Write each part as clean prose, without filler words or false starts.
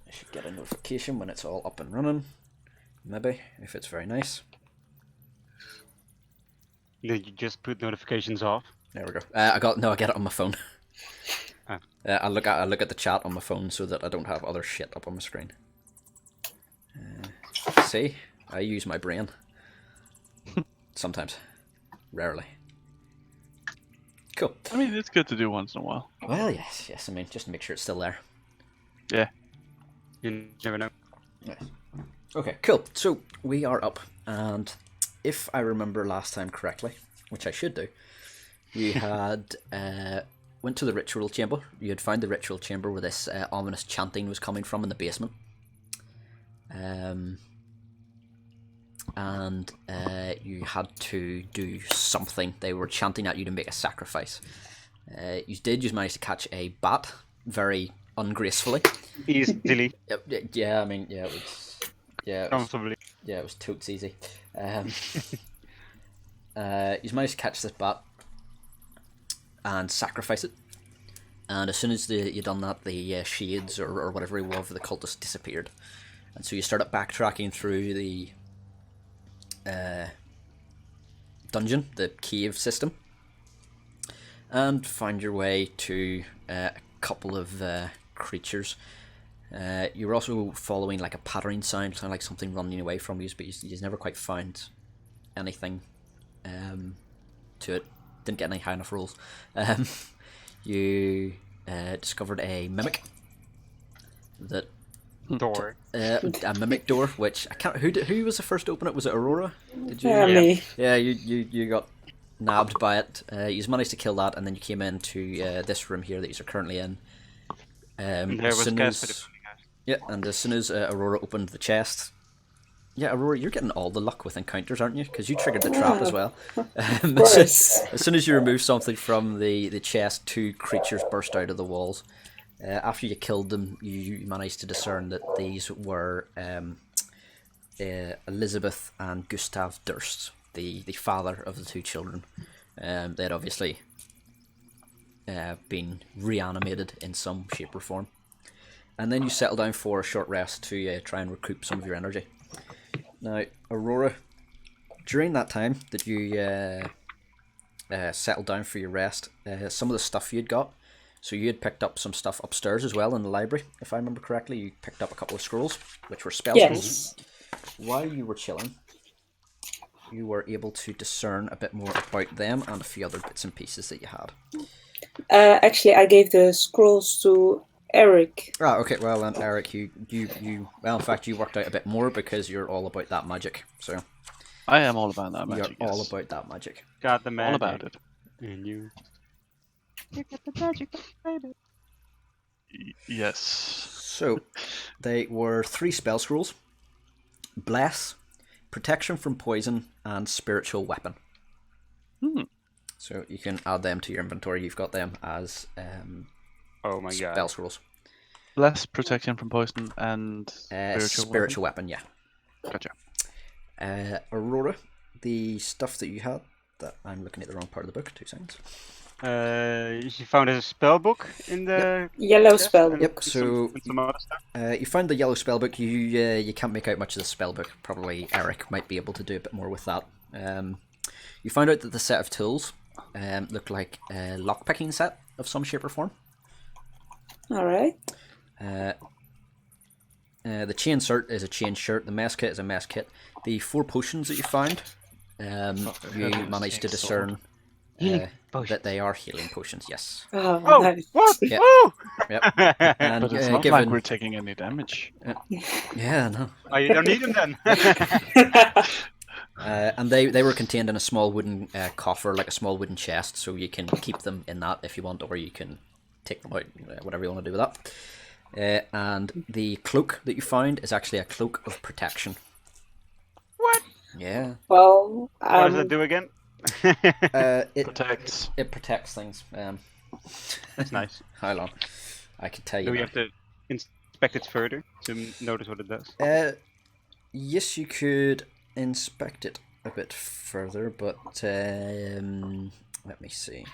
I should get a notification when it's all up and running. Maybe, if it's very nice. Did you just put notifications off? There we go. I get it on my phone. Ah. I look at the chat on my phone so that I don't have other shit up on my screen. See, I use my brain. Sometimes, rarely. Cool. I mean, it's good to do once in a while. Well, yes. I mean, just to make sure it's still there. Yeah. You never know. Nice. Okay, cool. So we are up, and if I remember last time correctly, which I should do, you had went to the ritual chamber. You had found the ritual chamber where this ominous chanting was coming from in the basement. And you had to do something. They were chanting at you to make a sacrifice. You managed to catch a bat very ungracefully. Easily. Yeah, I mean, yeah, it was. Comfortably. Yeah, it was totes easy. You managed to catch this bat and sacrifice it. And as soon as you done that, the shades or whatever it was for the cultist disappeared. And so you started backtracking through the dungeon, the cave system, and find your way to a couple of creatures. You were also following like a pattering sound, kind of like something running away from you, but you never quite found anything to it. Didn't get any high enough rolls. You discovered a mimic that Door. a mimic door, which I can't. Who was the first to open it? Was it Aurora? Did you? Yeah, me. Yeah, you got nabbed by it. You managed to kill that, and then you came into this room here that you're currently in. There was gas for the Yeah, and as soon as Aurora opened the chest, yeah, Aurora, you're getting all the luck with encounters, aren't you? Because you triggered the trap as well. As soon as you remove something from the chest, two creatures burst out of the walls. After you killed them, you managed to discern that these were Elizabeth and Gustav Durst, the father of the two children. They had obviously been reanimated in some shape or form. And then you settle down for a short rest to try and recoup some of your energy. Now, Aurora, during that time that you settled down for your rest, some of the stuff you'd got, so you had picked up some stuff upstairs as well in the library, if I remember correctly. You picked up a couple of scrolls, which were spell scrolls. While you were chilling, you were able to discern a bit more about them and a few other bits and pieces that you had. Actually, I gave the scrolls to Eric. Ah, okay. Well, then, Eric, you well, in fact, you worked out a bit more because you're all about that magic. So I am all about that magic. You're all about that magic. Got the magic. All about it. And you. You got the magic, baby. Yes. So they were 3 spell scrolls: Bless, Protection from Poison, and Spiritual Weapon. So you can add them to your inventory. You've got them as Oh my god. spell scrolls. Bless, protection from poison, and Spiritual weapon, yeah. Gotcha. Aurora, the stuff that you had, that I'm looking at the wrong part of the book, 2 seconds. You found a spell book in the Yellow spell. Yep, so some other stuff. you found the yellow spell book. You can't make out much of the spell book. Probably Eric might be able to do a bit more with that. You found out that the set of tools looked like a lockpicking set of some shape or form. All right. The chain shirt is a chain shirt. The mess kit is a mess kit. The 4 potions that you found, you managed to discern that they are healing potions. Yes. Oh, Oh, nice. what? Yep. Oh! Yep. And But it's not given, like we're taking any damage. yeah, no. Oh, you don't need them then. And they were contained in a small wooden coffer, like a small wooden chest, so you can keep them in that if you want, or you can take them out, whatever you want to do with that. And the cloak that you found is actually a cloak of protection. What? Yeah. Well, What does that do again? It Protects. It protects things. That's nice. How long? I could tell you. Do we now. have to inspect it further to notice what it does? Yes, you could inspect it a bit further, but let me see.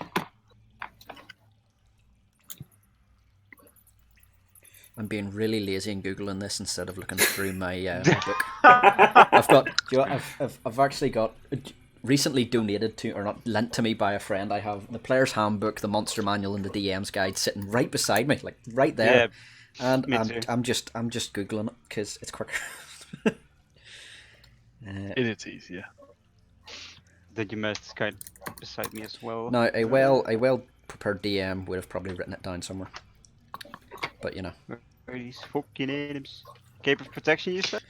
I'm being really lazy in googling this instead of looking through my, my book. I've got. Do you know, I've actually got recently donated to, or not, lent to me by a friend. I have the player's handbook, the monster manual, and the DM's guide sitting right beside me, like right there. And me too. I'm just googling it because it's quicker. It is easier. The Dumas kind beside me as well. Now a well prepared DM would have probably written it down somewhere. But you know. Where are these fucking items? Cape of Protection, you said?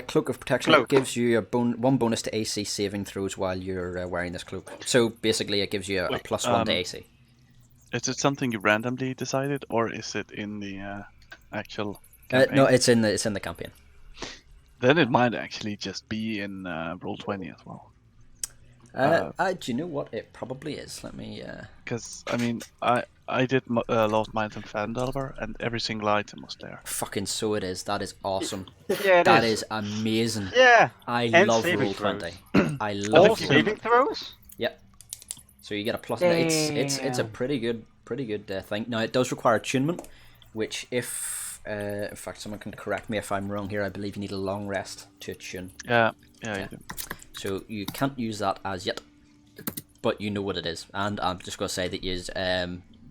Cloak of Protection. Cloak. It gives you a one bonus to AC saving throws while you're wearing this cloak. So basically, it gives you a Wait, +1 to AC. Is it something you randomly decided, or is it in the actual campaign? No, it's in the campaign. Then it might actually just be in Roll20 as well. Do you know what? It probably is. Let me. Because I mean, I did Lost Mines and Fandelver, and every single item was there. Fucking so it is. That is awesome. Yeah, That is amazing. Yeah. I And love saving Roll20. I All love saving throws? Yep. So you get a plus. It's a pretty good thing. Now it does require attunement, which if in fact someone can correct me if I'm wrong here. I believe you need a long rest to attune. Yeah. You do. So you can't use that as yet, but you know what it is. And I'm just going to say that you,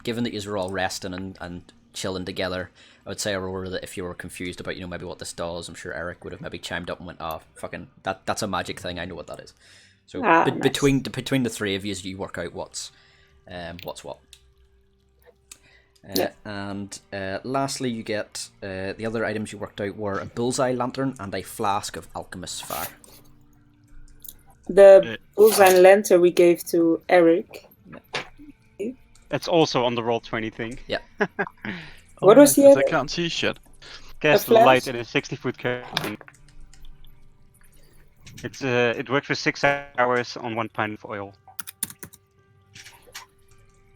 given that you are all resting and chilling together, I would say, Aurora, that if you were confused about, maybe what this does, I'm sure Eric would have maybe chimed up and went, "Oh, fucking, that's a magic thing. I know what that is." So nice. between the three of you work out what's what. Yeah. And lastly, you get the other items you worked out were a bullseye lantern and a flask of alchemist's fire. The bullseye lantern we gave to Eric. It's also on the Roll20 thing. Yeah. What was the because other? I can't see shit. Cast A flask? light in a 60-foot cone. It's it works for 6 hours on 1 pint of oil.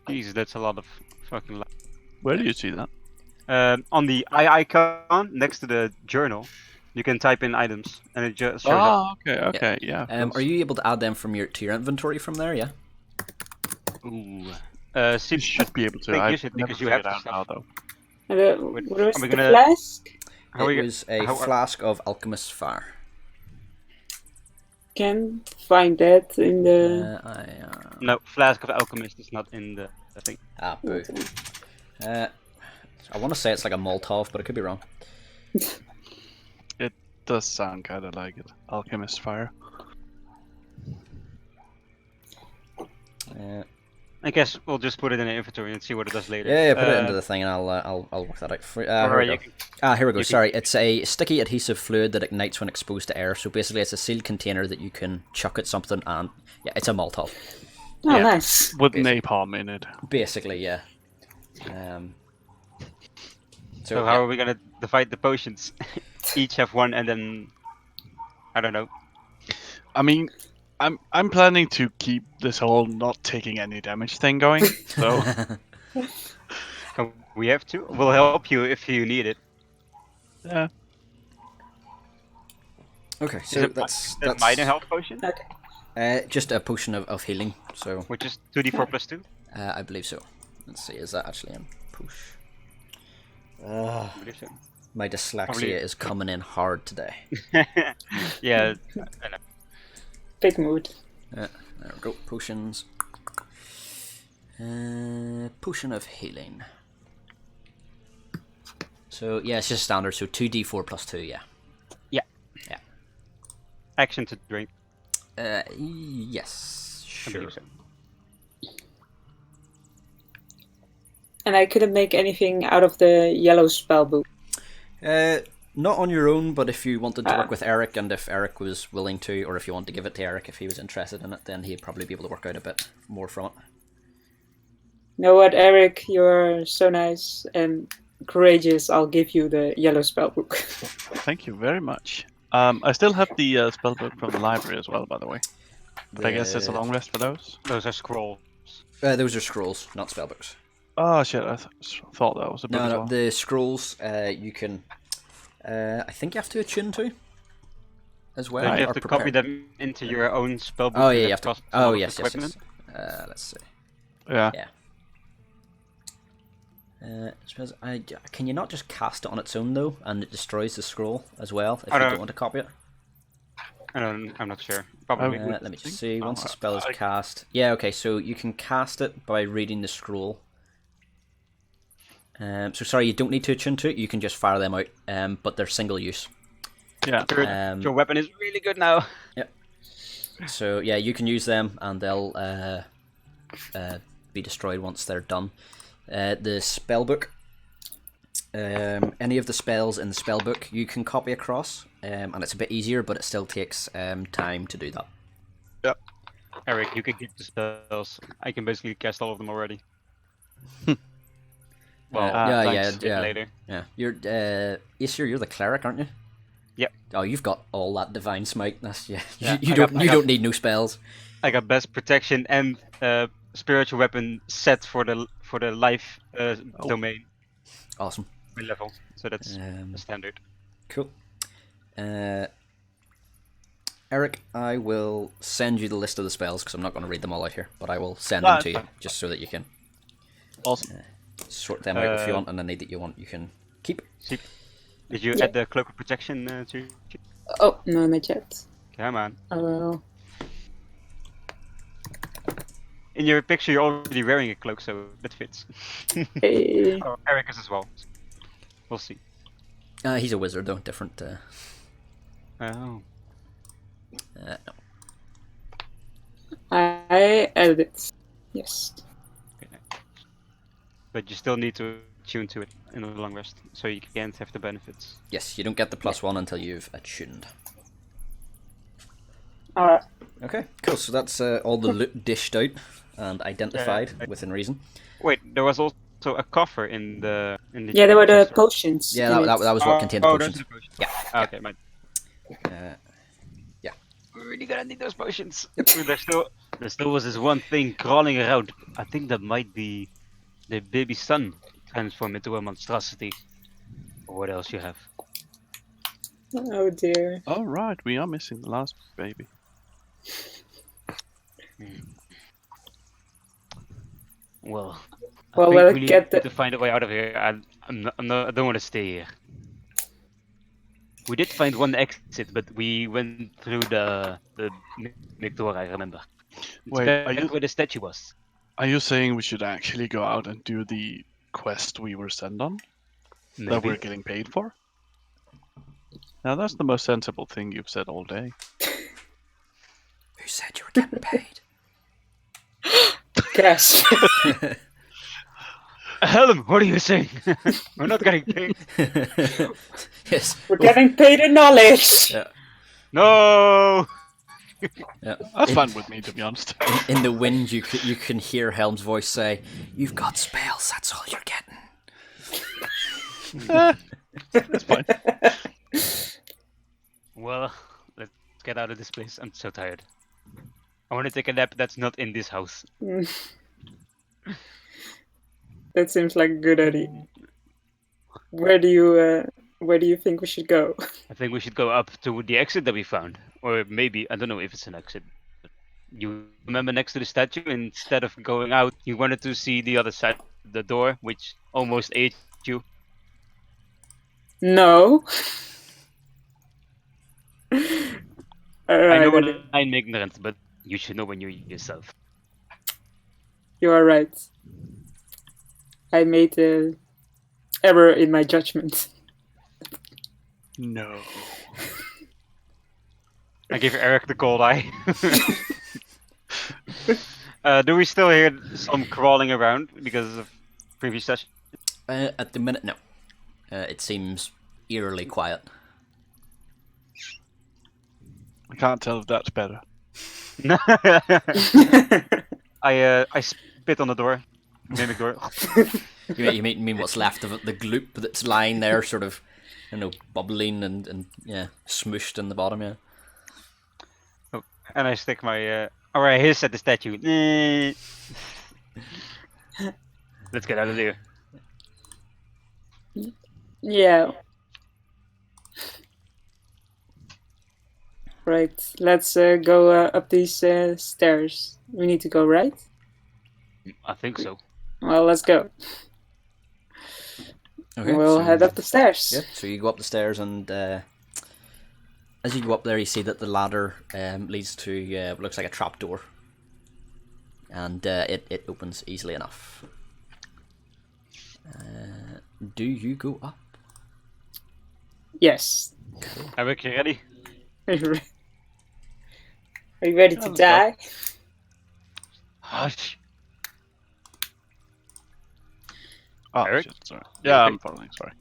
Jesus, that's a lot of fucking light. Where do you see that? On the eye icon next to the journal, you can type in items, and it just shows up. Oh, okay, yeah. Are you able to add them from to your inventory from there? Yeah. Ooh. You See, should be able to. think you I've should, never because you figured have out to how though. What was Are we the gonna- flask? how It we was a how- flask of alchemist's fire. Can find that in the. No, Flask of Alchemist is not in the thing. Boo. I want to say it's like a Molotov, but I could be wrong. It does sound kind of like it. Alchemist fire. I guess we'll just put it in the inventory and see what it does later. Yeah, put it into the thing, and I'll work that out. Here Alright, we you go. can- Here we go. you can- Sorry, it's a sticky adhesive fluid that ignites when exposed to air. So basically, it's a sealed container that you can chuck at something, and yeah, it's a Molotov. Oh, Yeah. nice. With Basically. napalm in it. Basically, yeah. So how are we gonna divide the potions? Each have one, and then I don't know. I mean, I'm planning to keep this whole not taking any damage thing going. So We have to. We'll help you if you need it. yeah. Okay, Is so it that's minor health potion, just a potion of healing. So which is 2d4 plus 2. I believe so. Let's see, is that actually in push? I believe so. My dyslexia Probably- is coming in hard today. Yeah. I know. Big mood. There we go. Potions. Potion of healing. So yeah, it's just standard. So 2d4 plus 2. Yeah. Action to drink. Yes. I Sure. believe so. And I couldn't make anything out of the yellow spell book. Not on your own, but if you wanted to work with Eric, and if Eric was willing to, or if you want to give it to Eric if he was interested in it, then he'd probably be able to work out a bit more from it. Know what, Eric? You're so nice and courageous. I'll give you the yellow spell book. Thank you very much. I still have the spellbook from the library as well, by the way. But I guess it's a long rest for those. Those are scrolls. Those are scrolls, not spellbooks. Oh shit! I thought that was a book No, as no, well. the scrolls you can. I think you have to attune to as well. Don't you or have to prepare. copy them into your own spellbook? Oh yeah, that you have to. costs a lot Oh of yes, yes, equipment? yes. Let's see. Yeah. Yeah. Can you not just cast it on its own though, and it destroys the scroll as well if I you don't- don't want to copy it? I'm not sure. Probably. would Let me just think- see. Once the spell is I- cast, yeah, okay. So you can cast it by reading the scroll. So sorry, you don't need to attune to it. You can just fire them out, but they're single use. Yeah. Your weapon is really good now. So yeah, you can use them, and they'll be destroyed once they're done. The spell book. Any of the spells in the spell book you can copy across, and it's a bit easier, but it still takes time to do that. Yep. Eric, you can keep the spells. I can basically cast all of them already. Well, yeah. later. Yeah, you're Isir, you're the cleric, aren't you? Yep. Oh, you've got all that divine smite. That's Yeah, You I don't got- you don't need no spells. I got best protection and spiritual weapon set for the life domain Awesome. level. So that's a standard. Cool. Eric, I will send you the list of the spells because I'm not going to read them all out here, but I will send them to you just so that you can Awesome. sort them out if you want, and any that you want you can keep. Did you Yeah. add the cloak of protection to? Oh, no, not yet. Come on. Oh, In your picture, you're already wearing a cloak, so that fits. hey. Oh, Eric is as well. We'll see. He's a wizard though, different. Oh. No. I added it. Yes. But you still need to tune to it in the long rest, so you can't have the benefits. Yes, you don't get the +1 until you've attuned. Alright. Okay, cool. So that's all the loot dished out and identified within reason. Wait, there was also a coffer in the. Yeah, there were the chest. potions. Yeah, in that it. was what contained the those potions. are the potions. Yeah. Ah, okay, mine. Yeah. We're really gonna need those potions. There still was this one thing crawling around. I think that might be the baby son transformed into a monstrosity. Or what else you have? Oh dear. All right, we are missing the last baby. Well, Well, I we'll think we get need the- to find a way out of here. I don't want to stay here. We did find one exit, but we went through the big door. I remember. It's Wait, back are you- where the statue was? Are you saying we should actually go out and do the quest we were sent on? That we're Maybe. getting paid for? Now that's the most sensible thing you've said all day. Who said you were getting paid? Yes. Helm, what are you saying? We're not getting paid. Yes. We're getting paid in knowledge. Yeah. No. Yeah. That's fine with me, to be honest. In the wind, you can hear Helm's voice say, "You've got spells. That's all you're getting." That's fine. Well, let's get out of this place. I'm so tired. I want to take a nap that's not in this house. That seems like a good idea. Where do you think we should go? I think we should go up to the exit that we found. Or maybe, I don't know if it's an exit. You remember next to the statue, instead of going out, you wanted to see the other side of the door, which almost ate you. No. I Alright, know I'm ignorant, but you should know when you're yourself. you are right. I made an error in my judgment. No. I gave Eric the cold eye. Do we still hear some crawling around because of previous session? At the minute, no. It seems eerily quiet. I can't tell if that's better. I spit on the door. Mimic door. You mean what's left of it, the gloop that's lying there, sort of, bubbling and yeah, smooshed in the bottom, yeah. And I stick my or I hiss at the statue. Let's get out of here. Yeah. Right, let's go up these stairs. We need to go right? I think so. Well, let's go. Okay, We'll so, head up the stairs. Yeah, so you go up the stairs, and as you go up there, you see that the ladder leads to what looks like a trap door, and it opens easily enough. Do you go up? Yes. Eric, you ready? Are you ready to let's go. die? Hush. Oh, Eric? shit, sorry. Yeah, Okay. I'm following, sorry.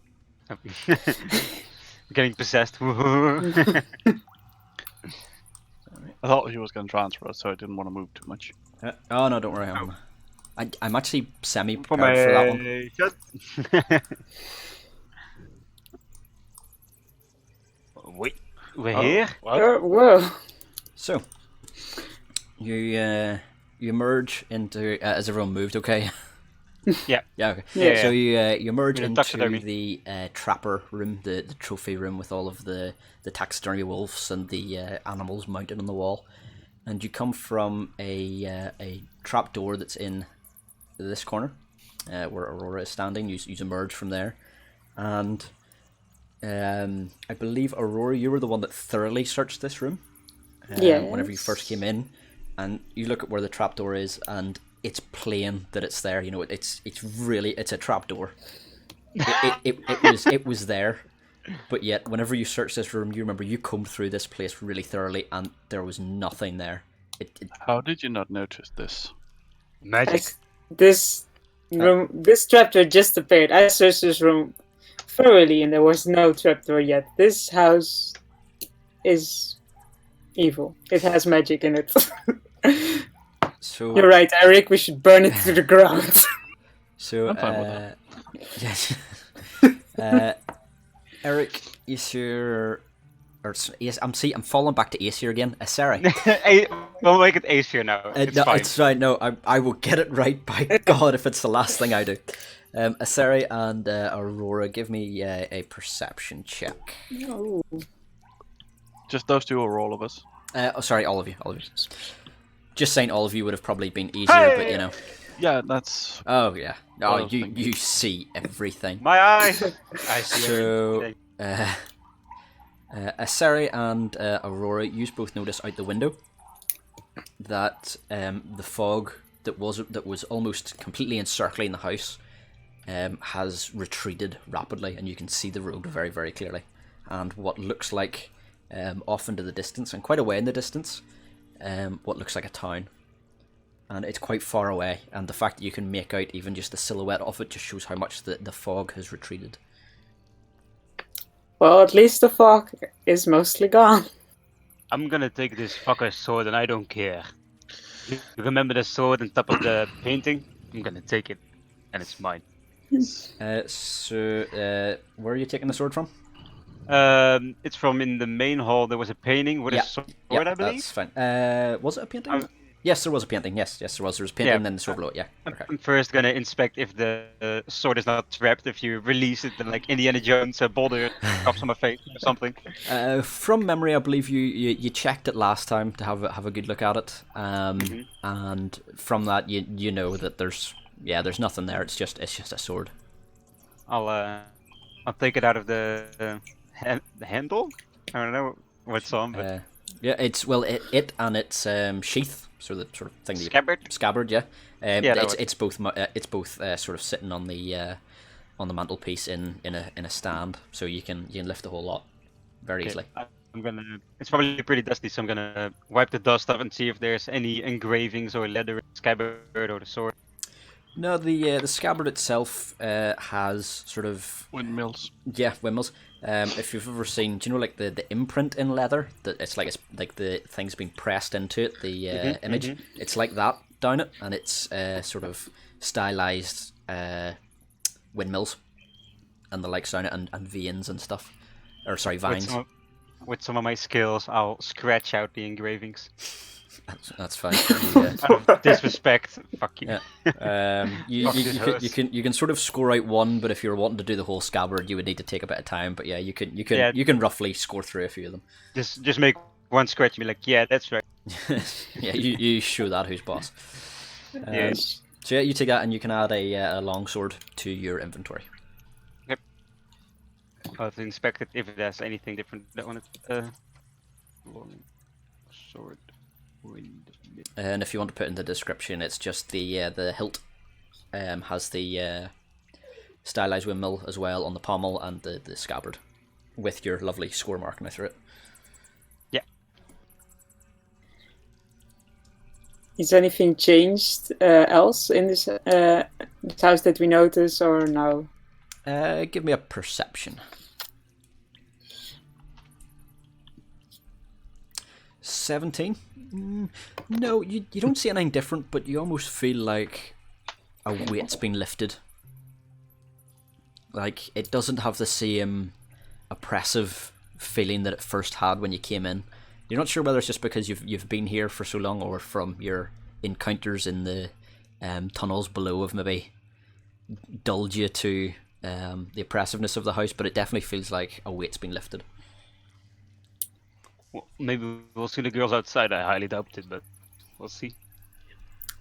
Getting possessed. I thought he was going to transfer us, so I didn't want to move too much. Oh no, don't worry. I'm actually For semi-prepared for that one. my shot. Wait, we're here? Whoa. So, you merge into as everyone moved. Okay. Yeah. Yeah. Okay. Yeah. So you merge With the into taxidermy. the trapper room, the trophy room with all of the taxidermy wolves and the animals mounted on the wall, and you come from a trap door that's in this corner, where Aurora is standing. You emerge from there, and I believe Aurora, you were the one that thoroughly searched this room. Whenever you first came in, and you look at where the trapdoor is, and it's plain that it's there. You know, it's a trapdoor. It was there, but yet whenever you search this room, you remember you combed through this place really thoroughly, and there was nothing there. How did you not notice this? Magic. This room, this trapdoor just appeared. I searched this room thoroughly, and there was no trapdoor yet. This house is evil. It has magic in it. So You're right, Eric. We should burn it to the ground. So I'm fine with that. yes, Eric, Aesir, or Ace, I'm falling back to Aesir again. Sorry. We'll make it Ace here now. It's No, fine. it's right. No, I will get it right. By God, if it's the last thing I do. Asari and Aurora, give me a perception check. Oh. Just those two or all of us? Sorry, all of you. Just saying, all of you would have probably been easier, but you know. Yeah, that's... Oh yeah. What I Oh, was you thinking. see everything. My eyes. I see So, everything. Asari and Aurora, you both notice out the window that the fog that was almost completely encircling the house has retreated rapidly, and you can see the road very, very clearly. And what looks like, off into the distance, and quite away in the distance, what looks like a town. And it's quite far away, and the fact that you can make out even just the silhouette of it just shows how much the fog has retreated. Well, at least the fog is mostly gone. I'm gonna take this fucker's sword and I don't care. You remember the sword on top of the painting? I'm gonna take it. And it's mine. Where are you taking the sword from? It's from in the main hall. There was a painting with a sword, I believe. That's fine. Was it a painting? Yes, there was a painting. Yes, there was. There was a painting and then the sword below it. Yeah. Okay. I'm first gonna inspect if the sword is not trapped. If you release it, then like Indiana Jones, a boulder drops on my face or something. From memory, I believe you checked it last time to have a good look at it. And from that, you know that there's nothing there. It's just a sword. I'll take it out of the handle. I don't know what's on, but Yeah, it's it and its sheath, so the sort of thing that scabbard. Scabbard, yeah. Yeah, it's both sort of sitting on the mantelpiece in a stand, so you can lift the whole lot very easily. I'm gonna. It's probably pretty dusty, so I'm gonna wipe the dust off and see if there's any engravings or leather in the scabbard or the sword. No, the scabbard itself has sort of Windmills. Yeah, windmills. If you've ever seen, do you know like the imprint in leather? That it's like the thing's been pressed into it. The image. It's like that down it, and it's sort of stylized windmills, and the likes on it, and veins and stuff. Or sorry, vines. With some of my skills, I'll scratch out the engravings. That's fine. Out of disrespect, fuck you. Yeah. You can sort of score out one, but if you're wanting to do the whole scabbard, you would need to take a bit of time. But yeah, you can roughly score through a few of them. Just make one scratch and be like, yeah, that's right. Yeah, you show that who's boss. Yes. So yeah, you take that and you can add a longsword to your inventory. Yep. I'll have to inspect it if there's anything different on it. Long sword, wind. And if you want to put in the description, it's just the hilt has the stylized windmill as well on the pommel and the scabbard with your lovely score marking through it. Yeah. Is anything changed else in this house that we notice, or no? Give me a perception. 17? No, you don't see anything different, but you almost feel like a weight's been lifted. Like, it doesn't have the same oppressive feeling that it first had when you came in. You're not sure whether it's just because you've been here for so long, or from your encounters in the tunnels below have maybe dulled you to the oppressiveness of the house, but it definitely feels like a weight's been lifted. Well, maybe we'll see the girls outside. I highly doubt it, but we'll see.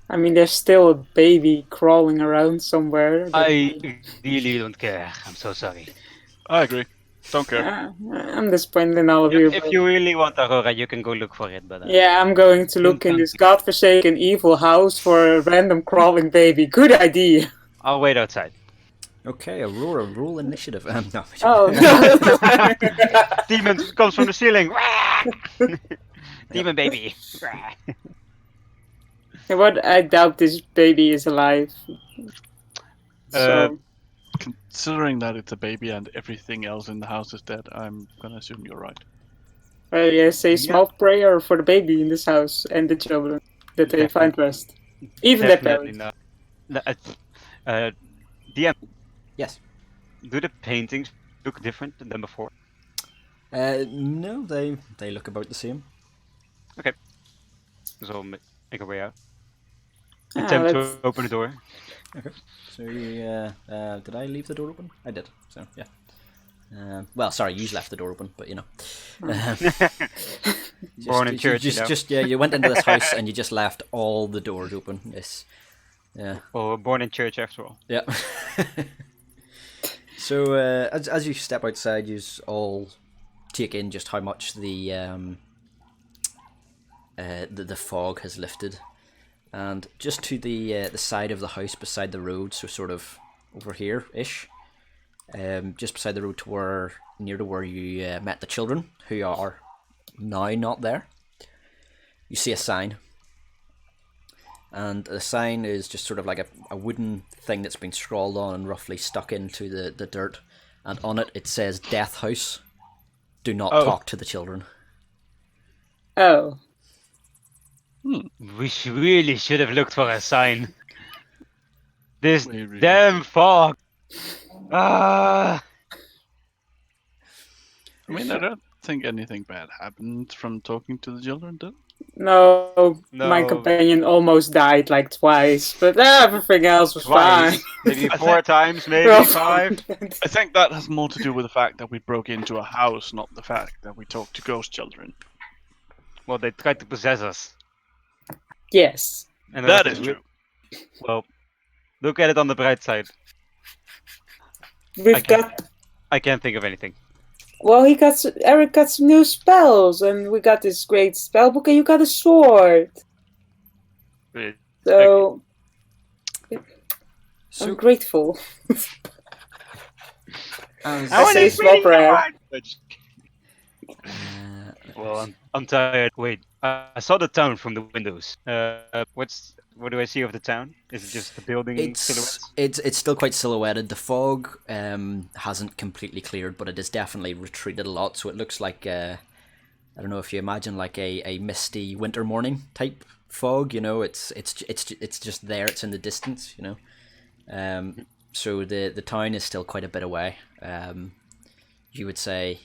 I mean, there's still a baby crawling around somewhere. I really don't care. I'm so sorry. I agree. Don't care. I'm disappointed in all of you. If you really want Aurora, you can go look for it. But Yeah, I'm going to look in this godforsaken evil house for a random crawling baby. Good idea. I'll wait outside. Okay, Aurora, roll initiative. No. Oh, no. Demon comes from the ceiling. Demon baby. What? I doubt this baby is alive. So, Considering that it's a baby and everything else in the house is dead, I'm gonna assume you're right. I say small prayer for the baby in this house and the children, that they find rest. Even their Definitely parents. not. DM, Yes. do the paintings look different than before? No, they look about the same. Okay. So I'll make a way out. Ah, Attempt let's- to open the door. Okay. So, did I leave the door open? I did. So, yeah. Well, sorry, you left the door open, but you know. Born in church, you know. You went into this house and you just left all the doors open. Yes. Yeah. Well, born in church after all. Yeah. So, as you step outside, you all take in just how much the fog has lifted. And just to the side of the house beside the road, so sort of over here-ish, just beside the road near to where you met the children, who are now not there, you see a sign. And the sign is just sort of like a wooden thing that's been scrawled on and roughly stuck into the dirt. And on it says, "Death House. Do not talk to the children." Oh. We really should have looked for a sign. This We really damn fog. Ah. I mean, I don't think anything bad happened from talking to the children, did it? No, my No. companion almost died like twice, but everything else was Twice. fine. Maybe I 4 think- times, maybe 5. I think that has more to do with the fact that we broke into a house, not the fact that we talked to ghost children. Well, they tried to possess us. Yes. And That was is we- true. Well, look at it on the bright side. We've Okay. got. I can't think of anything. Well, Eric got some new spells, and we got this great spell book, and you got a sword. So I'm grateful. As, I say small prayer. Well, I'm tired. Wait, I saw the town from the windows. What do I see of the town? Is it just the building silhouettes? it's still quite silhouetted. The fog hasn't completely cleared, but it has definitely retreated a lot. So it looks like I don't know if you imagine like a misty winter morning type fog. You know, it's just there. It's in the distance. You know, so the town is still quite a bit away. You would say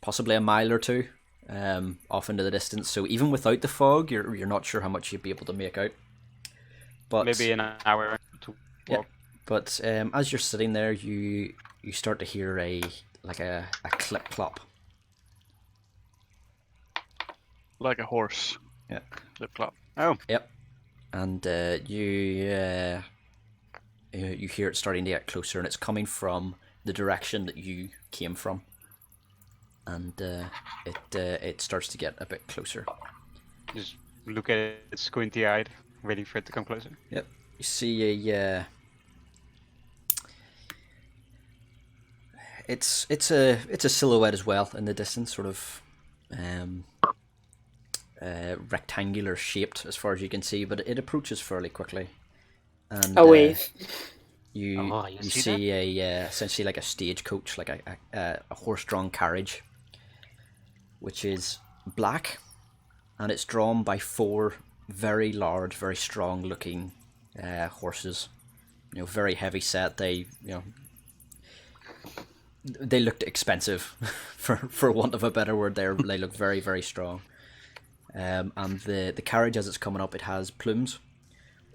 possibly a mile or two off into the distance. So even without the fog, you're not sure how much you'd be able to make out. But Maybe an hour to yeah, walk. but as you're sitting there, you start to hear a clip clop. Like a horse. Yeah. Flip flop. Oh, Yep, and you hear it starting to get closer, and it's coming from the direction that you came from, and it starts to get a bit closer. Just look at it squinty-eyed, waiting for it to come closer. Yep. You see a it's a silhouette as well in the distance, sort of rectangular shaped as far as you can see, but it approaches fairly quickly. And A wave. you you see see a essentially like a stagecoach, like a horse-drawn carriage, which is black, and it's drawn by 4 very large, very strong-looking horses. You know, very heavy set. They they looked expensive, for want of a better word. They look very, very strong. And the carriage, as it's coming up, it has plumes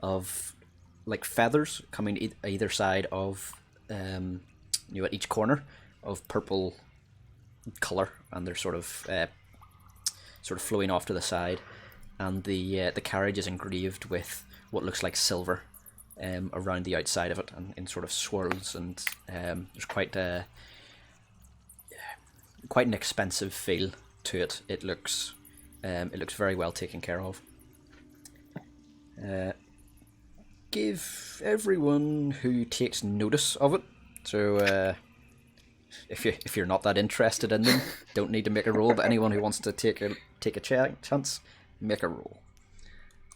of like feathers coming either side of at each corner of purple color, and they're sort of flowing off to the side, and the carriage is engraved with what looks like silver around the outside of it, and in sort of swirls, and there's quite an expensive feel to it. It looks very well taken care of. Give everyone who takes notice of it. So if you're not that interested in them, don't need to make a roll. But anyone who wants to take a chance, make a roll.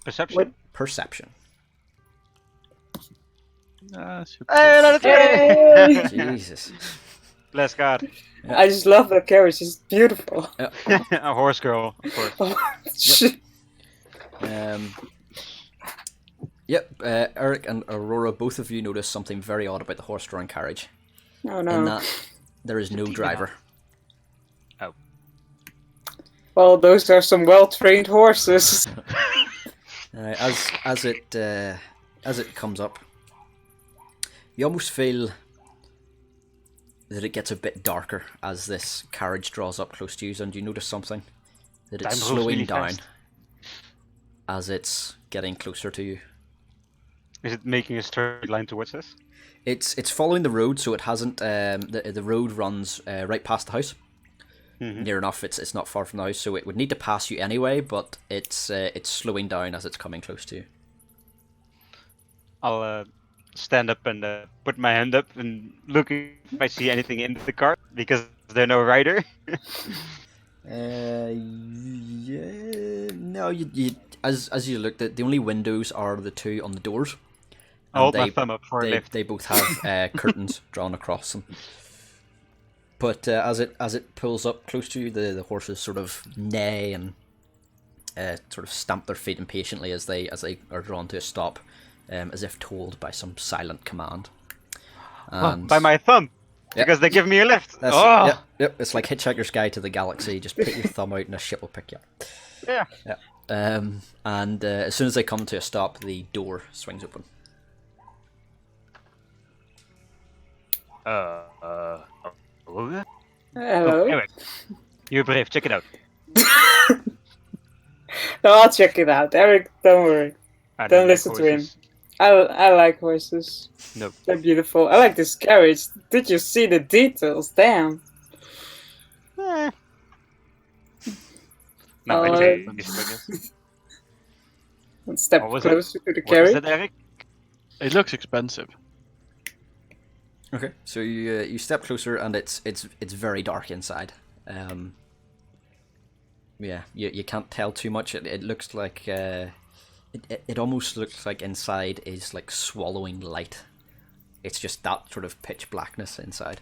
Perception. What? Perception. Hey, that's Hey! Jesus. Bless God. I just love that carriage. It's beautiful. A horse girl, of course. Yep. Eric and Aurora, both of you notice something very odd about the horse-drawn carriage. Oh In no. that there is no driver. Oh. Well, those are some well-trained horses. As it comes up, you almost feel that it gets a bit darker as this carriage draws up close to you, and you notice something, that it's Time moves slowing really down fast. as it's getting closer to you. Is it making a straight line towards us? It's following the road, so it hasn't. The road runs right past the house. Mhm. Near enough, it's not far from the house, so it would need to pass you anyway. But it's slowing down as it's coming close to you. I'll stand up and put my hand up and look if I see anything in the car, because there's no rider. Yeah, no, you as you look, the only windows are the 2 on the doors. I'll hold my thumb up for a lift. They both have curtains drawn across them. But as it pulls up close to you, the horses sort of neigh and sort of stamp their feet impatiently as they are drawn to a stop, as if told by some silent command. And By my thumb, Yep. because they give me a lift. that's, Oh, yep, it's like Hitchhiker's Guide to the Galaxy. Just put your thumb out and a ship will pick you up. yeah. And as soon as they come to a stop, the door swings open. Hello? Hello. Anyway, you're brave. Check it out. No, I'll check it out. Eric, don't worry. I Don't like listen to him. horses. I like horses. No. They're beautiful. I like this carriage. Did you see the details? Damn. Eh. Oh, No, it's I guess. Let's step What was it? closer to the What is carriage. that, Eric? It looks expensive. Okay, so you step closer, and it's very dark inside. Yeah, you can't tell too much. It looks like it almost looks like inside is like swallowing light. It's just that sort of pitch blackness inside.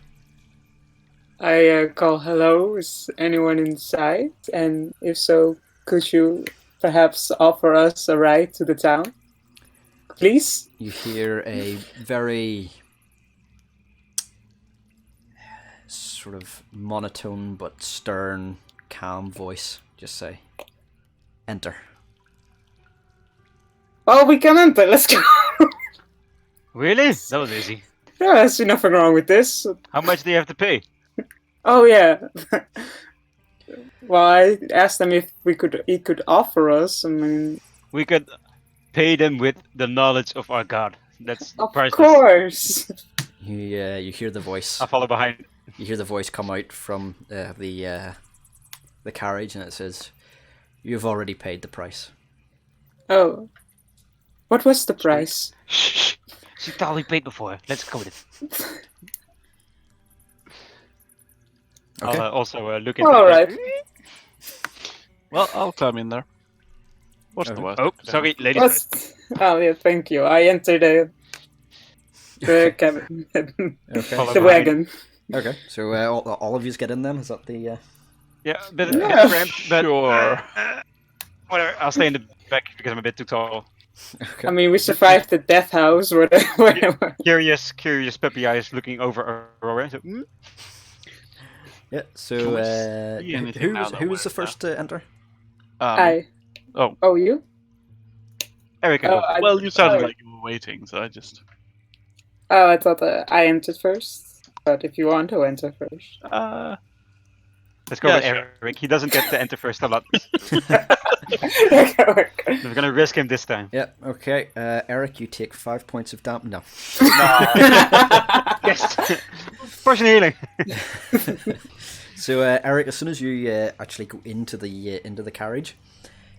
I call hello. Is anyone inside? And if so, could you perhaps offer us a ride to the town? Please? You hear a very sort of monotone but stern, calm voice just say, "Enter." Oh, we can enter. Let's go. Really? That was easy. No, I see nothing wrong with this. How much do you have to pay? Oh yeah. Well, I asked them if he could offer us. I mean, We could pay them with the knowledge of our god. That's of priceless. course. You hear the voice. I'll follow behind. You hear the voice come out from the carriage, and it says, "You've already paid the price." Oh. What was the price? Shh. She totally paid before. Let's go with it. Okay. I'll also look into Alright. Well, I'll climb in there. What's the Okay. worst? Oh, that could sorry, happen? ladies first. Oh yeah, thank you. I entered the cabin, Okay. Follow the behind. wagon. Okay. So all of you get in then. Is that the? Yeah, a bit Yeah, cramped, but sure. whatever. I'll stay in the back because I'm a bit too tall. Okay. I mean, we survived the death house, whatever. Curious puppy eyes looking over Aurora. So, Yeah. Can So we see anything who now was that who we're was the in there? first to enter? I. Oh, Oh, you? Eric can Oh, go. I, well, you sounded oh, like you were waiting, so I just. oh, I thought I entered first. But if you want to enter first. Let's go Yeah, with sure. Eric. He doesn't get to enter first a lot. Okay. We're gonna risk him this time. Yeah. Okay. Eric, you take 5 points of damage. No. Yes. Potion healing. So Eric, as soon as you actually go into the carriage,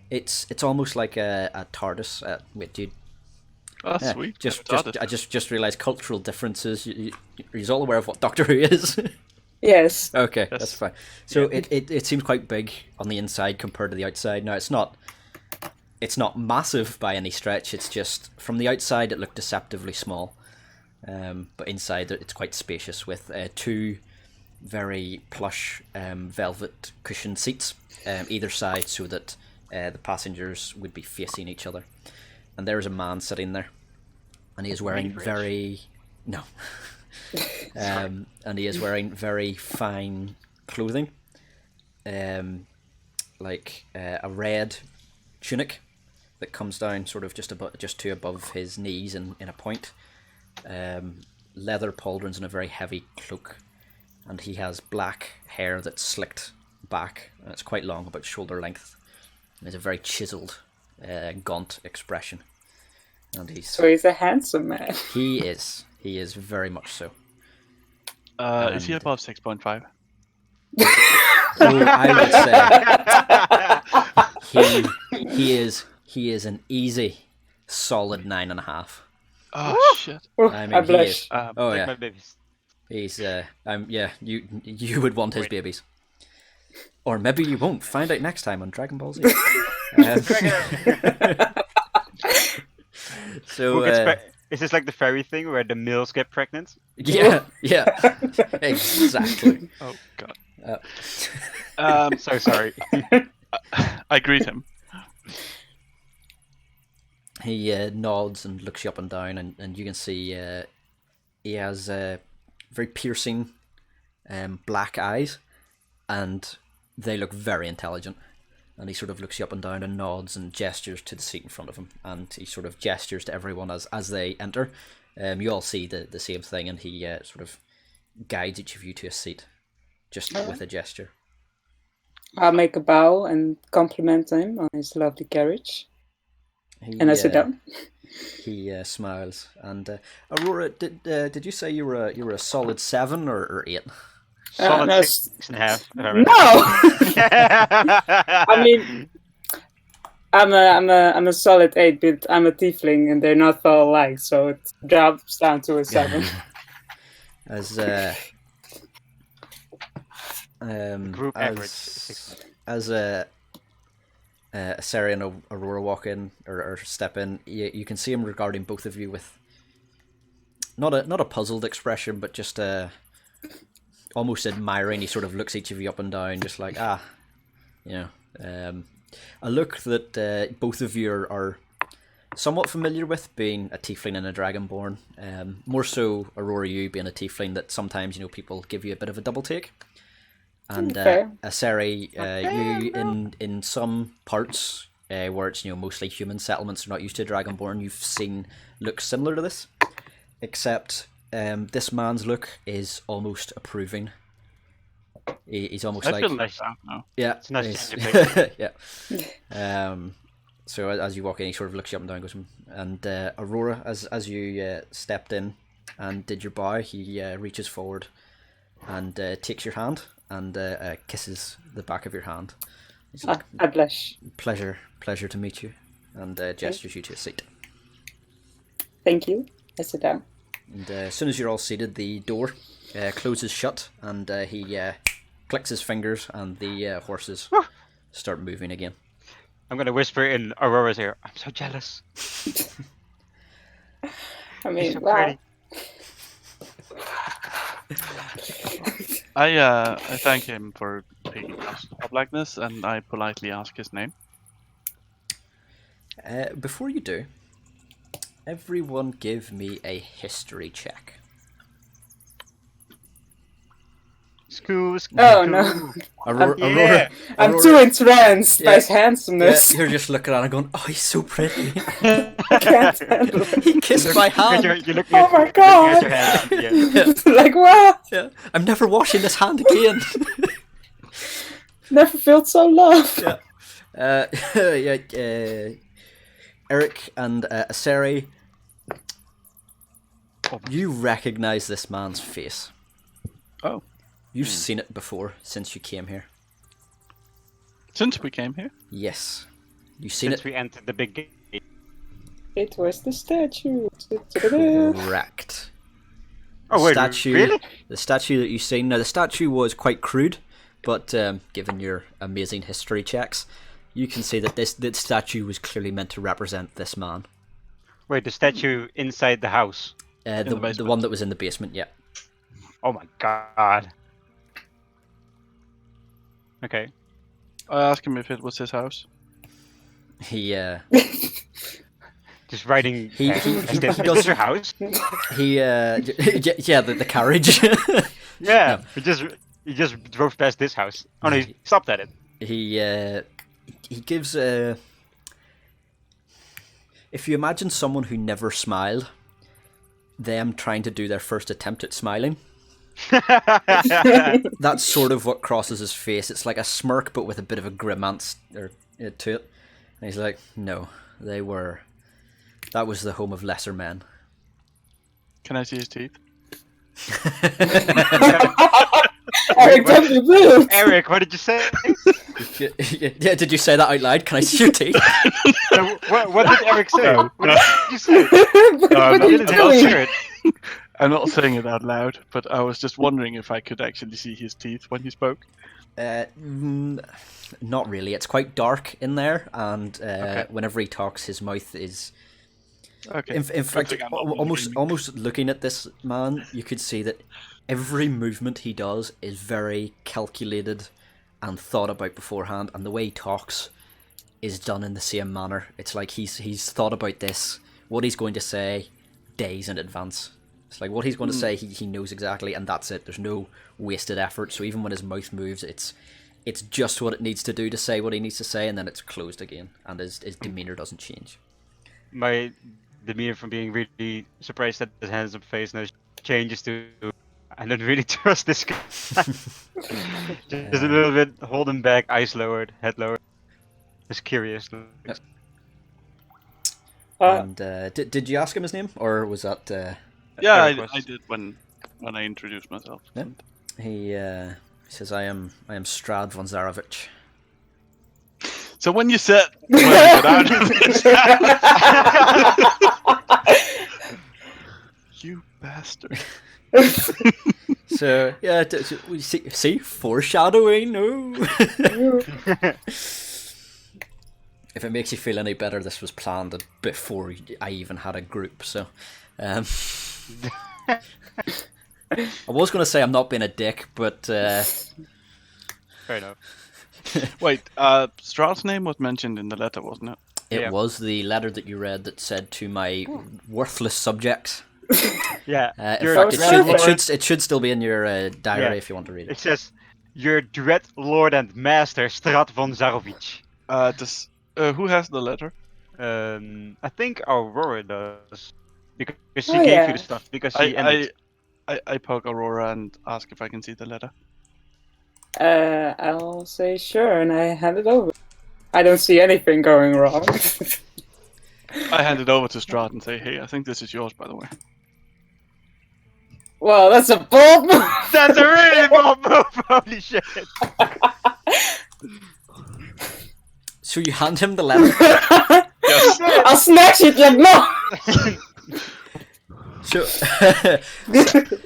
it's almost like a TARDIS. Wait, dude. Oh, Yeah, sweet. I just realised cultural differences. You're all aware of what Doctor Who is. Yes. Okay, Yes. that's fine. So it seems quite big on the inside compared to the outside. Now it's not massive by any stretch. It's just from the outside it looked deceptively small, but inside it's quite spacious with two very plush velvet cushioned seats either side, so that the passengers would be facing each other. And there is a man sitting there, and he is wearing very no. And he is wearing very fine clothing, like a red tunic that comes down sort of just above his knees in a point, leather pauldrons and a very heavy cloak, and he has black hair that's slicked back, and it's quite long, about shoulder length, and has a very chiseled, gaunt expression, and So he's a handsome man. he is very much so. Is he And- above 6.5? So I would say he is an easy, solid 9.5. Oh, shit. Oh, I I, mean, he blush. is. Um, Oh Like yeah, my babies. he's you would want his babies, or maybe you won't. Find out next time on Dragon Ball Z. So Who gets is this like the fairy thing where the males get pregnant? yeah, exactly. Oh, God. So sorry. I greet him. He nods and looks you up and down, and you can see he has very piercing black eyes, and they look very intelligent. And he sort of looks you up and down and nods and gestures to the seat in front of him, and he sort of gestures to everyone as they enter. You all see the same thing, and he sort of guides each of you to a seat, just with a gesture. I'll make a bow and compliment him on his lovely carriage. And I sit down. He smiles, and Aurora, did you say you were a solid 7 or 8? Solid no, 6.5. No! I mean, I'm a solid 8, but I'm a tiefling and they're not all alike, so it drops down to a 7. As Group average. 6. as Sarah and Aurora walk in or step in, you can see him regarding both of you with not a puzzled expression, but just almost admiring. He sort of looks each of you up and down, just like a look that both of you are somewhat familiar with, being a tiefling and a dragonborn. More so, Aurora, you being a tiefling, that sometimes people give you a bit of a double take. And Fair. Aseri, you in some parts where it's mostly human settlements are not used to dragonborn, you've seen looks similar to this, except this man's look is almost approving. He's almost I like feel like that now. yeah, It's nice he's- to yeah. So as you walk in, he sort of looks you up and down, goes, and Aurora, as you stepped in, and did your bow, he reaches forward and takes your hand and kisses the back of your hand. He's like, I blush. pleasure to meet you, and gestures you to a seat. Thank you. I sit down. And as soon as you're all seated, the door closes shut, and he clicks his fingers, and the horses start moving again. I'm gonna whisper in Aurora's ear. I'm so jealous. I mean, He's so wow. pretty. I thank him for taking us up like this, and I politely ask his name. Before you do, everyone give me a history check. School. Oh no. Aurora, I'm Aurora- too entranced by his Yeah, handsomeness. you're just looking at him going, oh, he's so pretty. I can't handle it. He kissed my hand. You're looking Oh at, my looking God. at your hand. Yeah. Like, wow. Yeah. I'm never washing this hand again. Never felt so loved. Eric and Aseri, you recognize this man's face. Oh, You've seen it before since you came here. since we came here? Yes. You've seen Since it. we entered the big gate. It was the statue. Correct. Oh wait, Statue, really? The statue that you've seen. Now, the statue was quite crude, but given your amazing history checks, you can see that this statue was clearly meant to represent this man. Wait, the statue inside the house. the The basement. one that was in the basement, yeah. Oh my God. Okay. I asked him if it was his house. He Just writing. He is this does- your house? yeah, the carriage. Yeah. He just drove past this house. Oh no, he stopped at it. he gives a. If you imagine someone who never smiled, them trying to do their first attempt at smiling, that's sort of what crosses his face. It's like a smirk, but with a bit of a grimace to it. And he's like, "No, that was the home of lesser men." Can I see his teeth? Eric, don't be rude. Eric, what did you say? Yeah, did you say that out loud? Can I see your teeth? What did Eric say? What did you say? What I are you didn't hear doing? it. I'm not saying it out loud, but I was just wondering if I could actually see his teeth when he spoke. Not really. It's quite dark in there, and Okay. whenever he talks, his mouth is. Okay. In fact, thing I'm not almost looking at this man, you could see that every movement he does is very calculated and thought about beforehand, and the way he talks is done in the same manner. It's like he's thought about this, what he's going to say, days in advance. It's like what he's going to say, he knows exactly, and that's it. There's no wasted effort. So even when his mouth moves, it's just what it needs to do to say what he needs to say, and then it's closed again, and his demeanor doesn't change. My demeanor from being really surprised at his handsome face now changes to I don't really trust this guy. Just a little bit holding back, eyes lowered, head lowered. Just curious. And did you ask him his name, or was that? Yeah, Eric was- I did when I introduced myself. Yeah. He says, "I am Strahd von Zarovich." So when you said when you got out of this you bastard. So yeah, we see foreshadowing. No. If it makes you feel any better, this was planned before I even had a group. So, I was going to say I'm not being a dick, but Fair enough. Wait, Strahd's name was mentioned in the letter, wasn't it? it Yeah. was the letter that you read that said to my worthless subjects. Yeah. In your fact, dread it should still be in your diary Yeah. if you want to read It it. says, "Your dread lord and master, Strahd von Zarovich." Who has the letter? I think Aurora does. Because she Oh, gave yeah. you the stuff, because she ended. I poke Aurora and ask if I can see the letter. I'll say sure, and I hand it over. I don't see anything going wrong. I hand it over to Strahd and say, "Hey, I think this is yours, by the way." Well, that's a bold move. That's a really bold move. Holy shit! So you hand him the letter. Yes. I'll snatch it, like no. So,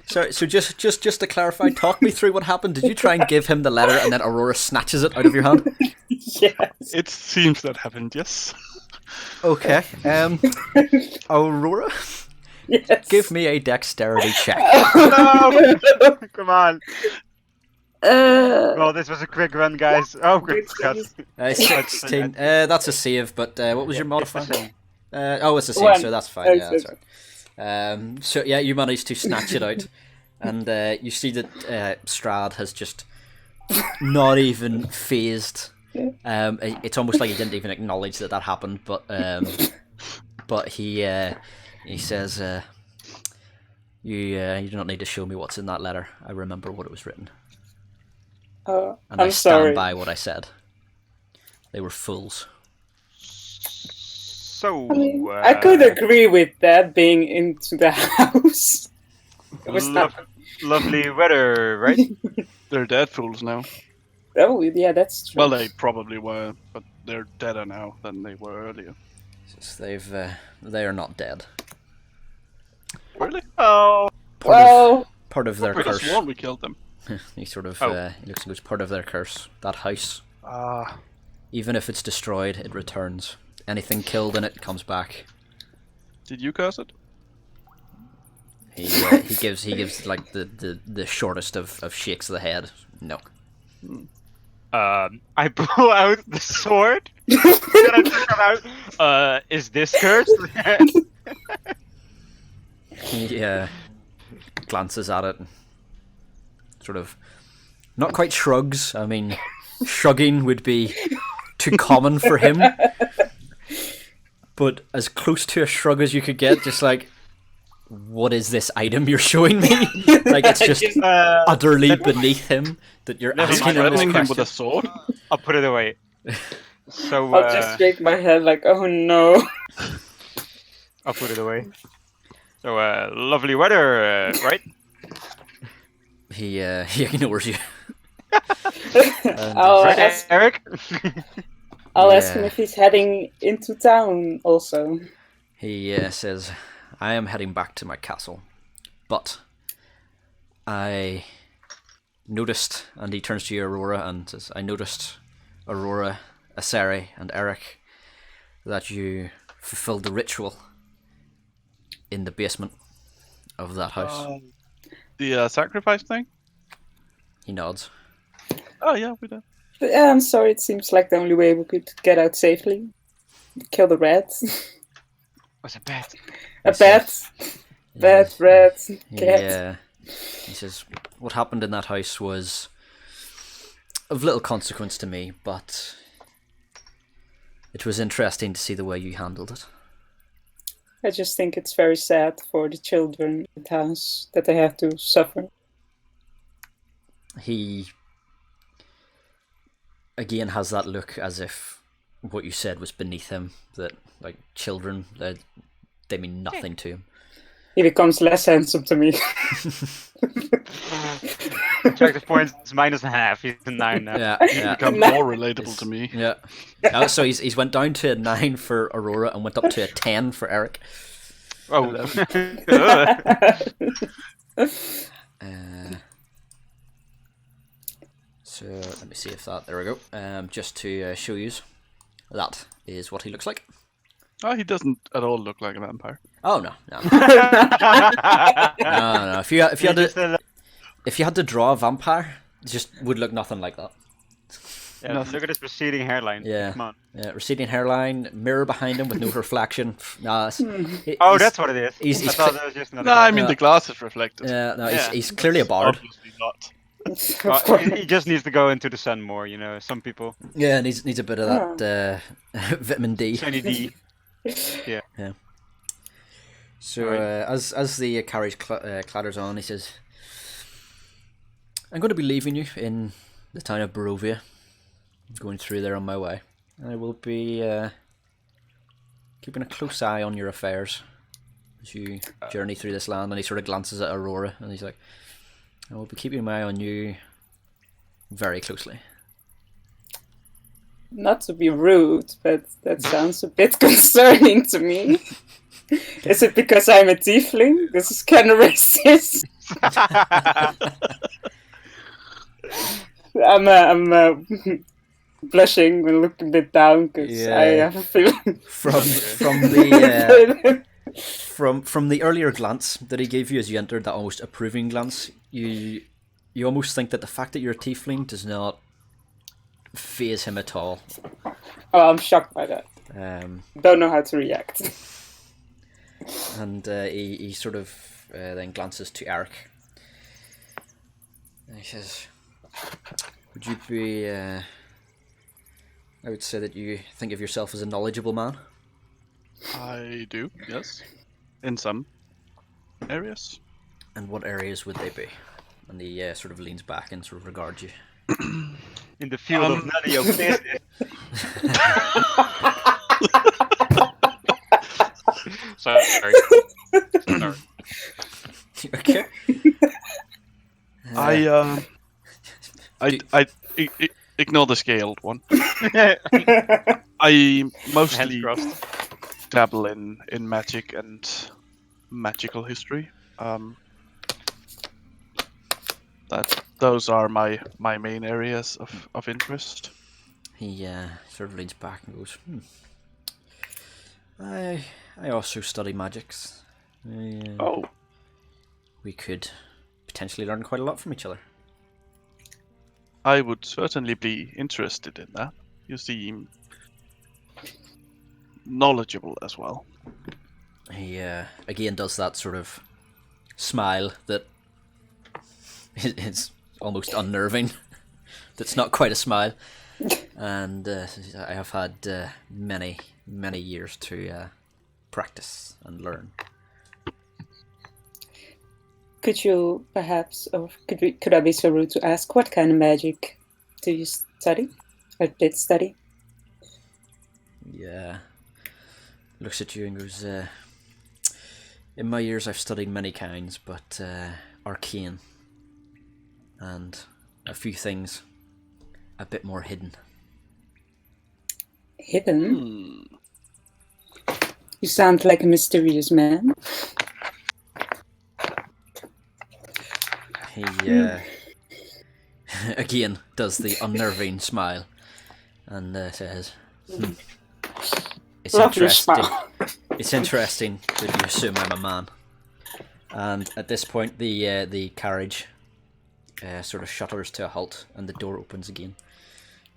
sorry. So just to clarify, talk me through what happened. Did you try and give him the letter, and then Aurora snatches it out of your hand? Yes. It seems that happened. Yes. Okay. Aurora, Yes. give me a dexterity check. No! Come on. Uh, Well, this was a quick run, guys. Oh, good God. 16. That's a save, but what was your modifier? It's the same. It's a save, One. so that's fine. Yeah, That's that's right. So yeah, you managed to snatch it out, and you see that Strahd has just not even phased. It's almost like he didn't even acknowledge that happened, but he says, "You do not need to show me what's in that letter. I remember what it was written, and I I'm stand sorry. by what I said. They were fools." So, I mean, I could uh, agree with that being into the house. It was not. lovely weather, right? They're dead fools now. Oh, yeah, that's true. Well, they probably were, but they're deader now than they were earlier. They are not dead. Really? Oh, Part of their I could have curse. sworn we killed them. He sort of Oh. he looks like it's part of their curse. That house, Ah. even if it's destroyed, it returns. Anything killed in it comes back. Did you curse it? He gives like the shortest of shakes of the head. No. I pull out the sword. Then I come out. Is this cursed? He glances at it and sort of not quite shrugs. I mean, shrugging would be too common for him. But as close to a shrug as you could get, just like, what is this item you're showing me? Like, it's just utterly beneath him that you're Never asking mind, him this Threatening him with question. a sword? I'll put it away. So, I'll just shake my head like, oh no. I'll put it away. So, lovely weather, right? He ignores you. I'll Right, ask, Eric? I'll ask him Yeah. if he's heading into town also. He says, I am heading back to my castle, but I noticed, and he turns to you, Aurora, and says, I noticed, Aurora, Asari, and Eric, that you fulfilled the ritual in the basement of that house. The sacrifice thing? He nods. Oh, yeah, we did. But, I'm sorry, it seems like the only way we could get out safely. Kill the rats. Was a bet. A bat. Bat, rat, cat. Yeah. He says, what happened in that house was of little consequence to me, but it was interesting to see the way you handled it. I just think it's very sad for the children in the house that they have to suffer. He again has that look as if what you said was beneath him, that like children, they mean nothing to him. He becomes less handsome to me. Attractive points -half. He's a 9 now. Yeah. Become more relatable to me. Yeah. So he's went down to a 9 for Aurora and went up to a 10 for Eric. Oh. So let me see if that. There we go. Just to show you, that is what he looks like. Oh, he doesn't at all look like a vampire. Oh no. No. If you had to draw a vampire, it just would look nothing like that. Yeah, look at his receding hairline. Yeah. Come on. Receding hairline, mirror behind him with no reflection. Nah, Oh, that's what it is. he's I thought that was just another No, guy. I mean the glass is reflected. Yeah, no, Yeah. he's clearly a bard. Obviously not. Well, he just needs to go into the sun more, you know. Some people. Yeah, needs a bit of that vitamin D. Shiny D. So Right. as the carriage clatters on, he says, "I'm going to be leaving you in the town of Barovia. Going through there on my way. I will be keeping a close eye on your affairs. as you journey through this land, and he sort of glances at Aurora, and he's like, "I will be keeping my eye on you very closely." Not to be rude, but that sounds a bit concerning to me. Is it because I'm a tiefling? This is kind of racist. I'm blushing and looking a bit down because I have a feeling from the earlier glance that he gave you as you entered, that almost approving glance, you almost think that the fact that you're a tiefling does not faze him at all. Oh, I'm shocked by that. Don't know how to react. And he sort of then glances to Eric. And he says, "Would you be... I would say that you think of yourself as a knowledgeable man." I do, yes. In some areas. "And what areas would they be?" And he sort of leans back and sort of regards you. In the field of none of your business. Sorry. Sorry. Okay. I ignore the scaled one. I mostly dabble in magic and magical history. Those are my main areas of interest. He sort of leans back and goes, I also study magics. Oh. We could potentially learn quite a lot from each other. I would certainly be interested in that. You seem knowledgeable as well. He again does that sort of smile that is almost unnerving. That's not quite a smile. And I have had many years to practice and learn. Could you perhaps, or could I be so rude to ask, what kind of magic do you study, or did study? Yeah. Looks at you and goes, in my years I've studied many kinds, but arcane. And a few things a bit more hidden. Hidden? You sound like a mysterious man. He again does the unnerving smile and says, "It's Lovely interesting. smile. It's interesting that you assume I'm a man." And at this point, the carriage sort of shudders to a halt, and the door opens again.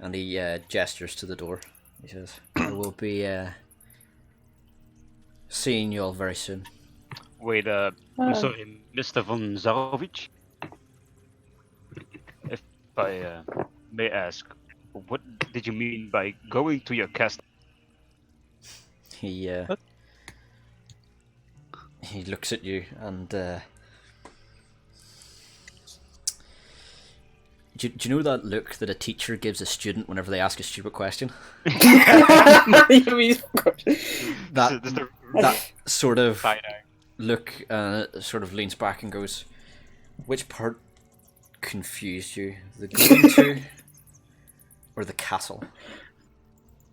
And he gestures to the door. He says, "I will be seeing you all very soon." Wait, I'm sorry, Mr. von Zarovich? If I may ask, what did you mean by going to your castle? He looks at you and do you know that look that a teacher gives a student whenever they ask a stupid question? That sort of look sort of leans back and goes, "Which part confused you? The going to or the castle?"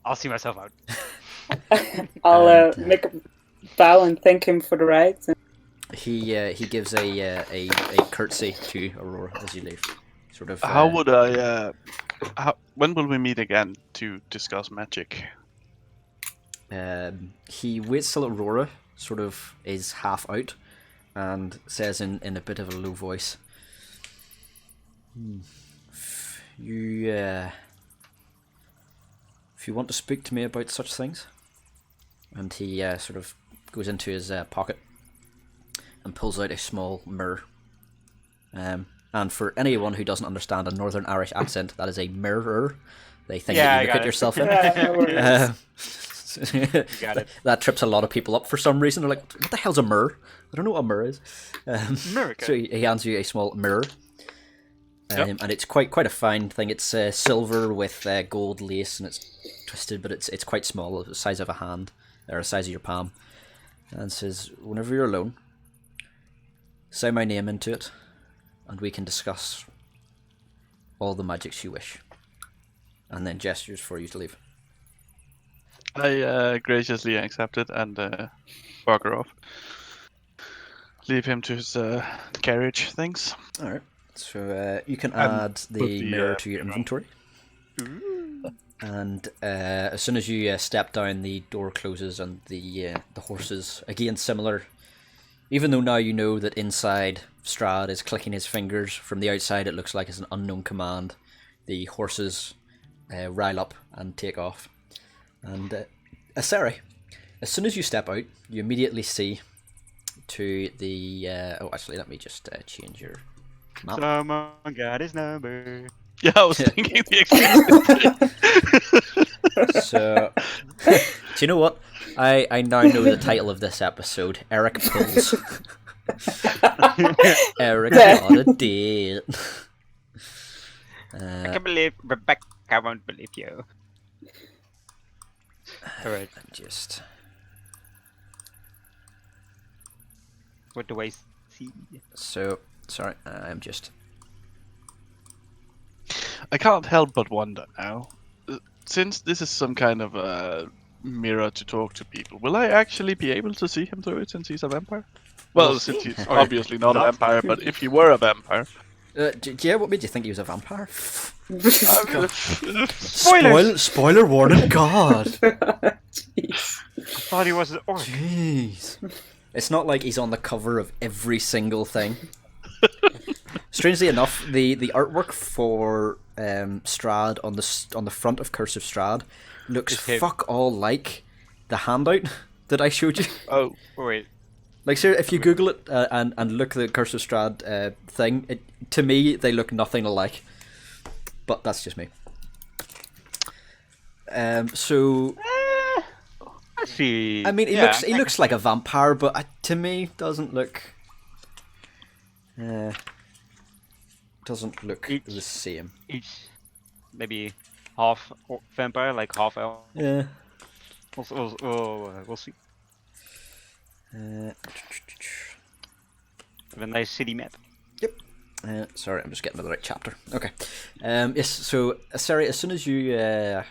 I'll see myself out. I'll make a bow and thank him for the ride. He gives a curtsy to Aurora as you leave. Sort of. How would I? When will we meet again to discuss magic? He waits till Aurora sort of is half out and says in a bit of a low voice, if you want to speak to me about such things. And he sort of goes into his pocket and pulls out a small mirror. And for anyone who doesn't understand a Northern Irish accent, that is a mirror. They think that you look at yourself in. You got it. That trips a lot of people up for some reason. They're like, "What the hell's a mirror? I don't know what a mirror is." So he hands you a small mirror. And it's quite a fine thing. It's silver with gold lace, and it's twisted, but it's quite small, the size of a hand, or the size of your palm. and says, "Whenever you're alone, say my name into it, and we can discuss all the magics you wish." And then gestures for you to leave. I graciously accept it and bugger off. Leave him to his carriage things. Alright, so you can And add put the the, mirror to your inventory. And as soon as you step down, the door closes and the horses, again similar, even though now you know that inside Strahd is clicking his fingers, from the outside it looks like it's an unknown command. The horses rile up and take off. And Aseri, as soon as you step out, you immediately see to the... oh, actually, let me just change your map. Someone got his number. Yeah, I was thinking the exact same thing. So, do you know what? I now know the title of this episode. Eric Pulls. Eric got a date. I can't believe Rebecca won't believe you. Alright, Just... what do I see? So, sorry, I'm just... I can't help but wonder now, since this is some kind of a mirror to talk to people, will I actually be able to see him through it since he's a vampire? Well, since he's obviously not a vampire, but if he were a vampire... yeah, what made you think he was a vampire? Spoiler warning, God! Jeez. I thought he was an orc. Jeez. It's not like he's on the cover of every single thing. Strangely enough, the artwork for Strahd on the front of Curse of Strahd looks fuck all like the handout that I showed you. Oh, Wait, Like, sir, if you Google it and look at the Curse of Strahd thing, to me they look nothing alike. But that's just me. So I see. I mean, he looks like a vampire, but to me doesn't look the same. Each, maybe half vampire, like half elf. Yeah. We'll see. With a nice city map. Yep. Sorry, I'm just getting to the right chapter. Okay. Yes. So, Aseri, as soon as you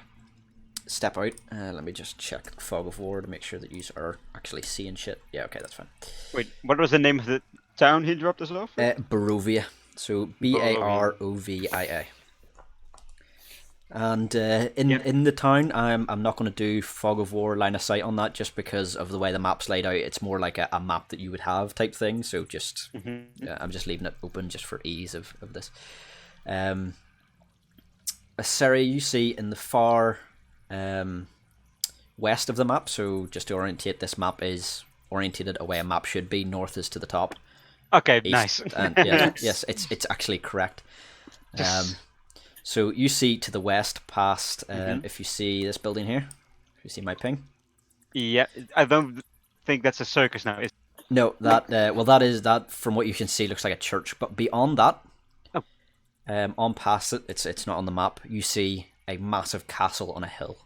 step out, let me just check Fog of War to make sure that you are actually seeing shit. Yeah. Okay, that's fine. Wait, what was the name of the town he dropped us off? Barovia. So Barovia. And in the town, I'm not going to do Fog of War line of sight on that just because of the way the map's laid out. It's more like a map that you would have type thing. So just I'm just leaving it open just for ease of this. Aseri, you see in the far west of the map. So just to orientate, this map is orientated a way a map should be. North is to the top. Okay, East, nice. And yes, it's actually correct. So you see to the west, past. If you see this building here, if you see my ping. Yeah, I don't think that's a circus now. No, that that from what you can see looks like a church. But beyond that, on past it, it's not on the map. You see a massive castle on a hill,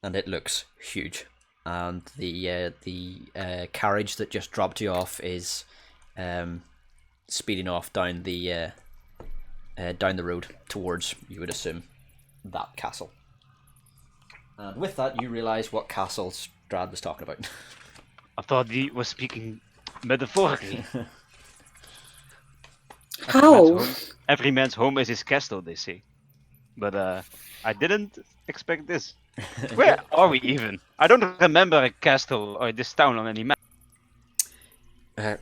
and it looks huge. And the carriage that just dropped you off is speeding off down the road towards, you would assume, that castle. And with that, you realise what castle Strahd was talking about. I thought he was speaking metaphorically. How? Every man's home is his castle, they say. But I didn't expect this. Where are we even? I don't remember a castle or this town on any map.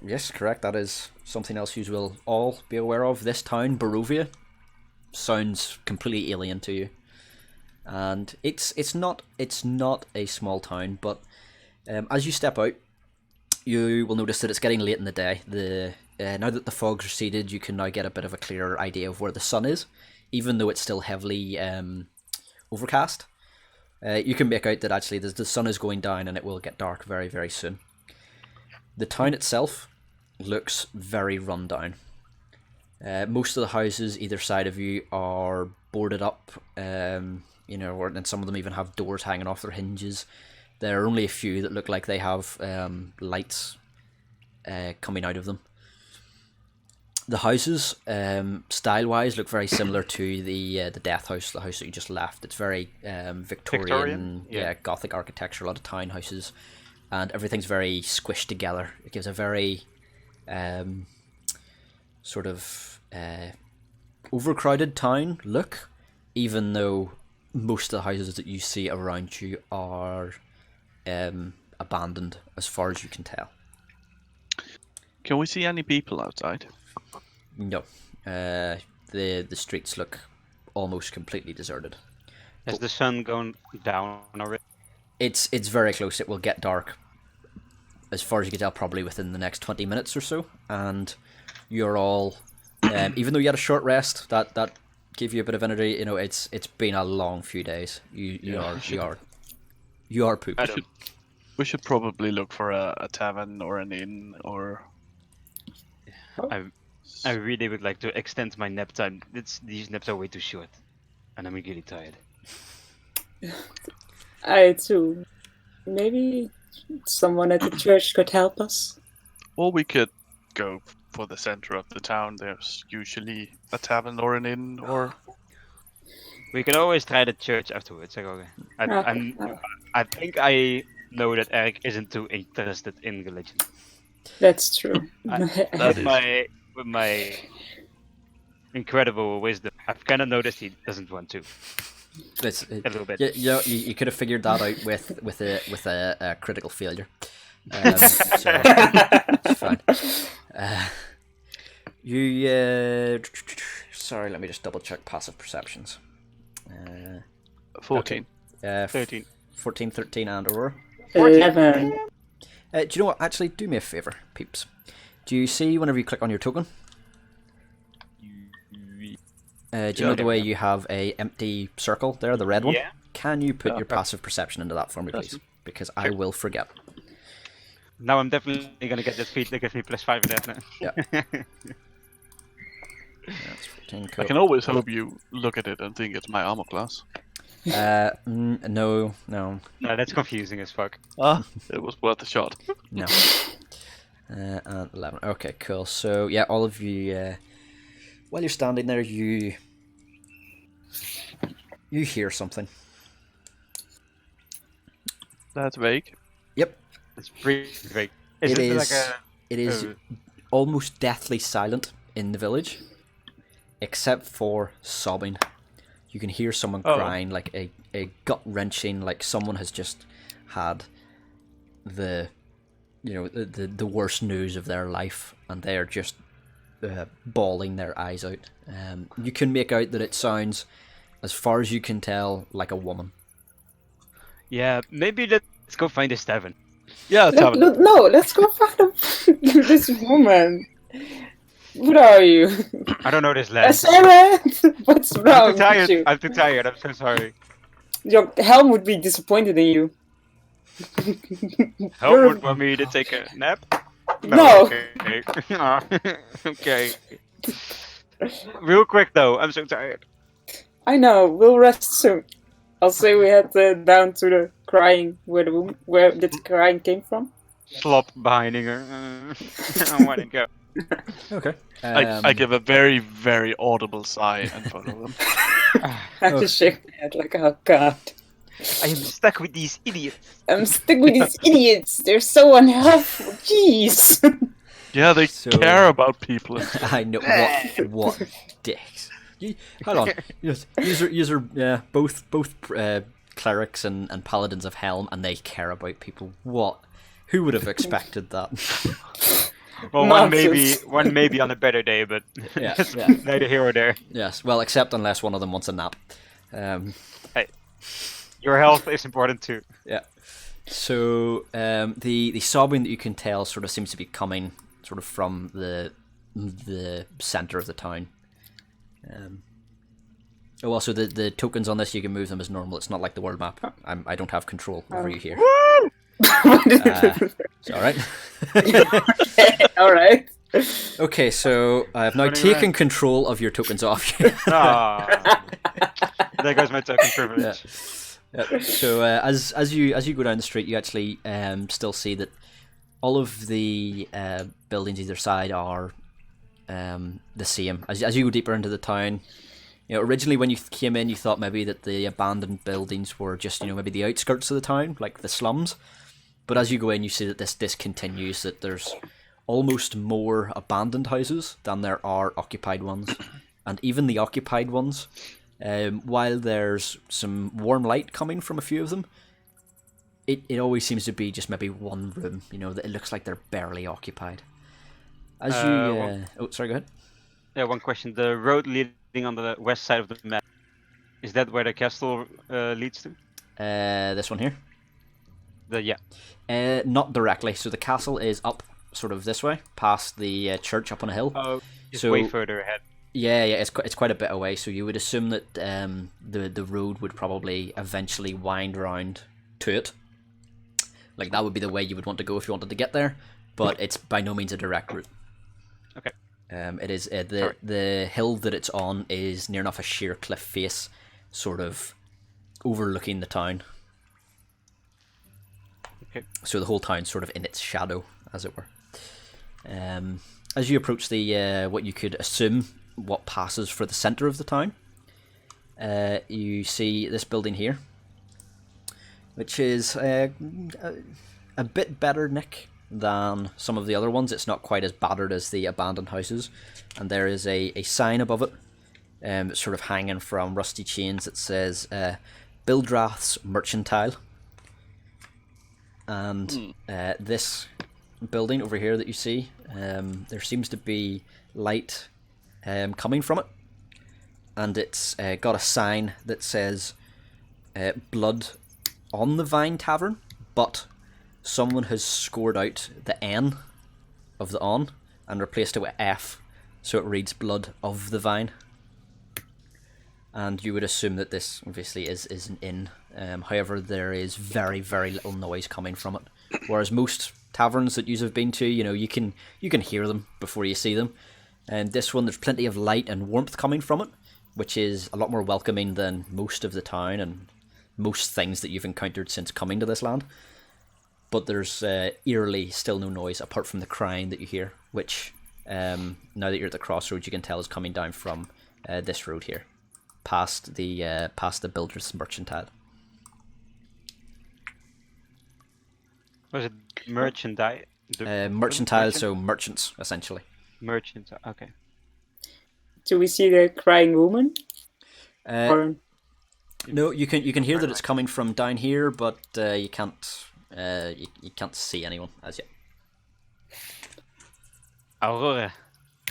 Yes, correct. That is something else you will all be aware of. This town, Barovia, sounds completely alien to you, and it's not a small town. But as you step out, you will notice that it's getting late in the day. Now that the fog's receded, you can now get a bit of a clearer idea of where the sun is, even though it's still heavily overcast. You can make out that actually the sun is going down and it will get dark very, very soon. The town itself looks very run down. Most of the houses either side of you are boarded up, and some of them even have doors hanging off their hinges. There are only a few that look like they have lights coming out of them. The houses, style-wise, look very similar to the Death House, the house that you just left. It's very Victorian, Gothic architecture, a lot of townhouses, and everything's very squished together. It gives a very sort of overcrowded town look, even though most of the houses that you see around you are abandoned, as far as you can tell. Can we see any people outside? No, the streets look almost completely deserted. Has the sun gone down already? It's very close. It will get dark, as far as you can tell, probably within the next 20 minutes or so. And you're all, even though you had a short rest, that gave you a bit of energy. You know, it's been a long few days. You are pooped. We should probably look for a tavern or an inn or. I really would like to extend my nap time. These naps are way too short, and I'm really tired. I too. Maybe someone at the church could help us. Or we could go for the center of the town. There's usually a tavern or an inn, or We can always try the church afterwards. I think I know that Eric isn't too interested in religion. That's true. With my incredible wisdom, I've kind of noticed he doesn't want to. A little bit. Yeah, you could have figured that out with a critical failure. So it's fine. Sorry, let me just double check passive perceptions. 14. 13. 14, 13, and Aurora. 11. Do you know what? Actually, do me a favor, peeps. Do you see whenever you click on your token? Do you know the way you have a empty circle there, the red one? Yeah. Can you put your passive perception into that for me, please? Because I will forget. Now I'm definitely gonna get this feat that gives me +5 in that now. Yeah. That's 14, cool. I can always hope you look at it and think it's my armor class. No. No, that's confusing as fuck. It was worth a shot. No. And 11. Okay, cool. So, yeah, all of you, while you're standing there, you hear something. That's vague. Yep. It's pretty vague. It is like a... It is almost deathly silent in the village, except for sobbing. You can hear someone crying, like a gut-wrenching, like someone has just had the worst news of their life, and they are just bawling their eyes out. You can make out that it sounds, as far as you can tell, like a woman. Yeah, maybe let's go find this tavern. Yeah, tavern. No, let's go find this woman. What are you? I don't know this land. Sarah? What's I'm wrong too tired. with you? I'm too tired. I'm so sorry. Your Helm would be disappointed in you. Help would want me to take a nap? No. Okay. Okay. Real quick though, I'm so tired. I know. We'll rest soon. I'll say we head down to the crying where the crying came from. Slop behind her. I want to go. Okay. I give a very, very audible sigh and follow them. I just shake my head like, oh god. I am stuck with these idiots. I'm stuck with these idiots. They're so unhelpful. Jeez. Yeah, they care about people. I know what dicks. Hold on. These are both clerics and paladins of Helm, and they care about people. What? Who would have expected that? Well, one maybe on a better day, but Yeah. neither here or there. Yes. Well, except unless one of them wants a nap. Hey, your health is important too. Yeah. So the sobbing that you can tell sort of seems to be coming sort of from the center of the town. Also, the tokens on this, you can move them as normal. It's not like the world map. I don't have control over you here. It's all right. All right. Okay, so I have now taken control of your tokens off you. Ah, there goes my token privilege. So as you go down the street, you actually still see that all of the buildings either side are the same. As you go deeper into the town, originally when you came in, you thought maybe that the abandoned buildings were just maybe the outskirts of the town, like the slums. But as you go in, you see that this continues. That there's almost more abandoned houses than there are occupied ones, and even the occupied ones. While there's some warm light coming from a few of them, it always seems to be just maybe one room, that it looks like they're barely occupied. As you... oh, sorry, go ahead. Yeah, one question. The road leading on the west side of the map, is that where the castle leads to? This one here? Yeah. Not directly. So the castle is up sort of this way, past the church up on a hill. Oh, just So- way further ahead. Yeah, it's quite a bit away. So you would assume that the road would probably eventually wind around to it. Like that would be the way you would want to go if you wanted to get there, but it's by no means a direct route. Okay. It is the hill that it's on is near enough a sheer cliff face, sort of overlooking the town. Okay. So the whole town's sort of in its shadow, as it were. As you approach the what you could assume what passes for the center of the town, you see this building here, which is a bit better, Nick, than some of the other ones. It's not quite as battered as the abandoned houses, and there is a sign above it, it's sort of hanging from rusty chains that says Bildrath's Merchantile. And this building over here that you see, there seems to be light coming from it, and it's got a sign that says Blood on the Vine Tavern, but someone has scored out the N of the on and replaced it with F, so it reads Blood of the Vine. And you would assume that this obviously is an inn. However, there is very, very little noise coming from it. Whereas most taverns that you have been to, you can hear them before you see them. And this one, there's plenty of light and warmth coming from it, which is a lot more welcoming than most of the town and most things that you've encountered since coming to this land. But there's eerily still no noise apart from the crying that you hear, which now that you're at the crossroads, you can tell is coming down from this road here, past the Builder's Merchantile. Was it merchandise? Merchantile, so merchants essentially. Merchants. Okay. Do we see the crying woman? Or No, you can hear that it's coming from down here, but you can't see anyone as yet. Aurora,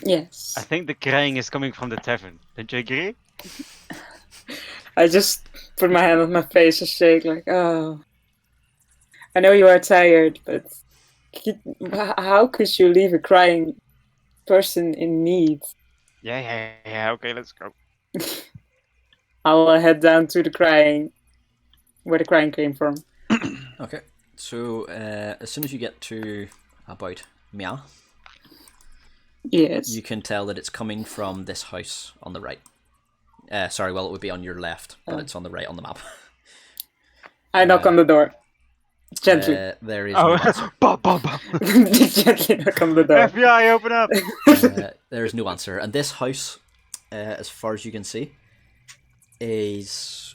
yes. I think the crying is coming from the tavern. Don't you agree? I just put my hand on my face and shake like, oh. I know you are tired, but how could you leave a crying person in need? Yeah. Okay, let's go. I'll head down to where the crying came from. Okay, so as soon as you get to about Mia, Yes. you can tell that it's coming from this house on the right. Sorry, well, it would be on your left, but it's on the right on the map. I knock on the door. Gently. There is no answer. Gently knock on the door. FBI, open up! There is no answer. And this house, as far as you can see, is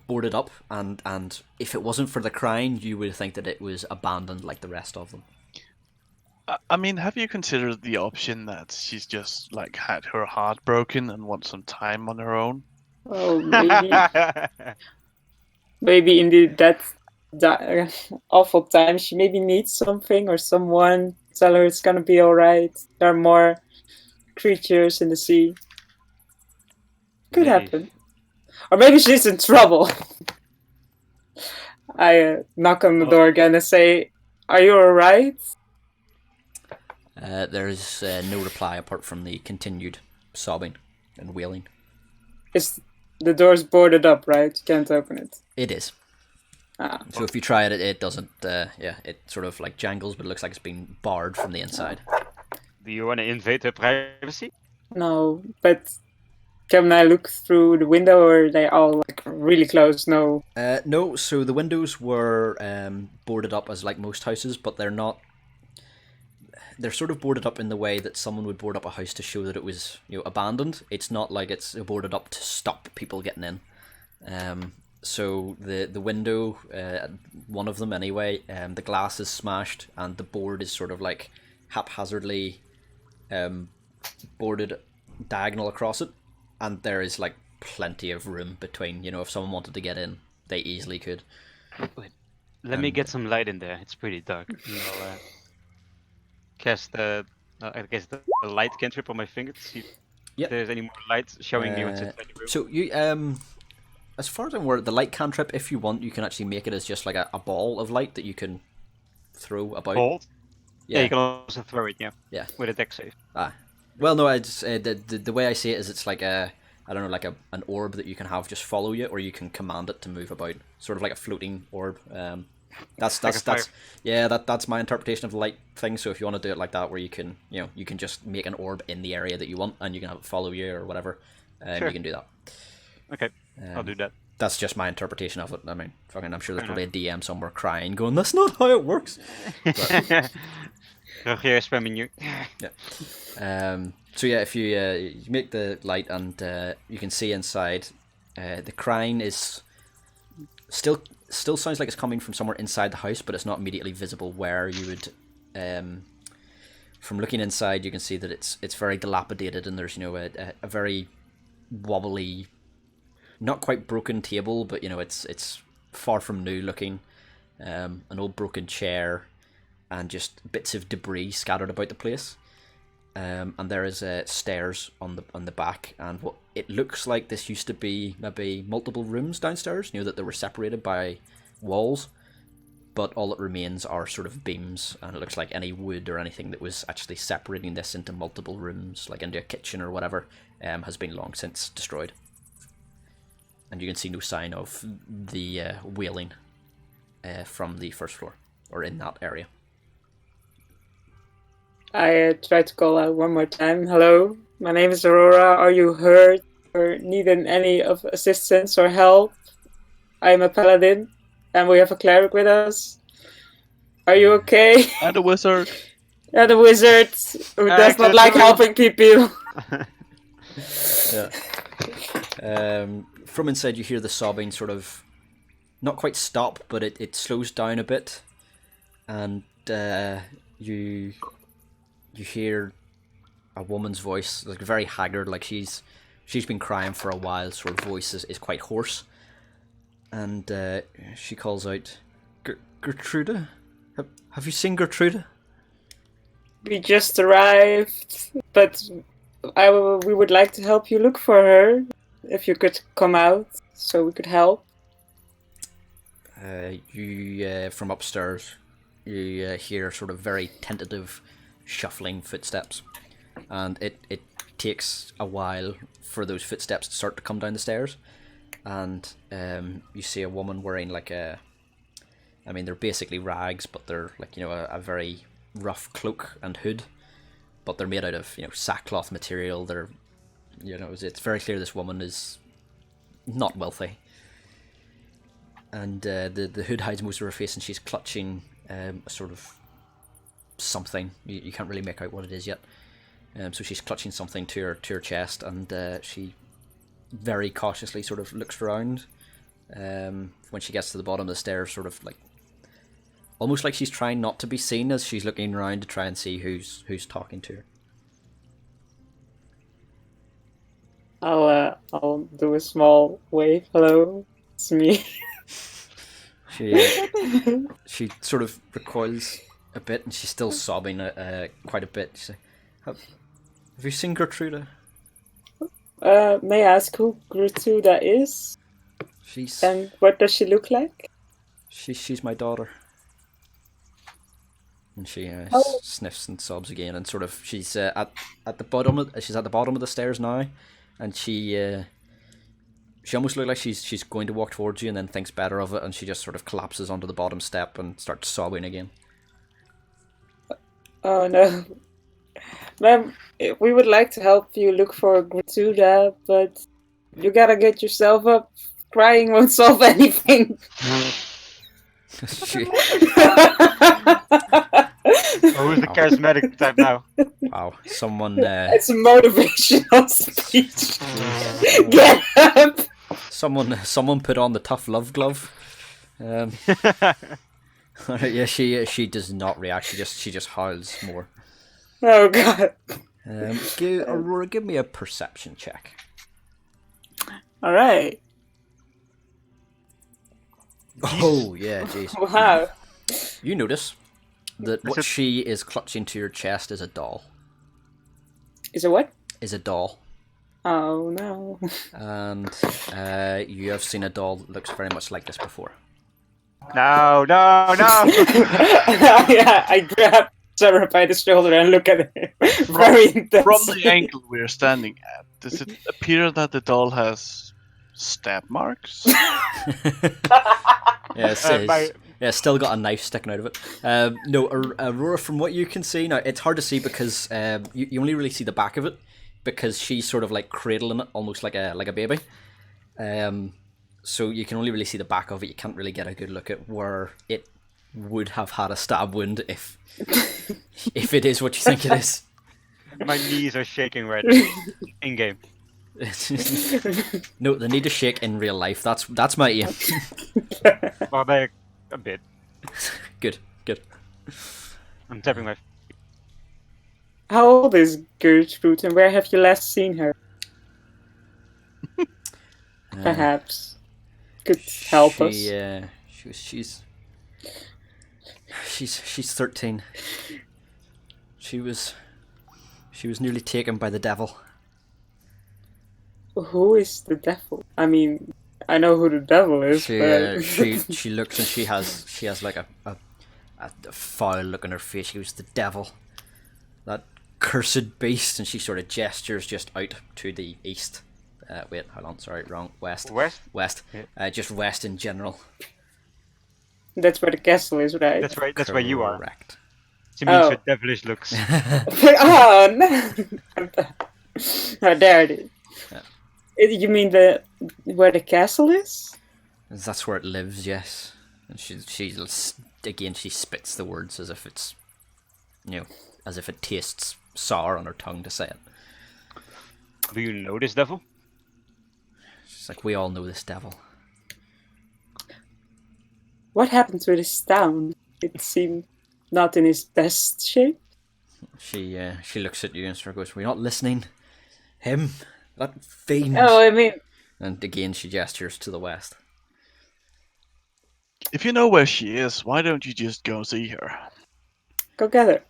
boarded up, and if it wasn't for the crying, you would think that it was abandoned like the rest of them. I mean, have you considered the option that she's just like had her heart broken and wants some time on her own? Oh, maybe indeed that awful time she maybe needs something or someone tell her it's gonna be alright. There are more creatures in the sea. Could Maybe. happen. Or maybe she's in trouble. I knock on the door again and say, "Are you alright?" There is no reply apart from the continued sobbing and wailing. The door's boarded up, right? You can't open it. It is. Ah. So if you try it, it doesn't. It sort of like jangles, but it looks like it's been barred from the inside. Do you want to invade her privacy? No, but Can I look through the window, or are they all like really close? No. No, so the windows were boarded up as like most houses, but they're not. They're sort of boarded up in the way that someone would board up a house to show that it was, abandoned. It's not like it's boarded up to stop people getting in. So the window, one of them anyway, the glass is smashed and the board is sort of like haphazardly boarded diagonal across it, and there is like plenty of room between. If someone wanted to get in, they easily could. Wait, let me get some light in there. It's pretty dark. I'll cast I guess the light cantrip on my finger to see if there's any more light showing me what's inside the room. So you as far as I'm aware, the light cantrip, if you want, you can actually make it as just like a ball of light that you can throw about. Bolt? Yeah, you can also throw it. Yeah. With a deck save. Well, no, I just the way I see it is it's like an orb that you can have just follow you, or you can command it to move about, sort of like a floating orb. That's my interpretation of the light thing. So if you want to do it like that, where you can just make an orb in the area that you want, and you can have it follow you or whatever, sure. You can do that. Okay, I'll do that. That's just my interpretation of it. I mean, I'm sure there's probably a DM somewhere crying, going, "That's not how it works." Rogier spamming you. Yeah. So yeah, if you make the light and you can see inside, the crying is still sounds like it's coming from somewhere inside the house, but it's not immediately visible where you would. From looking inside, you can see that it's very dilapidated, and there's a very wobbly, not quite broken table, but it's far from new looking. An old broken chair, and just bits of debris scattered about the place. And there is stairs on the back, and what it looks like this used to be maybe multiple rooms downstairs. That they were separated by walls, but all that remains are sort of beams, and it looks like any wood or anything that was actually separating this into multiple rooms, like into a kitchen or whatever, has been long since destroyed. And you can see no sign of the wailing from the first floor or in that area. I try to call out one more time. Hello, my name is Aurora. Are you hurt or needing any of assistance or help? I am a paladin, and we have a cleric with us. Are you okay? And a wizard. And a wizard who does not like helping people. Yeah. From inside, you hear the sobbing sort of not quite stop, but it slows down a bit, and you hear a woman's voice, like very haggard, like she's been crying for a while, so her voice is quite hoarse, and she calls out, Gertrude? Have you seen Gertrude? We just arrived, but we would like to help you look for her. If you could come out, so we could help. You from upstairs, you hear sort of very tentative shuffling footsteps, and it takes a while for those footsteps to start to come down the stairs, and you see a woman wearing like they're basically rags, but they're like a very rough cloak and hood, but they're made out of sackcloth material. They're it's very clear this woman is not wealthy, and the hood hides most of her face, and she's clutching a sort of something. You can't really make out what it is yet. So she's clutching something to her chest, and she very cautiously sort of looks around. When she gets to the bottom of the stairs, sort of like almost like she's trying not to be seen as she's looking around to try and see who's talking to her. I'll do a small wave. Hello, it's me. She sort of recoils a bit, and she's still sobbing quite a bit. She's like, have you seen Gertrude? May I ask who Gertrude is? And what does she look like? She's my daughter. And she sniffs and sobs again, and sort of she's at the bottom of the stairs now, and she almost looks like she's going to walk towards you, and then thinks better of it, and she just sort of collapses onto the bottom step and starts sobbing again. Oh no. Ma'am, we would like to help you look for Gratuda, but you gotta get yourself up. Crying won't solve anything. She, Oh, who's the charismatic type now? wow, someone It's a motivational speech. Get up! someone put on the tough love glove. Yeah, she does not react. She just howls more. Oh god. Aurora, give me a perception check. Alright. Oh yeah, jeez. Wow. You notice that what she is clutching to your chest is a doll. Is it what? Is a doll. Oh no. And you have seen a doll that looks very much like this before. No. Yeah, I grab Sarah by the shoulder and look at her very intensely. From the angle we're standing at, does it appear that the doll has stab marks? Yeah, still got a knife sticking out of it. No, Aurora, from what you can see now, it's hard to see because you only really see the back of it because she's sort of like cradling it, almost like a baby. So you can only really see the back of it. You can't really get a good look at where it would have had a stab wound if it is what you think it is. My knees are shaking right now. In game. No, they need to shake in real life. That's my aim. Well, like a bit. Good. I'm tapping my. How old is Gertrude and where have you last seen her? Perhaps. Could help us. She's 13. She was nearly taken by the devil. Who is the devil? I mean, I know who the devil is, but... she looks and she has like a foul look on her face. She was the devil, that cursed beast, and she sort of gestures just out to the east. Wait, hold on, sorry, wrong. West. Yeah. Just west in general. That's where the castle is, right? That's right. That's where you are. Correct. She means with devilish looks. Oh, no! Oh, there it is. Yeah. You mean where the castle is? That's where it lives, yes. And she again, she spits the words as if it's, as if it tastes sour on her tongue to say it. Do you know this devil? She's like, we all know this devil. What happened to this town? It seemed not in its best shape. She looks at you and sort of goes, "We're not listening. Him, that fiend." Oh, I mean... And again, she gestures to the west. If you know where she is, why don't you just go see her? Go get her.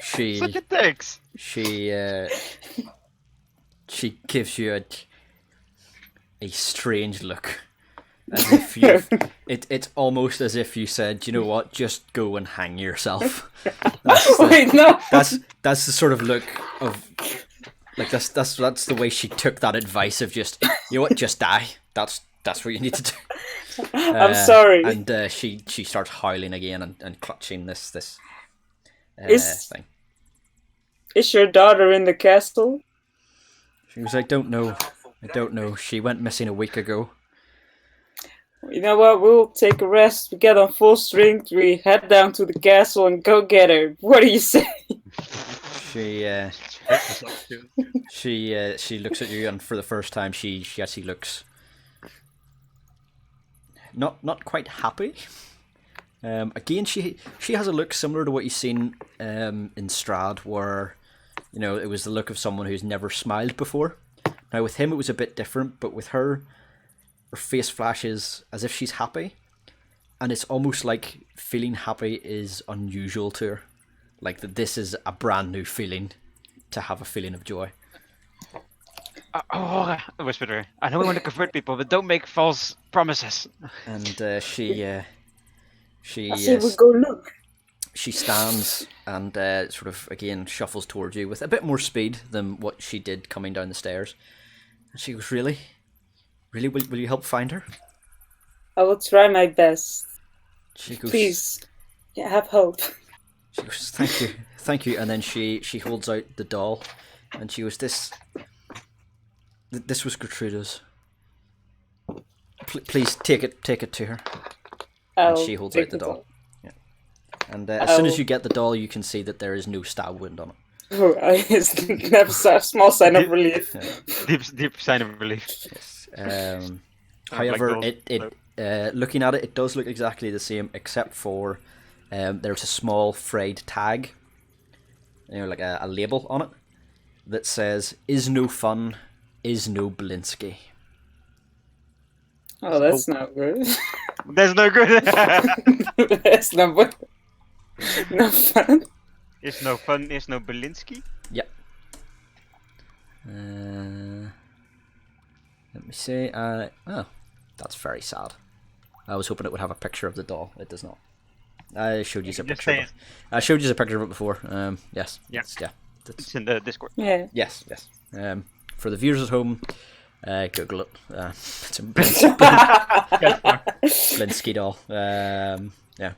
She Such a dicks. she gives you a strange look, as if you it's almost as if you said, "You know what? Just go and hang yourself." Wait, no. That's the sort of look of like that's the way she took that advice of just, you know what, just die. That's what you need to do. I'm sorry. And she starts howling again and clutching this thing. Is your daughter in the castle? She was like, I don't know. She went missing a week ago. You know what? We'll take a rest. We get on full strength. We head down to the castle and go get her. What do you say? She looks at you, and for the first time, she actually looks not quite happy. Again, she has a look similar to what you've seen in Strahd, where it was the look of someone who's never smiled before. Now with him, it was a bit different, but with her face flashes as if she's happy, and it's almost like feeling happy is unusual to her. Like that, this is a brand new feeling to have a feeling of joy. I whispered to her. I know we want to convert people, but don't make false promises. And she I say we go look. She stands and sort of again shuffles towards you with a bit more speed than what she did coming down the stairs. And she goes, "Really? Really? Will you help find her?" I will try my best. She goes, Please, have hope. She goes, thank you, and then she holds out the doll, and she goes, this was Gertruda's. Please take it to her. And she holds out the doll. Yeah. And as soon as you get the doll, you can see that there is no stab wound on it. Oh, that's a small sign of relief. Deep sign of relief. Yes. However, looking at it, it does look exactly the same, except for there's a small frayed tag, like a label on it, that says, "Is no fun, is no Blinsky." Oh, that's not good. That's no good. That's not good. No fun. It's no fun, it's no Belinsky. Yep. Let me see. Oh, that's very sad. I was hoping it would have a picture of the doll. It does not. I showed you a picture. I showed you a picture of it before. Yes. Yeah. It's in the Discord. Yeah. Yes. For the viewers at home, Google it. It's a Blinsky doll. Yeah.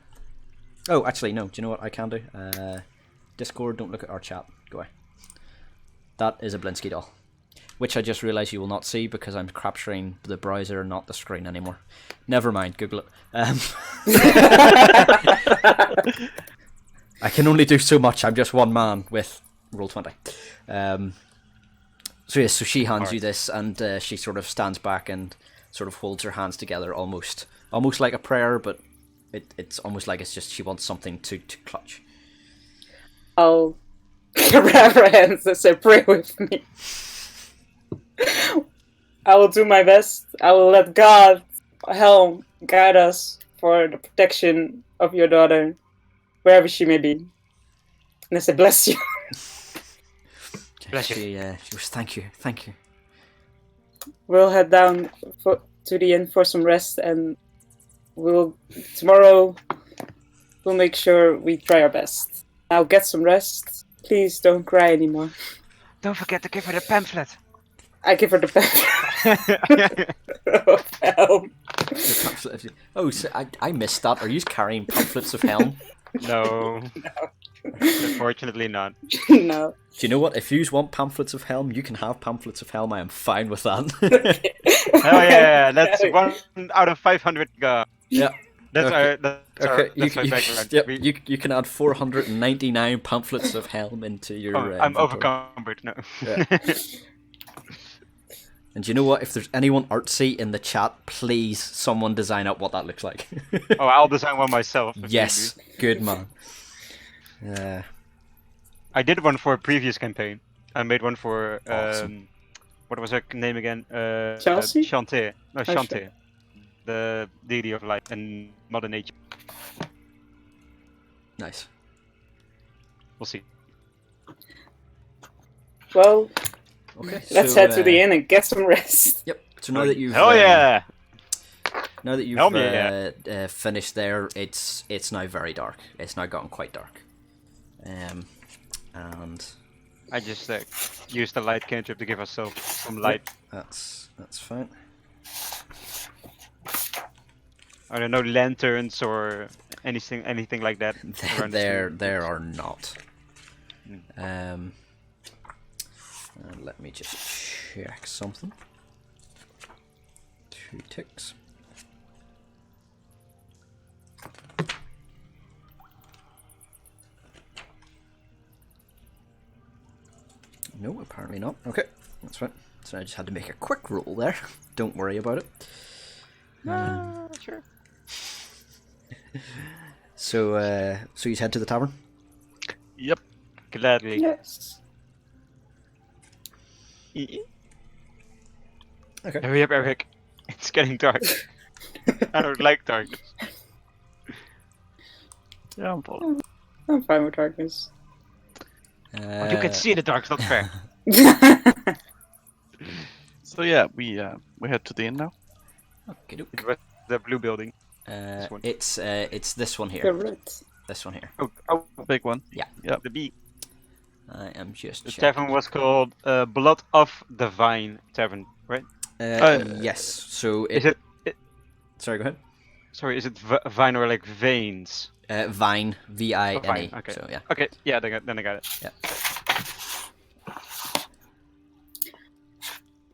Oh, actually, no. Do you know what I can do? Discord, don't look at our chat. Go away. That is a Blinsky doll, which I just realised you will not see because I'm capturing the browser, not the screen anymore. Never mind. Google it. I can only do so much. I'm just one man with Roll20. So she hands you this, and she sort of stands back and sort of holds her hands together, almost like a prayer, but it's almost like it's just she wants something to clutch. I'll grab her hands and say, "Pray with me." I will do my best. I will let God help guide us for the protection of your daughter, wherever she may be. And I say, "Bless you." Bless you. She goes, thank you. We'll head down to the inn for some rest, and tomorrow we'll make sure we try our best. Now get some rest. Please don't cry anymore. Don't forget to give her the pamphlet. I give her the pamphlet. Helm. Oh, so I missed that. Are you carrying pamphlets of Helm? No. Unfortunately not. No. Do you know what? If you want pamphlets of Helm, you can have pamphlets of Helm. I am fine with that. Oh yeah, that's 1 out of 500. Yeah. That's Okay. our background. Yep, you can add 499 pamphlets of Helm into your. I'm inventory. overcumbered now. Yeah. And do you know what? If there's anyone artsy in the chat, please someone design up what that looks like. Oh, I'll design one myself. if Yes, good man. I did one for a previous campaign. I made one for Awesome. what was her name again? Chelsea? Shantae. No, Oh, Shantae. The deity of light and Mother Nature. Nice. We'll see. Well, Okay. let's so, head to the inn and get some rest. Yep. So now that you've Hell yeah! now that you've Hell yeah. finished there, it's now very dark. It's now gotten quite dark. And I just used the light cantrip to give ourselves some light. that's fine. Are there no lanterns or anything like that? around the street? There are not. Hmm. Let me just check something. 2 ticks. No, apparently not. Okay, that's fine. So I just had to make a quick roll there. Don't worry about it. Sure. So you head to the tavern? Yep. Gladly. Yes. Okay. Hurry up, Eric. It's getting dark. I don't like darkness. Yeah, I'm full. I'm fine with darkness. But you can see in the dark, it's not fair. So yeah, we head to the inn now. Okay, It was the blue building. one. it's this one You're here. right. This one here. Oh, Big one. the bee. I am just The checking. tavern was called Blood of the Vine Tavern, right? Yes. So Is it? Sorry, go ahead. Sorry, is it vine or like veins? Vine, Vine. Fine. Okay. So yeah. Okay. Yeah. Then I got it. Yeah.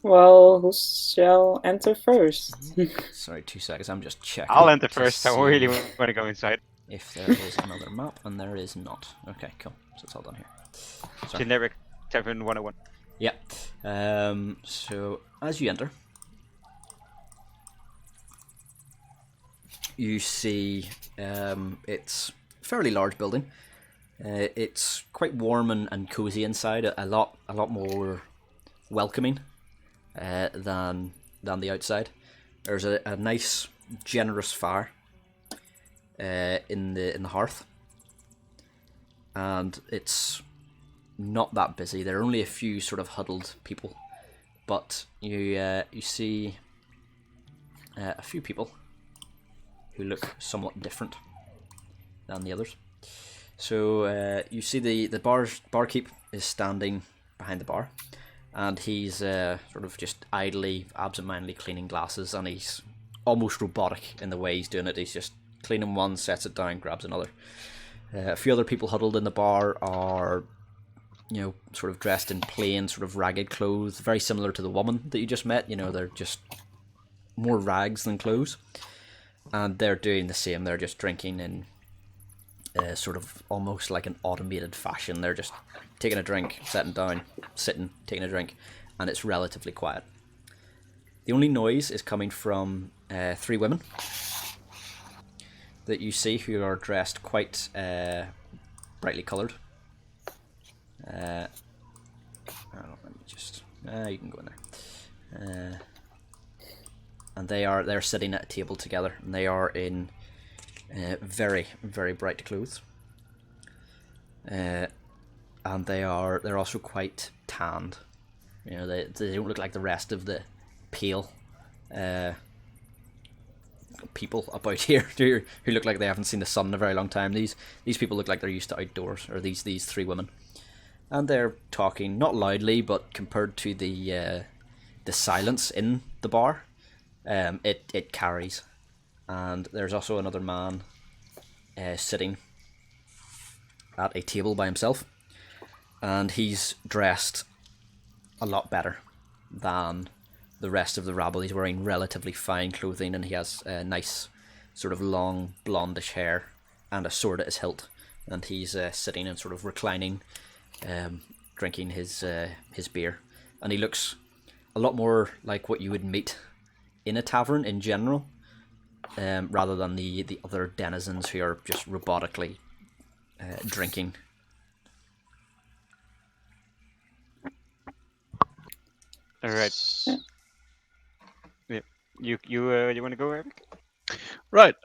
Well, who shall enter first? Sorry, 2 seconds. I'm just checking. I'll enter to first. I see really want to go inside. if there is another map, and there is not. Okay, cool. So it's all done here. Sorry. Generic Tavern 101. Yeah. So as you enter, you see it's a fairly large building. It's quite warm and cozy inside. A lot more welcoming than the outside. There's a nice, generous fire in the hearth, and it's not that busy. There are only a few sort of huddled people, but you see a few people who look somewhat different than the others. So you see the barkeep is standing behind the bar, and he's sort of just idly, absentmindedly cleaning glasses, and he's almost robotic in the way he's doing it. He's just cleaning one, sets it down, grabs another. A few other people huddled in the bar are, sort of dressed in plain, sort of ragged clothes, very similar to the woman that you just met. They're just more rags than clothes, and they're doing the same. They're just drinking in sort of almost like an automated fashion. They're just taking a drink, setting down, sitting, taking a drink, and it's relatively quiet. The only noise is coming from 3 women that you see who are dressed quite brightly coloured. Let me just. You can go in there. And they're sitting at a table together, and they are in very, very bright clothes. And they're also quite tanned. They don't look like the rest of the pale people about here who look like they haven't seen the sun in a very long time. These people look like they're used to outdoors, or these 3 women, and they're talking not loudly, but compared to the silence in the bar, it carries. And there's also another man sitting at a table by himself, and he's dressed a lot better than the rest of the rabble. He's wearing relatively fine clothing, and he has a nice sort of long blondish hair and a sword at his hilt, and he's sitting and sort of reclining, drinking his beer, and he looks a lot more like what you would meet in a tavern in general, rather than the other denizens who are just robotically drinking. All right. Yeah. You want to go, Eric? Right.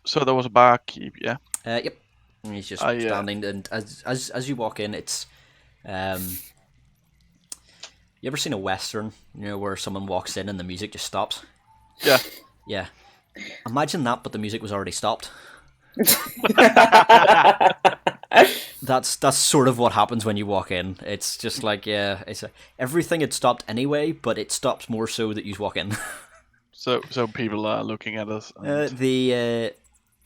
So there was a barkeep, yeah. Yep. And he's just standing, and as you walk in, it's you ever seen a western, where someone walks in and the music just stops? Yeah. Yeah. Imagine that, but the music was already stopped. That's sort of what happens when you walk in. It's just like, everything had stopped anyway, but it stops more so that you walk in. So people are looking at us. The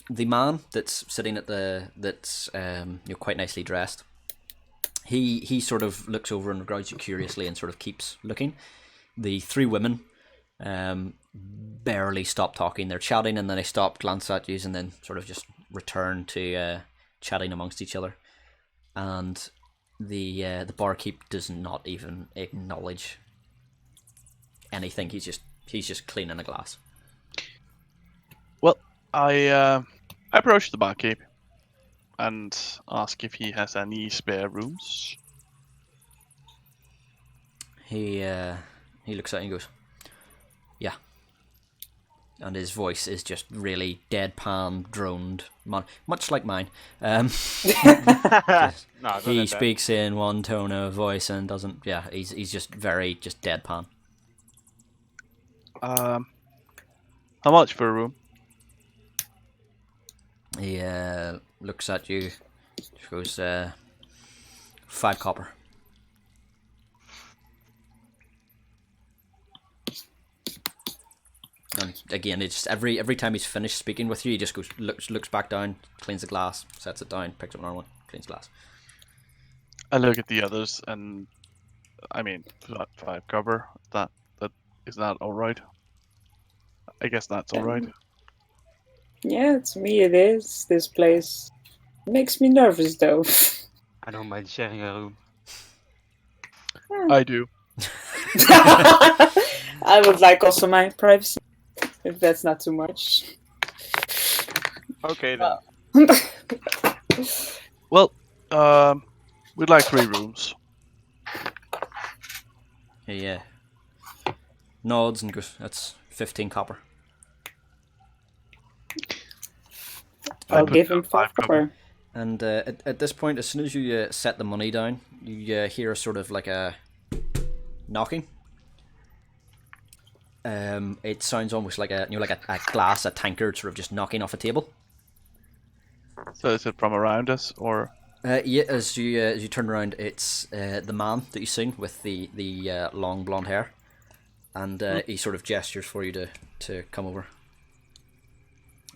man that's sitting at that's quite nicely dressed. He sort of looks over and regards you curiously and sort of keeps looking. The 3 women barely stop talking. They're chatting, and then they stop, glance at you, and then sort of just return to chatting amongst each other. And the barkeep does not even acknowledge anything. He's just cleaning a glass. Well, I approach the barkeep and ask if he has any spare rooms. He looks at it and goes, "Yeah." And his voice is just really deadpan, droned, much like mine. He speaks in one tone of voice and doesn't. Yeah, he's just very deadpan. How much for a room? He looks at you, goes, 5 copper. And again, it's just every time he's finished speaking with you, he just goes looks back down, cleans the glass, sets it down, picks up another one, cleans glass. I look at the others, and I mean, flat 5 cover. That is that all right? I guess that's all right. Yeah, to me it is. This place makes me nervous, though. I don't mind sharing a room. I do. I would like also my privacy, if that's not too much. Okay then. Well, we'd like 3 rooms. He nods and goes, "That's 15 copper." I'll put give down him 5 copper. And at this point, as soon as you set the money down, you hear sort of like a knocking. It sounds almost like a glass, a tankard, sort of just knocking off a table. So is it from around us, or? Yeah, as you turn around, it's the man that you've seen with the long blonde hair, and he sort of gestures for you to come over.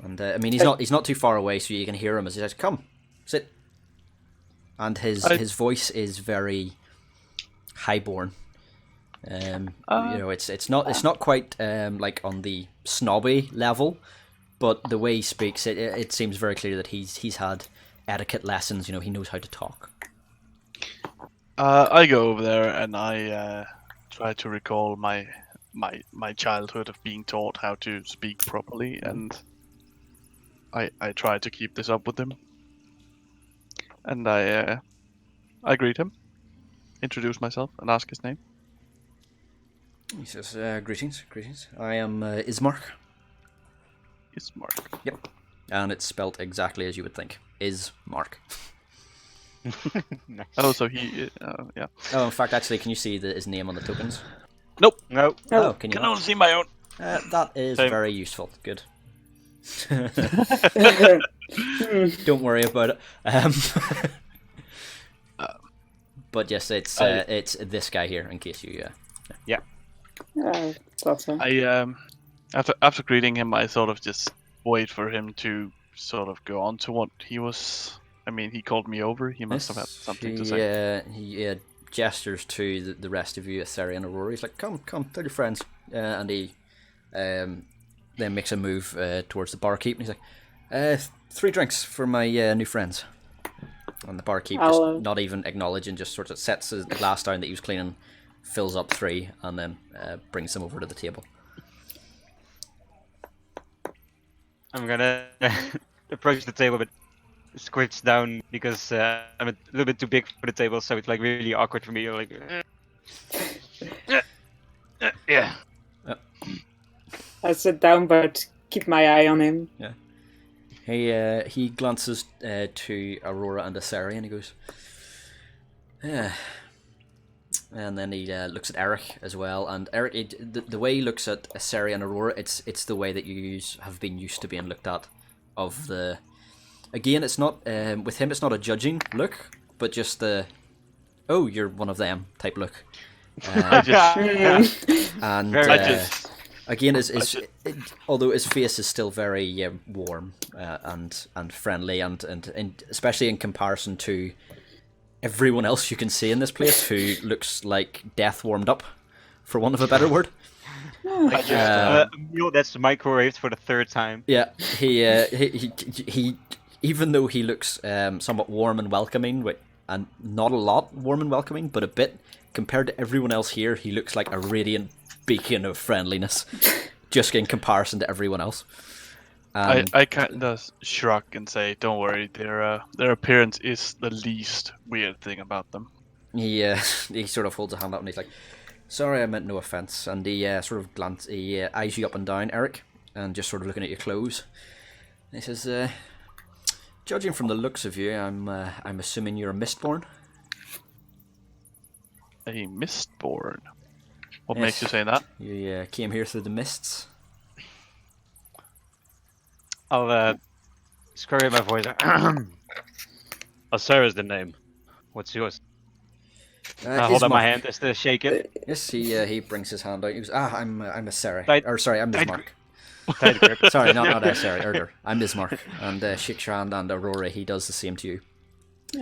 And I mean, he's not too far away, so you can hear him as he says, "Come, sit." And his voice is very highborn. You know, it's not quite like on the snobby level, but the way he speaks, it seems very clear that he's had etiquette lessons. You know, he knows how to talk. I go over there and I try to recall my childhood of being taught how to speak properly, and I try to keep this up with him. And I greet him, introduce myself, and ask his name. He says, greetings. I am Ismark. Ismark. Yep. And it's spelt exactly as you would think. Ismark. Nice. Oh, so he, yeah. Oh, in fact, actually, can you see his name on the tokens? Nope. No. Oh, can you Can not? only see my own. That is Same. very useful. Good. Don't worry about it. But yes, it's this guy here, in case you... Yeah. I thought so. I after greeting him, I sort of just wait for him to sort of go on to what he was. I mean, he called me over. He must have had something to say. He gestures to the rest of you, Sari and Aurora. He's like, come, tell your friends. And he then makes a move towards the barkeep. And he's like, 3 drinks for my new friends. And the barkeep just not even acknowledging, just sort of sets the glass down that he was cleaning, fills up 3, and then brings them over to the table. I'm gonna approach the table, but squinch down because I'm a little bit too big for the table, so it's like really awkward for me. Like, yeah. I sit down, but keep my eye on him. Yeah. He glances to Aurora and Asari, and he goes, "Yeah." And then he looks at Eric as well. And Eric, the way he looks at Asari and Aurora, it's the way that you have been used to being looked at. Again, it's not with him. It's not a judging look, but just the "oh, you're one of them" type look. And again, although his face is still very warm and friendly, and especially in comparison to everyone else you can see in this place, who looks like death warmed up, for want of a better word. A meal that's microwaved for the 3rd time. Yeah, he even though he looks somewhat warm and welcoming, and not a lot warm and welcoming, but a bit, compared to everyone else here, he looks like a radiant beacon of friendliness, just in comparison to everyone else. I kind of shrug and say, "Don't worry, their appearance is the least weird thing about them." He sort of holds a hand up and he's like, "Sorry, I meant no offense." And he sort of eyes you up and down, Eric, and just sort of looking at your clothes. And he says, "Judging from the looks of you, I'm assuming you're a Mistborn." A Mistborn. What Yes. makes you say that? You came here through the mists. I'll scurry my voice. Sarah's the name. What's yours? I hold up my hand as to shake it. Yes, he brings his hand out. He goes, "I'm a Sarah." Right. Or sorry, I'm Ismark. Tidy grip. Sorry, sorry, Erder. I'm Bismarck, and Shikshand and Aurora, he does the same to you.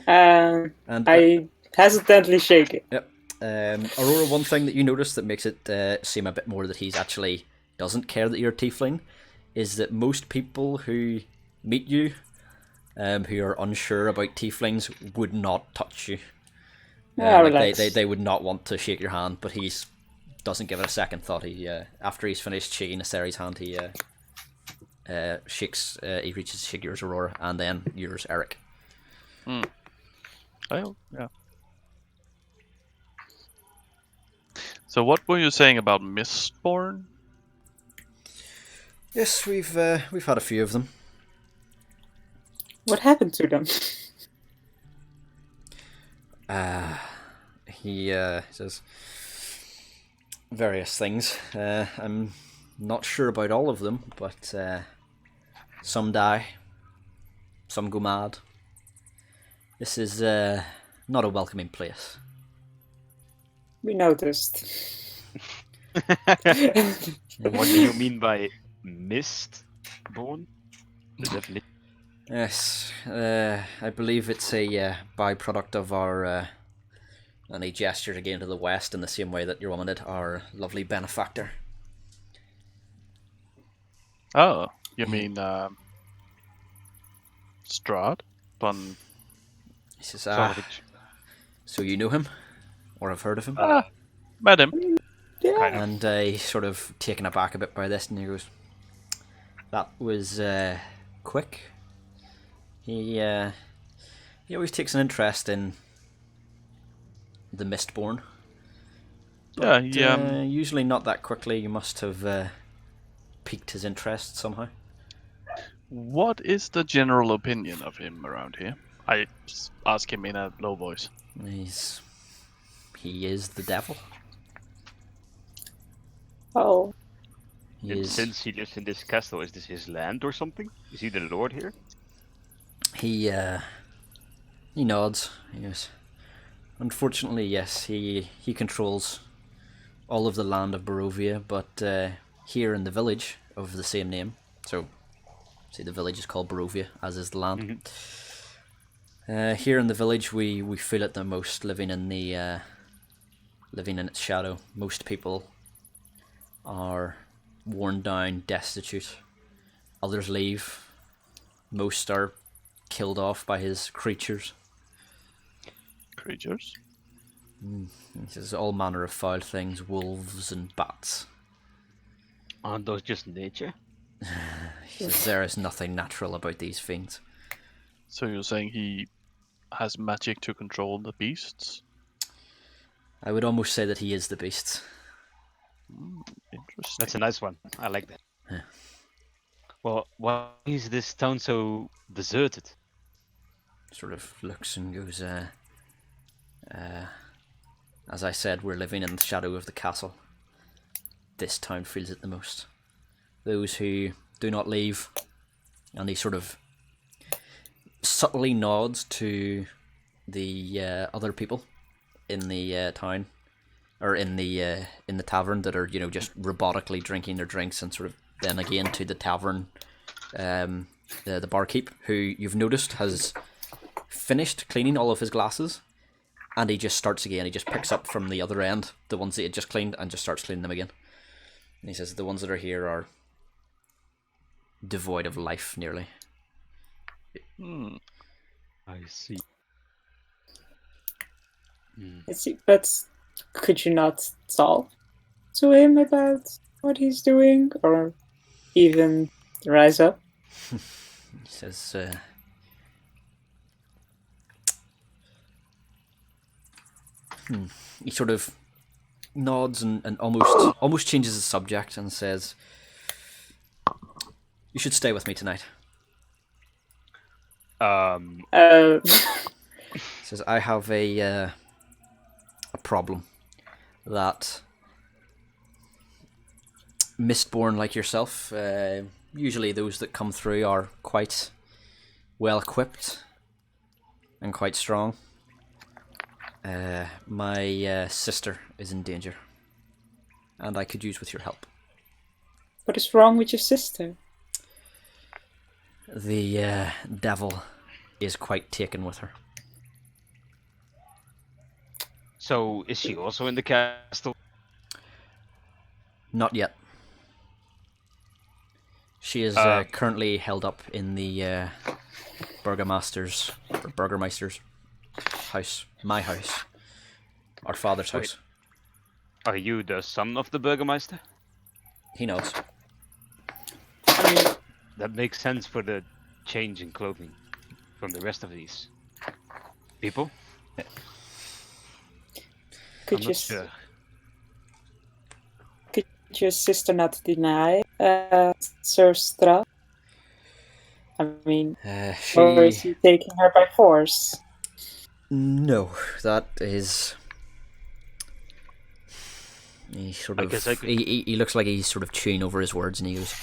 And I hesitantly shake it. Yep. Aurora, one thing that you notice that makes it seem a bit more that he's actually doesn't care that you're a tiefling is that most people who meet you, who are unsure about tieflings, would not touch you. They would not want to shake your hand, but he's doesn't give it a second thought. He after he's finished shaking Asteri's hand, he shakes. He reaches to shake yours, Aurora, and then yours, Eric. Well, yeah. So what were you saying about Mistborn? Yes, we've had a few of them. What happened to them? He says various things. I'm not sure about all of them, but some die, some go mad. This is not a welcoming place. We noticed. What do you mean by Mistborn? The definition. Yes, I believe it's a byproduct of our, and he gestured again to the west in the same way that your woman did, our lovely benefactor. Oh, you mean Strahd? Von... He says, so you know him? Or have heard of him? Met him. Yeah. And he's sort of taken aback a bit by this, and he goes, that was quick. He always takes an interest in the Mistborn. Yeah, usually not that quickly. You must have piqued his interest somehow. What is the general opinion of him around here? I ask him in a low voice. He is the devil. Oh. And since he lives in this castle, is this his land or something? Is he the lord here? He nods. He goes, unfortunately, yes, he controls all of the land of Barovia, but here in the village of the same name, so see the village is called Barovia, as is the land. Mm-hmm. Here in the village, we feel it the most, living in its shadow. Most people are worn down, destitute. Others leave. Most are killed off by his creatures. Creatures? He says all manner of foul things, wolves and bats. Aren't those just nature? He says there is nothing natural about these things. So you're saying he has magic to control the beasts? I would almost say that he is the beast. Interesting. That's a nice one. I like that. Yeah. Well, why is this town so deserted? Sort of looks and goes, as I said, we're living in the shadow of the castle. This town feels it the most. Those who do not leave, and he sort of subtly nods to the other people in the town, or in the tavern that are just robotically drinking their drinks, and sort of then again to the tavern, the barkeep, who you've noticed has finished cleaning all of his glasses, and he just starts again. He just picks up from the other end the ones that he had just cleaned and just starts cleaning them again. And he says the ones that are here are devoid of life, nearly. I see. But could you not talk to him about what he's doing, or even rise up? He says, he sort of nods and almost changes the subject and says, you should stay with me tonight. He says, I have a problem that Mistborn like yourself, usually those that come through are quite well equipped and quite strong. My sister is in danger, and I could use with your help. What is wrong with your sister? The devil is quite taken with her. So, is she also in the castle? Not yet. She is currently held up in the Burgermeister's house. My house. Our father's house. Are you the son of the Burgermeister? He knows. I mean, That makes sense for the change in clothing from the rest of these people. could I'm you not sure. could your sister not deny Sir Strahd? I mean, or is She... he taking her by force? No, that is... He sort I of... guess I could- He looks like he's sort of chewing over his words, and he goes...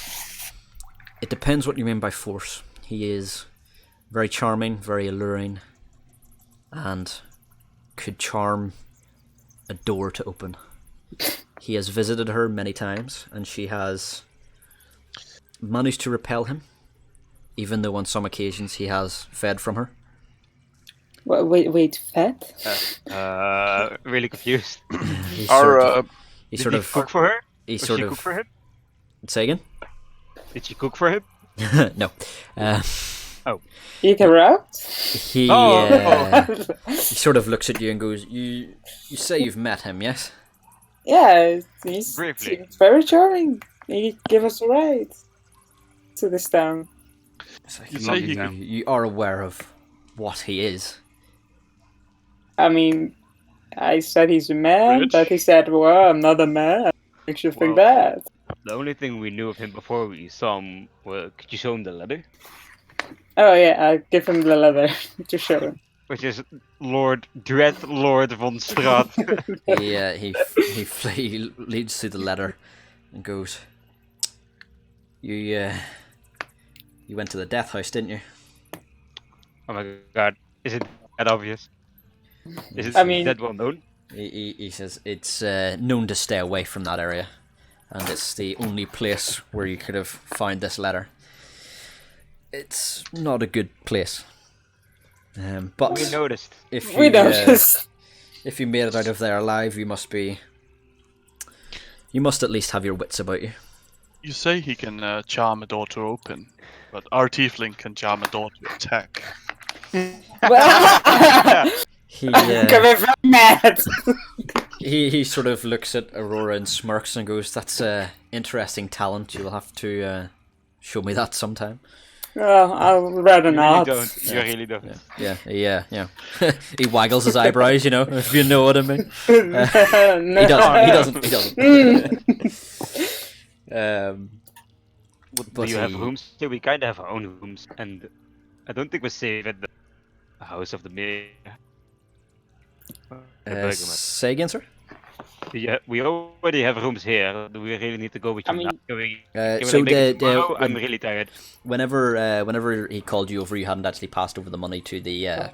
It depends what you mean by force. He is very charming, very alluring, and could charm a door to open. He has visited her many times, and she has managed to repel him, even though on some occasions he has fed from her. Wait, fed? Really confused. He Our he Did sort he of cook for her? he Or sort she of cook for him? say again. Did she cook for him? No, Eat her out? he he sort of looks at you and goes, "You say you've met him, yes?" Yeah, he's Briefly. very charming. He give us a ride to this town. It's like, You say he you are aware of what he is. I mean, I said he's a man, Rich? but he said, "Well, I'm not a man." Makes you think that. The only thing we knew of him before we saw him, well, could you show him the letter? Oh yeah, I'll give him the leather to show him. Which is Lord von Strahd. He leads to the letter and goes, You went to the death house, didn't you?" Oh my god, is it that obvious? Is it I mean- that well known? He says it's known to stay away from that area, and it's the only place where you could have found this letter. It's not a good place. But We noticed. if We you noticed. if you made it out of there alive, you must at least have your wits about you. You say he can charm a door to open, but our tiefling can charm a door to attack. He Becoming very mad. he sort of looks at Aurora and smirks and goes, "That's a interesting talent. You'll have to show me that sometime." Oh, I'll rather You really not. don't. You really don't. Yeah. He waggles his eyebrows, if you know what I mean. No. He doesn't. Do you have rooms? Yeah, we kind of have our own rooms, and I don't think we're safe at the house of the mayor. The Burgermeister. Say again, sir. Yeah, we already have rooms here. Do we really need to go with you I mean- now? Can we So make it the tomorrow? I'm really tired. whenever he called you over, you hadn't actually passed over the money to the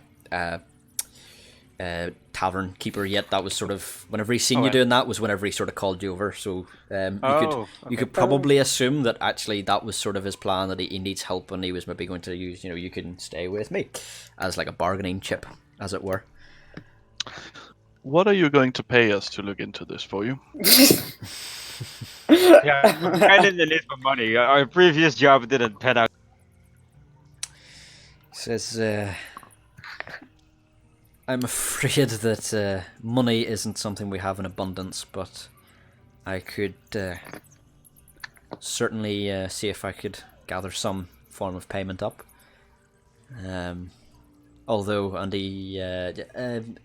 tavern keeper yet. That was sort of whenever he seen you Alright. doing that was whenever he sort of called you over. So you okay. could probably assume that actually that was sort of his plan, that he needs help and he was maybe going to use, you can stay with me as like a bargaining chip, as it were. What are you going to pay us to look into this for you? Yeah, I'm kind of in the need for money. Our previous job didn't pan out. Says, I'm afraid that money isn't something we have in abundance, but I could certainly see if I could gather some form of payment up. Although, Andy,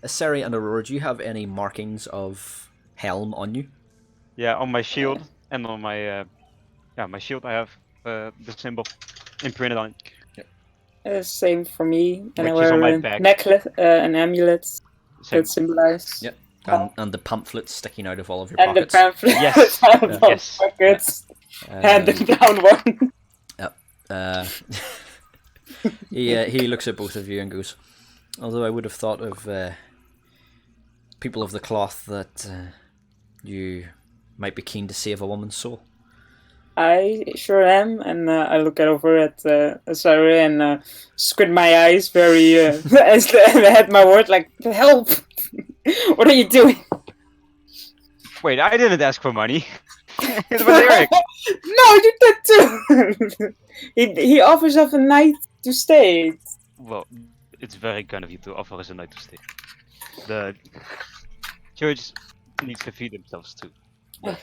Sari and Aurora, do you have any markings of helm on you? Yeah, on my shield and on my my shield I have the symbol imprinted on it. Same for me. And I Which is on wear my a back. necklace and amulets Same. that symbolize. Yep. And the pamphlets sticking out of all of your And the pockets. pamphlet Yes. out of my Yes. pockets. Hand them down one. He looks at both of you and goes, although I would have thought of people of the cloth that you might be keen to save a woman's soul. I sure am, and I look over at Sarah and squint my eyes very as I had my word like help. What are you doing? Wait, I didn't ask for money. It was Eric. No, you did too. he offers us a night to stay. Well, it's very kind of you to offer us a night to stay. The church needs to feed themselves too. But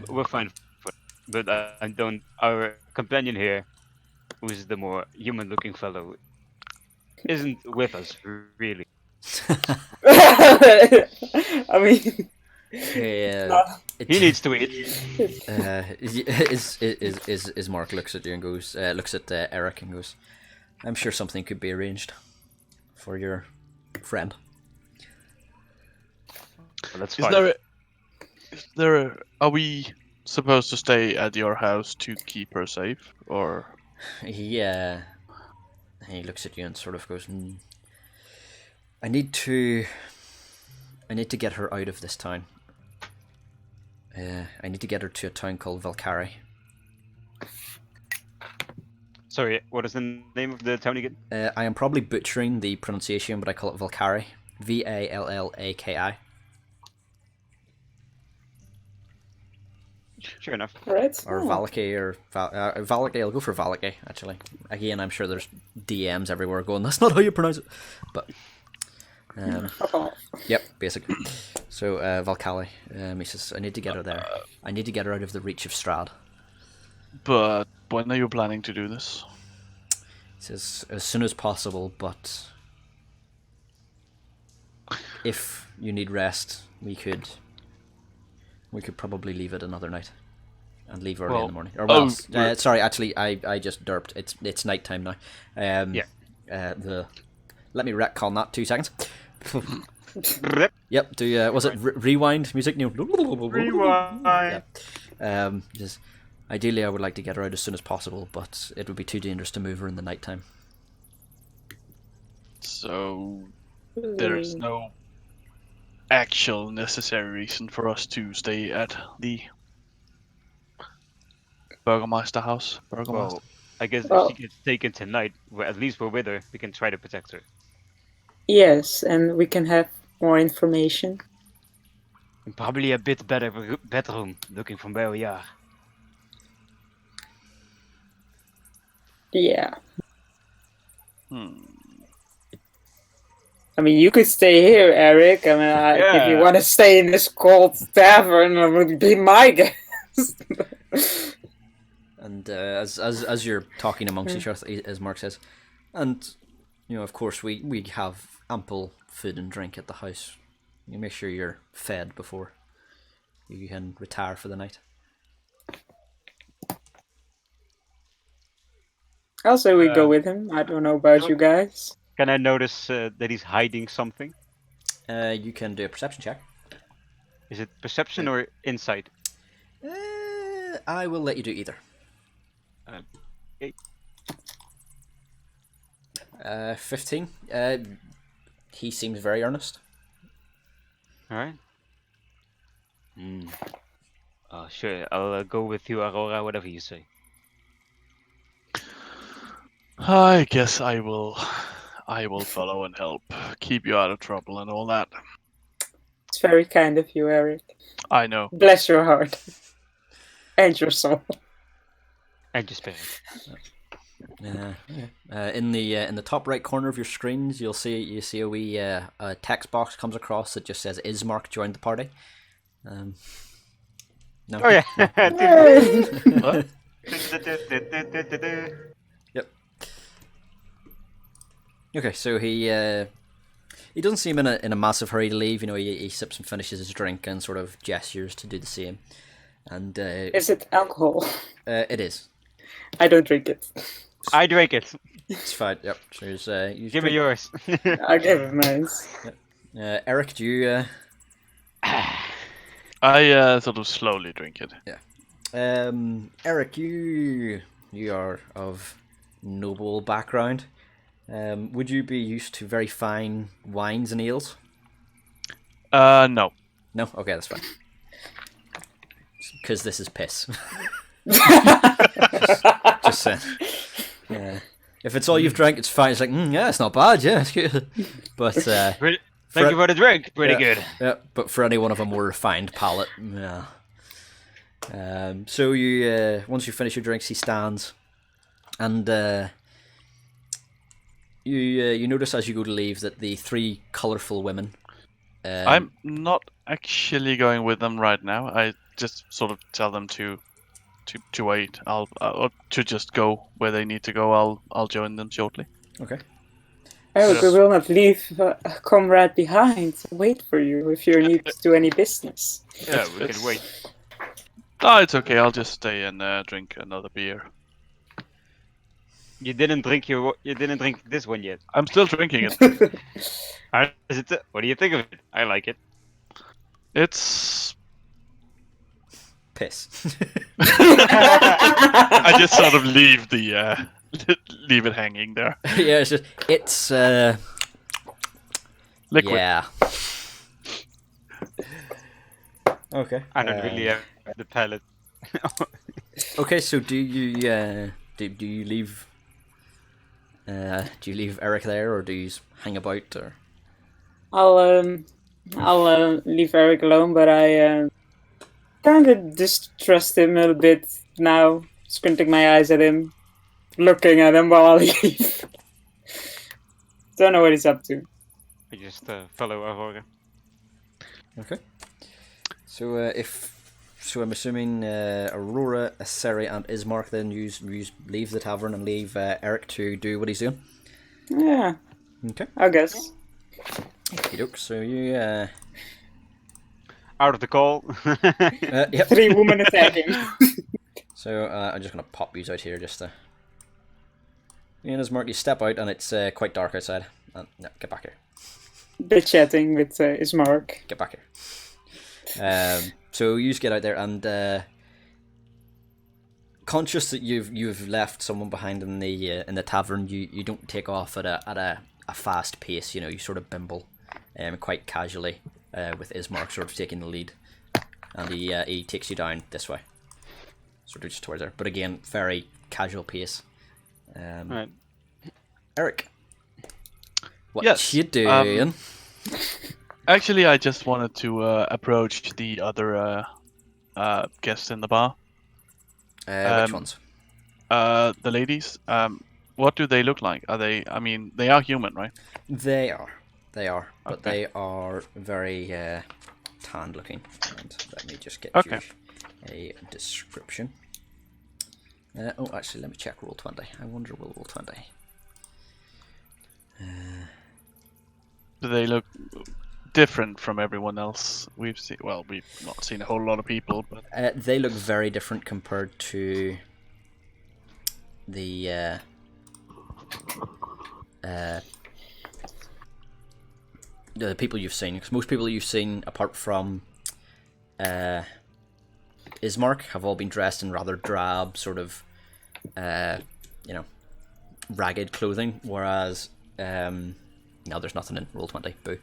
we're fine for it. But I don't. Our companion here, who is the more human-looking fellow, isn't with us really. I mean, He needs to eat. Is Mark looks at you and goes, looks at Eric and goes, I'm sure something could be arranged for your friend. Well, that's fine. Are we supposed to stay at your house to keep her safe, or? Yeah. He looks at you and sort of goes, I need to get her out of this town. I need to get her to a town called Valkyrie. Sorry, what is the name of the town again? I am probably butchering the pronunciation, but I call it Valkyrie. Vallaki. Sure enough. right? Or Valaki, or Valaki. I'll go for Valaki, actually. Again, I'm sure there's DMs everywhere going, that's not how you pronounce it. But, yep, basically. So, Valkyrie, he says, I need to get her there. I need to get her out of the reach of Strahd. But when are you planning to do this? He says, as soon as possible, but if you need rest, we could probably leave it another night and leave early in the morning. Or sorry, actually, I just derped. It's nighttime now. Yeah. Let me retcon that 2 seconds. Yep. Do was it rewind music? Rewind. Yeah. Just ideally, I would like to get her out as soon as possible, but it would be too dangerous to move her in the nighttime. So there's no actual necessary reason for us to stay at the Burgermeister house. Well, I guess Well- if she gets taken tonight, at least we're with her. We can try to protect her. Yes, and we can have more information. And probably a bit better bedroom, looking from where we are. Yeah. I mean, you could stay here, Eric. I mean, if you Yeah. want to stay in this cold tavern, it would be my guess. And as you're talking amongst each other, as Mark says, and of course we have ample food and drink at the house. You make sure you're fed before you can retire for the night. I'll say we go with him. I don't know about you guys. Can I notice that he's hiding something? You can do a perception check. Is it perception or insight? I will let you do either. Okay. 15. He seems very earnest. All right. Oh, sure. I'll go with you, Aurora. Whatever you say. I guess I will follow and help keep you out of trouble and all that. It's very kind of you, Eric. I know. Bless your heart. And your soul. And just spirit. In the top right corner of your screens, you see a wee a text box comes across that just says Ismark joined the party. No. Oh yeah. What? Yep. Okay, so he doesn't seem in a massive hurry to leave. He sips and finishes his drink and sort of gestures to do the same. And Is it alcohol? it is. I don't drink it. I drink it. It's fine. Yep. There's Give me yours. I'll give it mine. Eric, do you? I sort of slowly drink it. Yeah. Eric, you are of noble background. Would you be used to very fine wines and ales? No. No? Okay, that's fine. because this is piss. Just saying. Yeah. If it's all you've drank, it's fine. It's like, yeah, it's not bad. Yeah, it's good. But Thank you for the drink. Pretty good. Yeah, but for anyone of a more refined palate, yeah. So you, once you finish your drinks, he stands, and you notice as you go to leave that the three colourful women. I'm not actually going with them right now. I just sort of tell them to wait. I'll to just go where they need to go. I'll join them shortly. Okay. Eric, we will not leave a comrade behind. Wait for you if you need to do any business. Yeah, we can wait. No, it's okay. I'll just stay and drink another beer. You didn't drink this one yet. I'm still drinking it. What do you think of it? I like it. It's. Piss. I just sort of leave it hanging there. Yeah, it's Liquid. Yeah. Okay. I don't really have the palate. Okay, so do you leave? Do you leave Eric there, or do you hang about, or? I'll leave Eric alone, but I kind of distrust him a little bit now. Squinting my eyes at him, looking at him while I leave. Don't know what he's up to. I just follow Aurora. Okay. So I'm assuming Aurora, Aseri, and Ismark then use leave the tavern and leave Eric to do what he's doing. Yeah. Okay. I guess. Okey-doke. So you Out of the call. yep. 3 women attacking. So I'm just gonna pop these out here just to. And Ismark, you step out and it's quite dark outside. No, get back here. Bit chatting with Ismark. Get back here. So you just get out there and conscious that you've left someone behind in the tavern, you don't take off at a fast pace. You know, you sort of bimble, quite casually, with Ismark sort of taking the lead, and he takes you down this way, sort of just towards there. But again, very casual pace. Right. Eric, what Yes, you doing? Actually, I just wanted to approach the other guests in the bar. Which ones? The ladies. What do they look like? Are they? I mean, they are human, right? They are, but Okay. they are very tanned looking. And let me just get Okay. you a description. Oh, actually, let me check Roll20. I wonder will Roll20. Do they look different from everyone else we've seen? Well, we've not seen a whole lot of people, but They look very different compared to the people you've seen. Because most people you've seen, apart from Ismark, have all been dressed in rather drab, sort of, ragged clothing. Whereas, no, there's nothing in Roll20. Boo.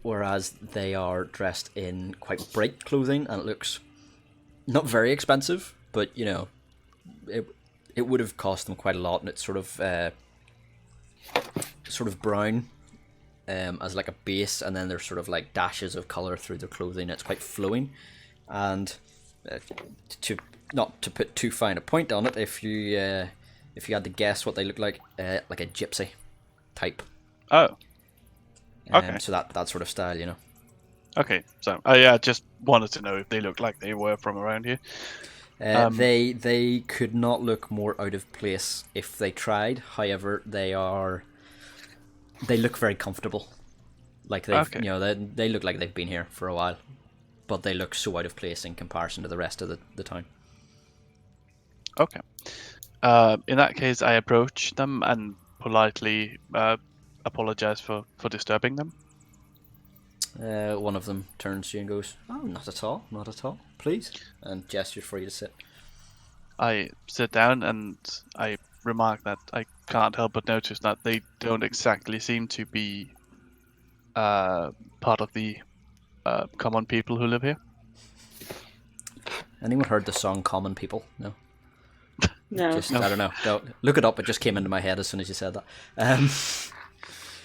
Whereas they are dressed in quite bright clothing, and it looks not very expensive, but it would have cost them quite a lot, and it's sort of brown, as like a base, and then there's sort of like dashes of color through their clothing. It's quite flowing, and not to put too fine a point on it, if you had to guess what they look like a gypsy type. oh, okay. So that sort of style, Okay, so I just wanted to know if they looked like they were from around here. They could not look more out of place if they tried. However, they look very comfortable. Like they've, Okay. they look like they've been here for a while, but they look so out of place in comparison to the rest of the town. Okay. In that case, I approach them and politely apologize for disturbing them. One of them turns to you and goes, "Oh, not at all, not at all. Please," and gestures for you to sit. I sit down and I remark that I can't help but notice that they don't exactly seem to be part of the common people who live here. Anyone heard the song "Common People"? No. No. Just I don't know. Don't look it up. It just came into my head as soon as you said that.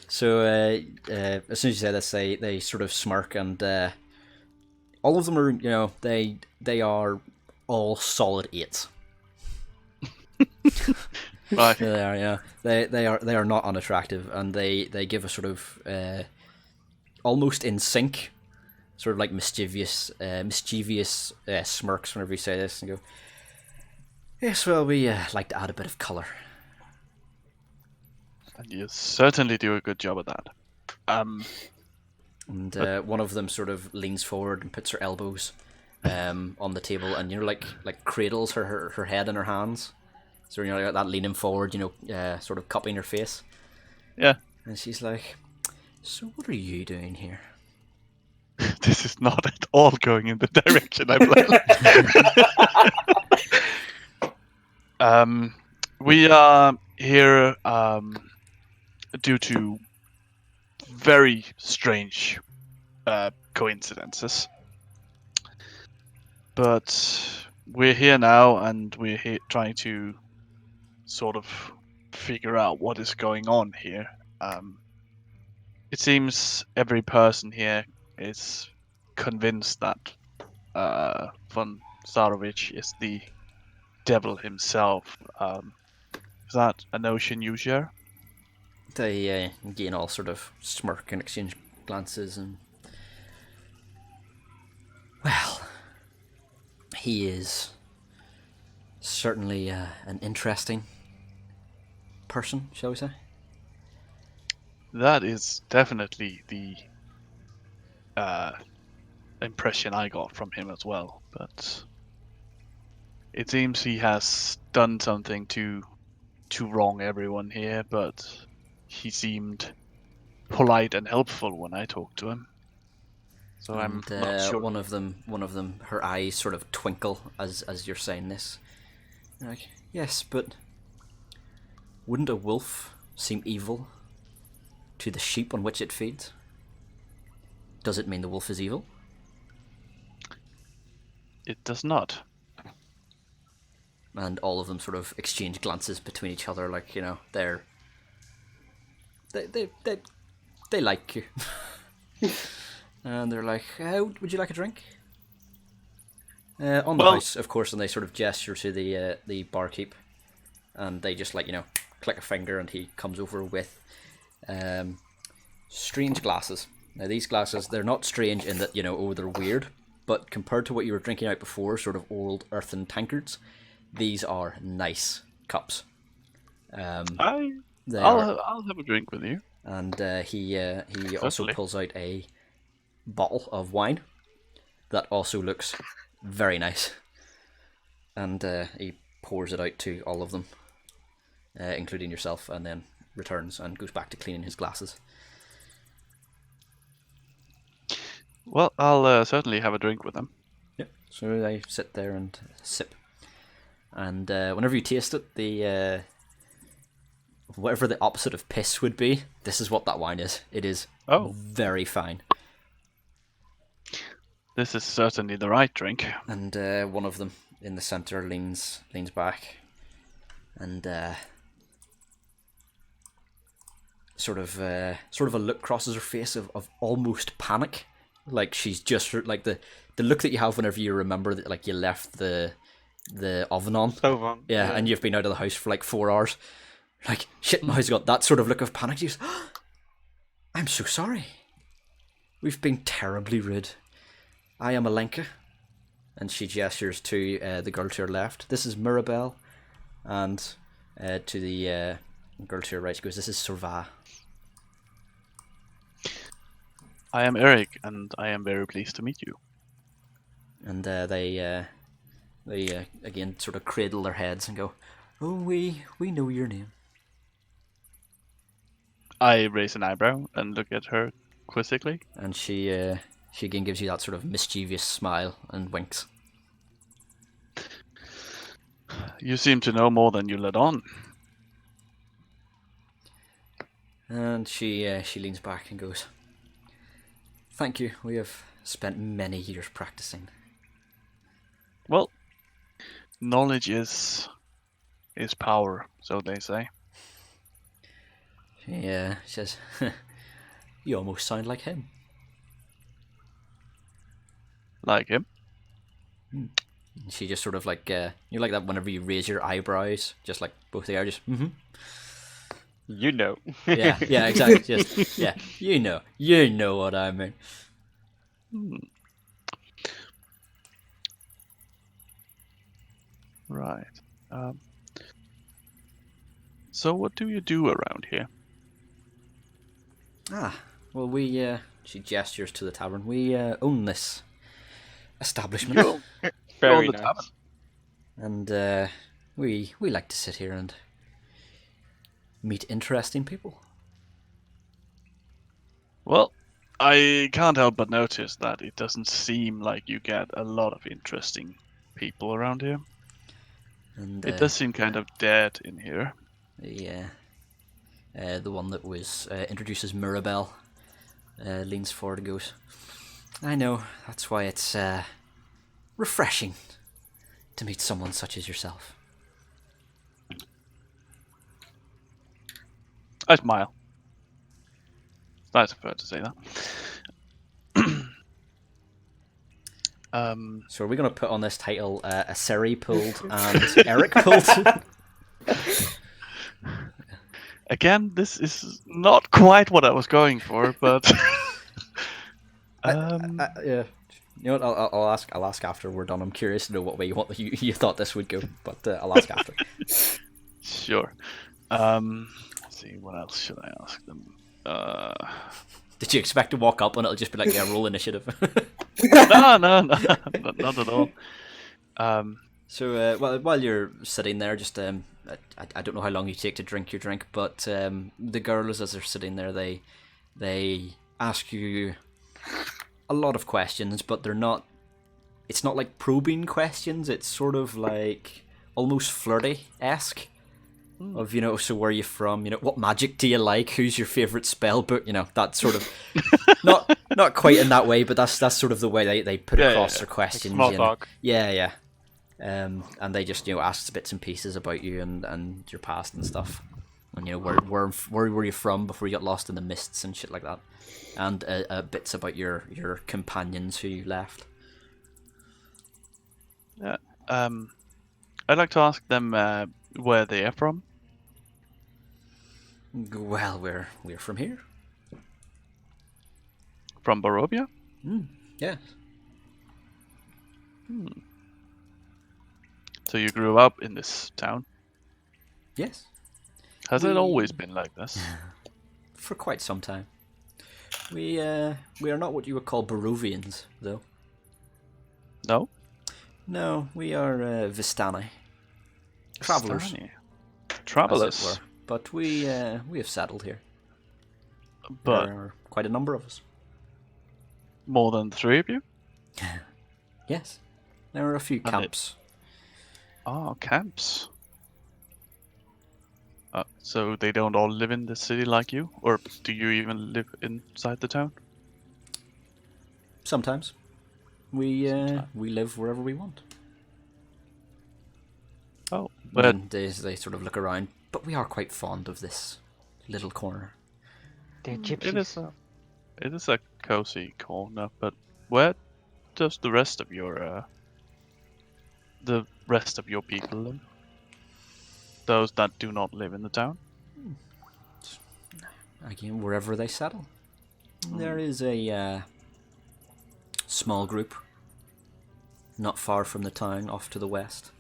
So as soon as you say this, they sort of smirk, and all of them are, they are all solid 8s. Right. They are, yeah. They are not unattractive, and they give a sort of almost in sync, sort of like mischievous smirks whenever you say this, and go, "Yes, well, we like to add a bit of color." And you certainly do a good job of that. And one of them sort of leans forward and puts her elbows on the table, and like cradles her head in her hands. So like that leaning forward, sort of cupping her face. Yeah. And she's like, "So what are you doing here?" This is not at all going in the direction I planned. We are here due to very strange coincidences. But we're here now, and we're here trying to sort of figure out what is going on here. It seems every person here is convinced that von Zarovich is the devil himself. Is that a notion you share? They again all sort of smirk and exchange glances, and well, he is certainly an interesting person, shall we say? That is definitely the impression I got from him as well. But it seems he has done something to wrong everyone here. But he seemed polite and helpful when I talked to him. So I'm not sure. One of them, her eyes sort of twinkle as you're saying this. You're like, yes, but wouldn't a wolf seem evil to the sheep on which it feeds? Does it mean the wolf is evil? It does not. And all of them sort of exchange glances between each other, like, they like you. And they're like, would you like a drink? On the house, of course, and they sort of gesture to the barkeep, and they just click a finger, and he comes over with strange glasses. Now these glasses, they're not strange in that they're weird, but compared to what you were drinking out before, sort of old earthen tankards, these are nice cups. I'll have a drink with you. And he also pulls out a bottle of wine that also looks very nice, and he pours it out to all of them, including yourself, and then returns and goes back to cleaning his glasses. Well, I'll certainly have a drink with them. Yeah. So they sit there and sip, and whenever you taste it, the whatever the opposite of piss would be, this is what that wine is. It is very fine. This is certainly the right drink. And one of them in the center leans back, and sort of a look crosses her face of almost panic, like she's just like the look that you have whenever you remember that like you left the oven on. Yeah, and you've been out of the house for like 4 hours. Like, shit, Mah's got that sort of look of panic. She's, I'm so sorry. We've been terribly rude. I am Alenka. And she gestures to the girl to her left. This is Mirabelle. And to the girl to her right, she goes, this is Sorva. I am Eric, and I am very pleased to meet you. And they again sort of cradle their heads and go, oh, we know your name. I raise an eyebrow and look at her quizzically. And she again gives you that sort of mischievous smile and winks. You seem to know more than you let on. And she leans back and goes, thank you, we have spent many years practicing. Well, knowledge is power, so they say. Yeah, she says, you almost sound like him. Like him. And she just sort of like, you like that whenever you raise your eyebrows, just like both the eyes, just, You know. Yeah, exactly. Just, yeah, you know what I mean. Right. So what do you do around here? Well, she gestures to the tavern. We own this establishment, You own Very the nice. tavern. and we like to sit here and meet interesting people. Well, I can't help but notice that it doesn't seem like you get a lot of interesting people around here. And It does seem kind of dead in here. the one that was introduces Mirabelle leans forward and goes, I know, that's why it's refreshing to meet someone such as yourself. I smile. It's nice of her to say that. So are we going to put on this title a Seri pulled and Eric pulled? Again, this is not quite what I was going for, but Yeah. You know what? I'll ask after we're done. I'm curious to know what way you thought this would go, but I'll ask after. sure. Let's see, what else should I ask them? Did you expect to walk up and it'll just be like, yeah, roll initiative? No, not at all. So while you're sitting there, just I don't know how long you take to drink your drink, but the girls, as they're sitting there, they ask you a lot of questions, but they're not. It's not like probing questions. It's sort of like almost flirty-esque. Of, so where are you from? What magic do you like? Who's your favorite spell book? That sort of not quite in that way, but that's sort of the way they put across their questions. Small talk. Yeah. And they just ask bits and pieces about you and your past and stuff, and where were you from before you got lost in the mists and shit like that, and bits about your companions who you left. Yeah. I'd like to ask them where they are from. Well, we're from here. From Barovia? Yeah. So you grew up in this town? Yes. Has it always been like this? For quite some time. We are not what you would call Barovians, though. No? No, we are Vistani. Travelers. Vistani. As Travelers. it were. But we have settled here. But There are quite a number of us. more than 3 of you? Yes. There are a few camps. Oh, camps. So they don't all live in the city like you? Or do you even live inside the town? Sometimes. We live wherever we want. Oh, but And they sort of look around, but we are quite fond of this little corner. They're it gypsies. is a cozy corner, but where does the rest of your people live? Those that do not live in the town? Again, wherever they settle. There is a small group not far from the town, off to the west.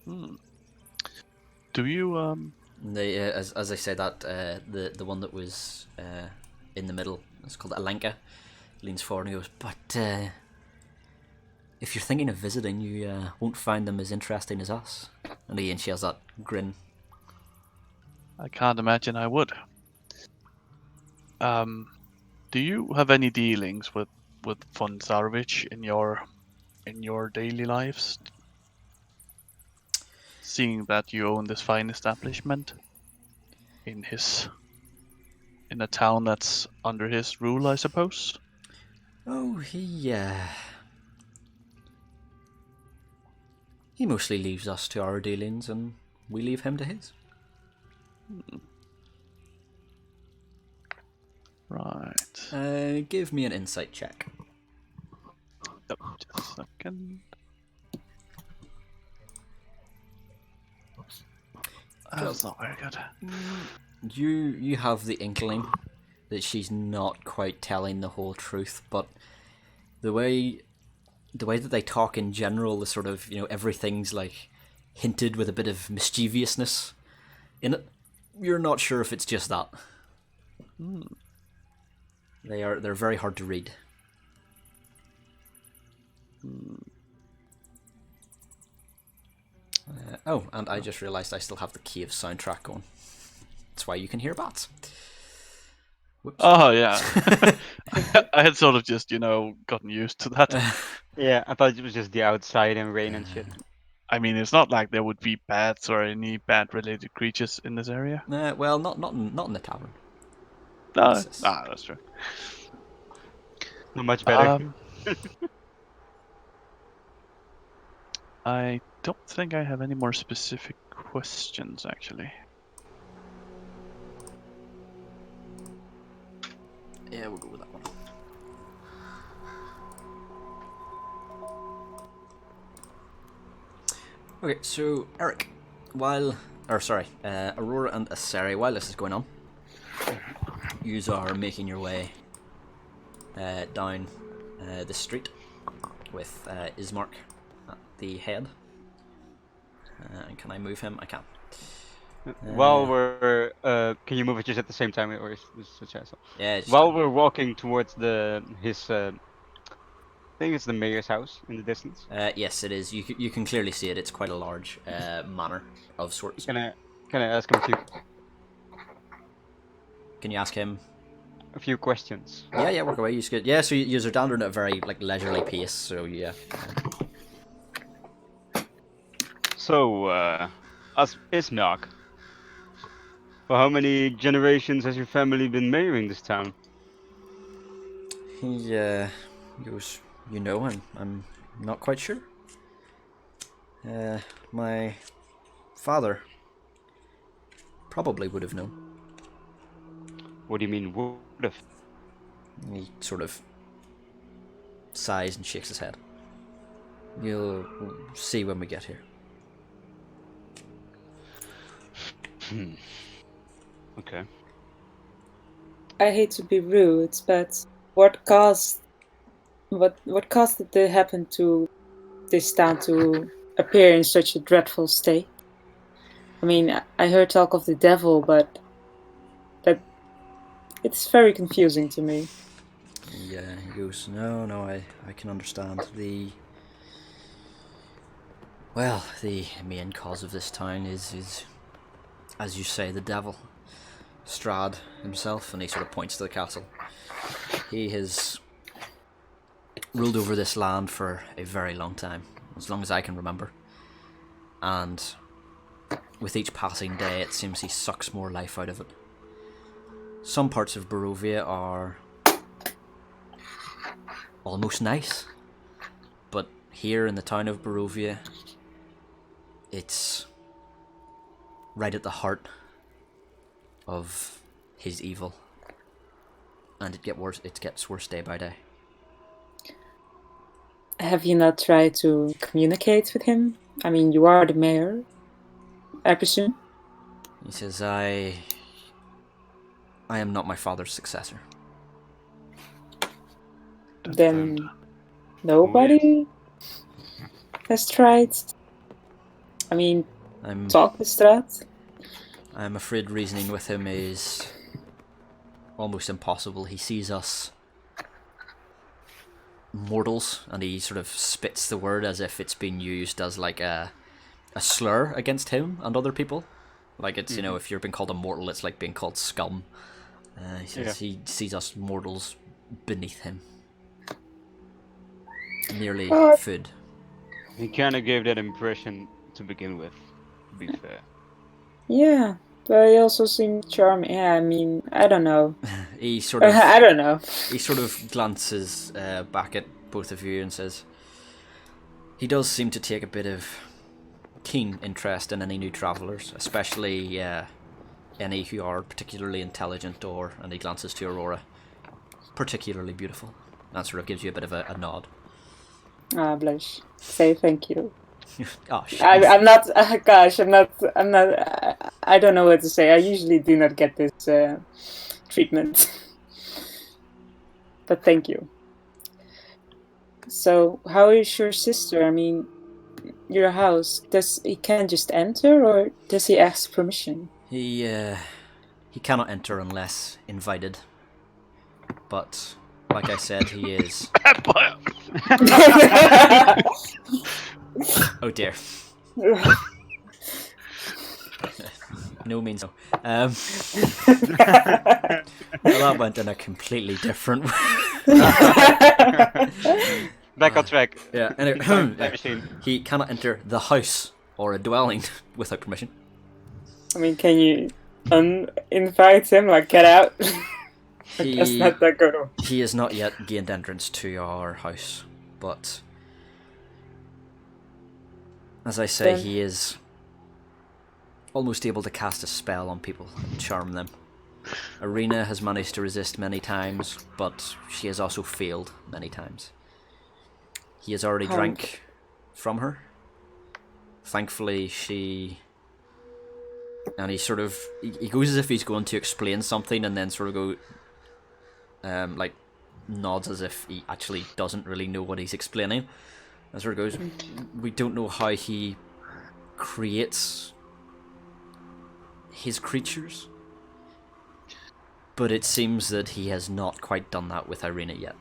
Do you They, as I say that, the one that was in the middle, it's called Alenka, leans forward and goes, but if you're thinking of visiting, you won't find them as interesting as us. And again, she has that grin. I can't imagine I would. Do you have any dealings with von Zarovich in your daily lives? Seeing that you own this fine establishment in a town that's under his rule, I suppose. Oh, he he mostly leaves us to our dealings, and we leave him to his. Right. Give me an insight check. Oh, just a second. That's not very good. You have the inkling that she's not quite telling the whole truth, but the way that they talk in general is sort of, everything's like hinted with a bit of mischievousness in it. You're not sure if it's just that. They're very hard to read. And I just realised I still have the Cave soundtrack on. That's why you can hear bats. Whoops. Oh yeah. I had sort of just, gotten used to that. Yeah, I thought it was just the outside and rain and shit. I mean, it's not like there would be bats or any bat-related creatures in this area. Well, not in the tavern. No, This is- that's true. Not much better. I don't think I have any more specific questions, actually. Yeah, we'll go with that one. Okay, so Eric, Aurora and Aseri, while this is going on, yous are making your way down the street with Ismark at the head. And can I move him? I can. While we're, can you move it just at the same time, or is this a chance? Yeah. It's While we're walking towards his, I think it's the mayor's house in the distance. yes, it is. You can clearly see it. It's quite a large manor of sorts. Can I ask him Can you ask him? a few questions? Yeah, work away. You're good. Yeah, so you're down at a very leisurely pace. So yeah. So, as Ismark, for how many generations has your family been mayoring this town? He goes, I'm not quite sure. My father probably would have known. What do you mean, would have? He sort of sighs and shakes his head. You'll see when we get here. Okay. I hate to be rude, but what caused it to happen to this town to appear in such a dreadful state? I mean, I heard talk of the devil, but it's very confusing to me. Yeah, he goes, no, I can understand. The main cause of this town is, as you say, the devil. Strahd himself, and he sort of points to the castle. He has ruled over this land for a very long time, as long as I can remember. And with each passing day, it seems he sucks more life out of it. Some parts of Barovia are almost nice, but here in the town of Barovia, it's right at the heart of his evil, and it gets worse day by day. Have you not tried to communicate with him? I mean, you are the mayor, I presume. He says, I am not my father's successor. Then nobody has tried. I mean, talk with Strahd. I'm afraid reasoning with him is almost impossible. He sees us mortals, and he sort of spits the word as if it's been used as like a slur against him and other people. Like it's, if you're being called a mortal, it's like being called scum. He says he sees us mortals beneath him. Merely food. He kind of gave that impression to begin with, to be fair. Yeah, but he also seemed charming. Yeah, I mean, I don't know. He sort of I don't know. He sort of glances back at both of you and says, he does seem to take a bit of keen interest in any new travellers, especially any who are particularly intelligent, or, and he glances to Aurora, particularly beautiful. That sort of gives you a bit of a nod. Ah, blush. Say thank you. Oh, shit. I'm not. Gosh, I'm not. I don't know what to say. I usually do not get this treatment, but thank you. So, how is your sister? I mean, your house. Does he can just enter, or does he ask permission? He cannot enter unless invited. But like I said, he is. Oh dear. No means no. Well, that went in a completely different way. Back on track. Yeah. Anyway, Time machine. he cannot enter the house or a dwelling without permission. I mean, can you invite him? Like, get out. That's He not that good. he has not yet gained entrance to our house, but as I say, Then- he is almost able to cast a spell on people and charm them. Arena has managed to resist many times, but she has also failed many times. He has already How- drank from her. Thankfully, and he sort of he goes as if he's going to explain something, and then sort of like nods as if he actually doesn't really know what he's explaining. And sort of goes, we don't know how he creates his creatures, but it seems that he has not quite done that with Irina yet.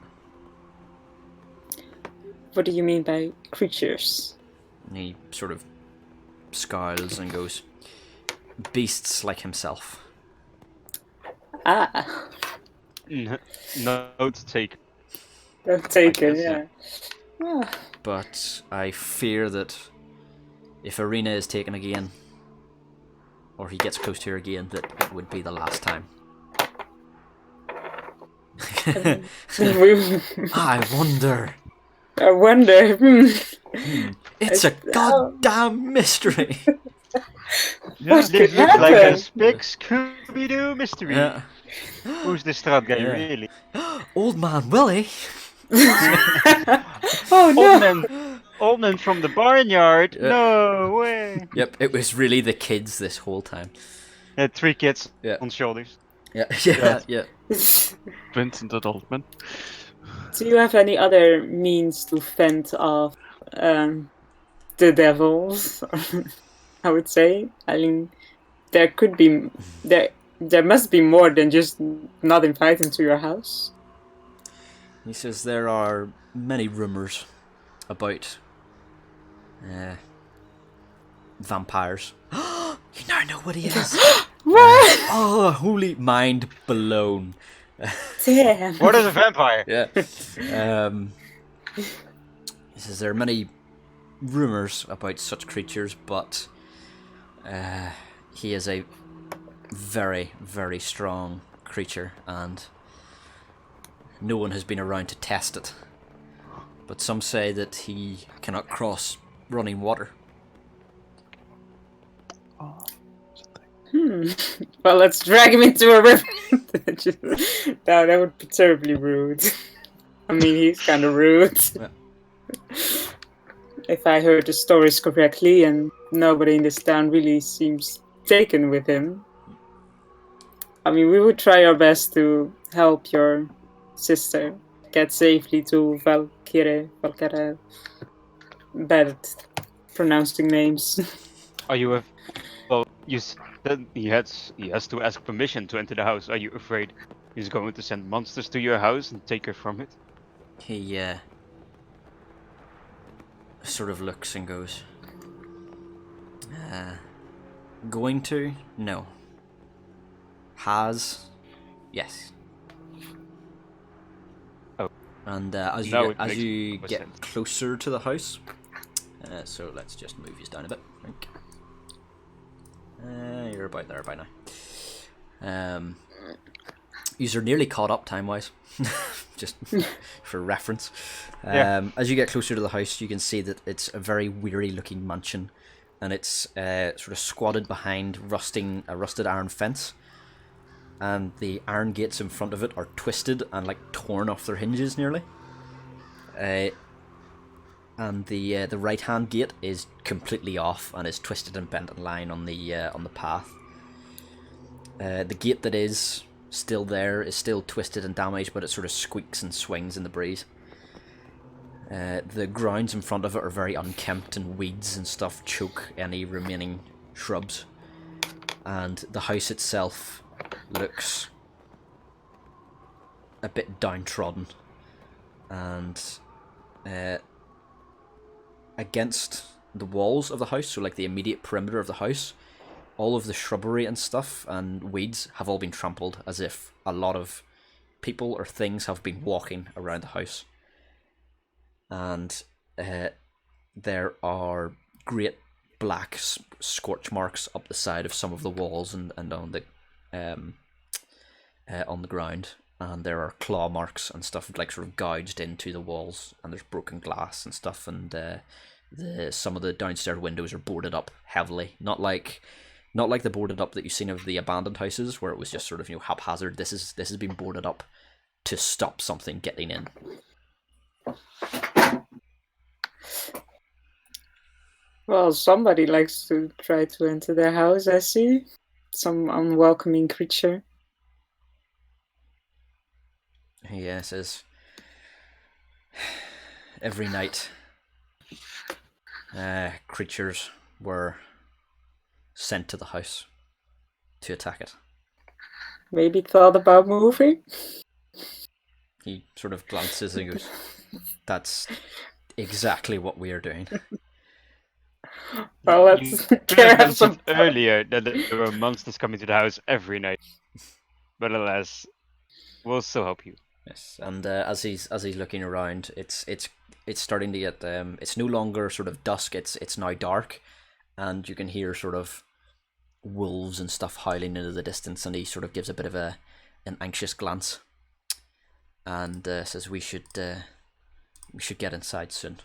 What do you mean by creatures? And he sort of scowls and goes, beasts like himself. Ah, Note take. don't take it. guess, Yeah. Ah, But I fear that if Arena is taken again, or he gets close to her again, that it would be the last time. I wonder. I wonder. It's a goddamn mystery. Yeah. What could This looks like a happen? big Scooby-Doo mystery. Yeah. Who's the Strahd guy, Yeah. really? Old man Willie. Oh no! Old man from the barnyard. Yeah. No way. Yep, it was really the kids this whole time. Had 3 kids Yeah. on shoulders. Yeah, yeah, yeah. Vincent Adultman. Do you have any other means to fend off the devils? I would say. I mean, there could be there must be more than just not inviting to your house. He says there are many rumours about vampires. You now know what he is. What? Oh, holy mind blown. Damn. What is a vampire? Yeah. He says there are many rumours about such creatures, but he is a very, very strong creature, and no one has been around to test it. But some say that he cannot cross running water. Well, let's drag him into a river. No, that would be terribly rude. I mean, he's kind of rude. Yeah. If I heard the stories correctly, and nobody in this town really seems taken with him. I mean, we would try our best to help your sister get safely to Valkyrie. Bad at pronouncing names. Are you a... Well, you said he has to ask permission to enter the house. Are you afraid he's going to send monsters to your house and take her from it? He sort of looks and goes, going to? No. Has? Yes. Oh. And Now it as makes you more get sense. closer to the house, so let's just move you down a bit. I think. You're about there by now. You're nearly caught up time-wise, just for reference. Yeah. As you get closer to the house, you can see that it's a very weary-looking mansion. and it's sort of squatted behind a rusted iron fence, and the iron gates in front of it are twisted and like torn off their hinges nearly. And the right hand gate is completely off and is twisted and bent in line on the path. The gate that is still there is still twisted and damaged, but it sort of squeaks and swings in the breeze. The grounds in front of it are very unkempt, and weeds and stuff choke any remaining shrubs. And the house itself looks a bit downtrodden. And against the walls of the house, so like the immediate perimeter of the house, all of the shrubbery and stuff and weeds have all been trampled, as if a lot of people or things have been walking around the house. And there are great black scorch marks up the side of some of the walls and on the ground. And there are claw marks and stuff like sort of gouged into the walls, and there's broken glass and stuff, and some of the downstairs windows are boarded up heavily. Not like the boarded up that you've seen of the abandoned houses, where it was just sort of haphazard. This has been boarded up to stop something getting in. Well, somebody likes to try to enter their house, I see. Some unwelcoming creature. He says, every night creatures were sent to the house to attack it. Maybe thought about moving? He sort of glances and goes, that's exactly what we are doing. Well, let's You could have mentioned earlier that there were monsters coming to the house every night. But alas, we'll still help you. Yes, and as he's looking around, it's starting to get it's no longer sort of dusk. It's now dark, and you can hear sort of wolves and stuff howling into the distance. And he sort of gives a bit of an anxious glance, and says we should get inside soon.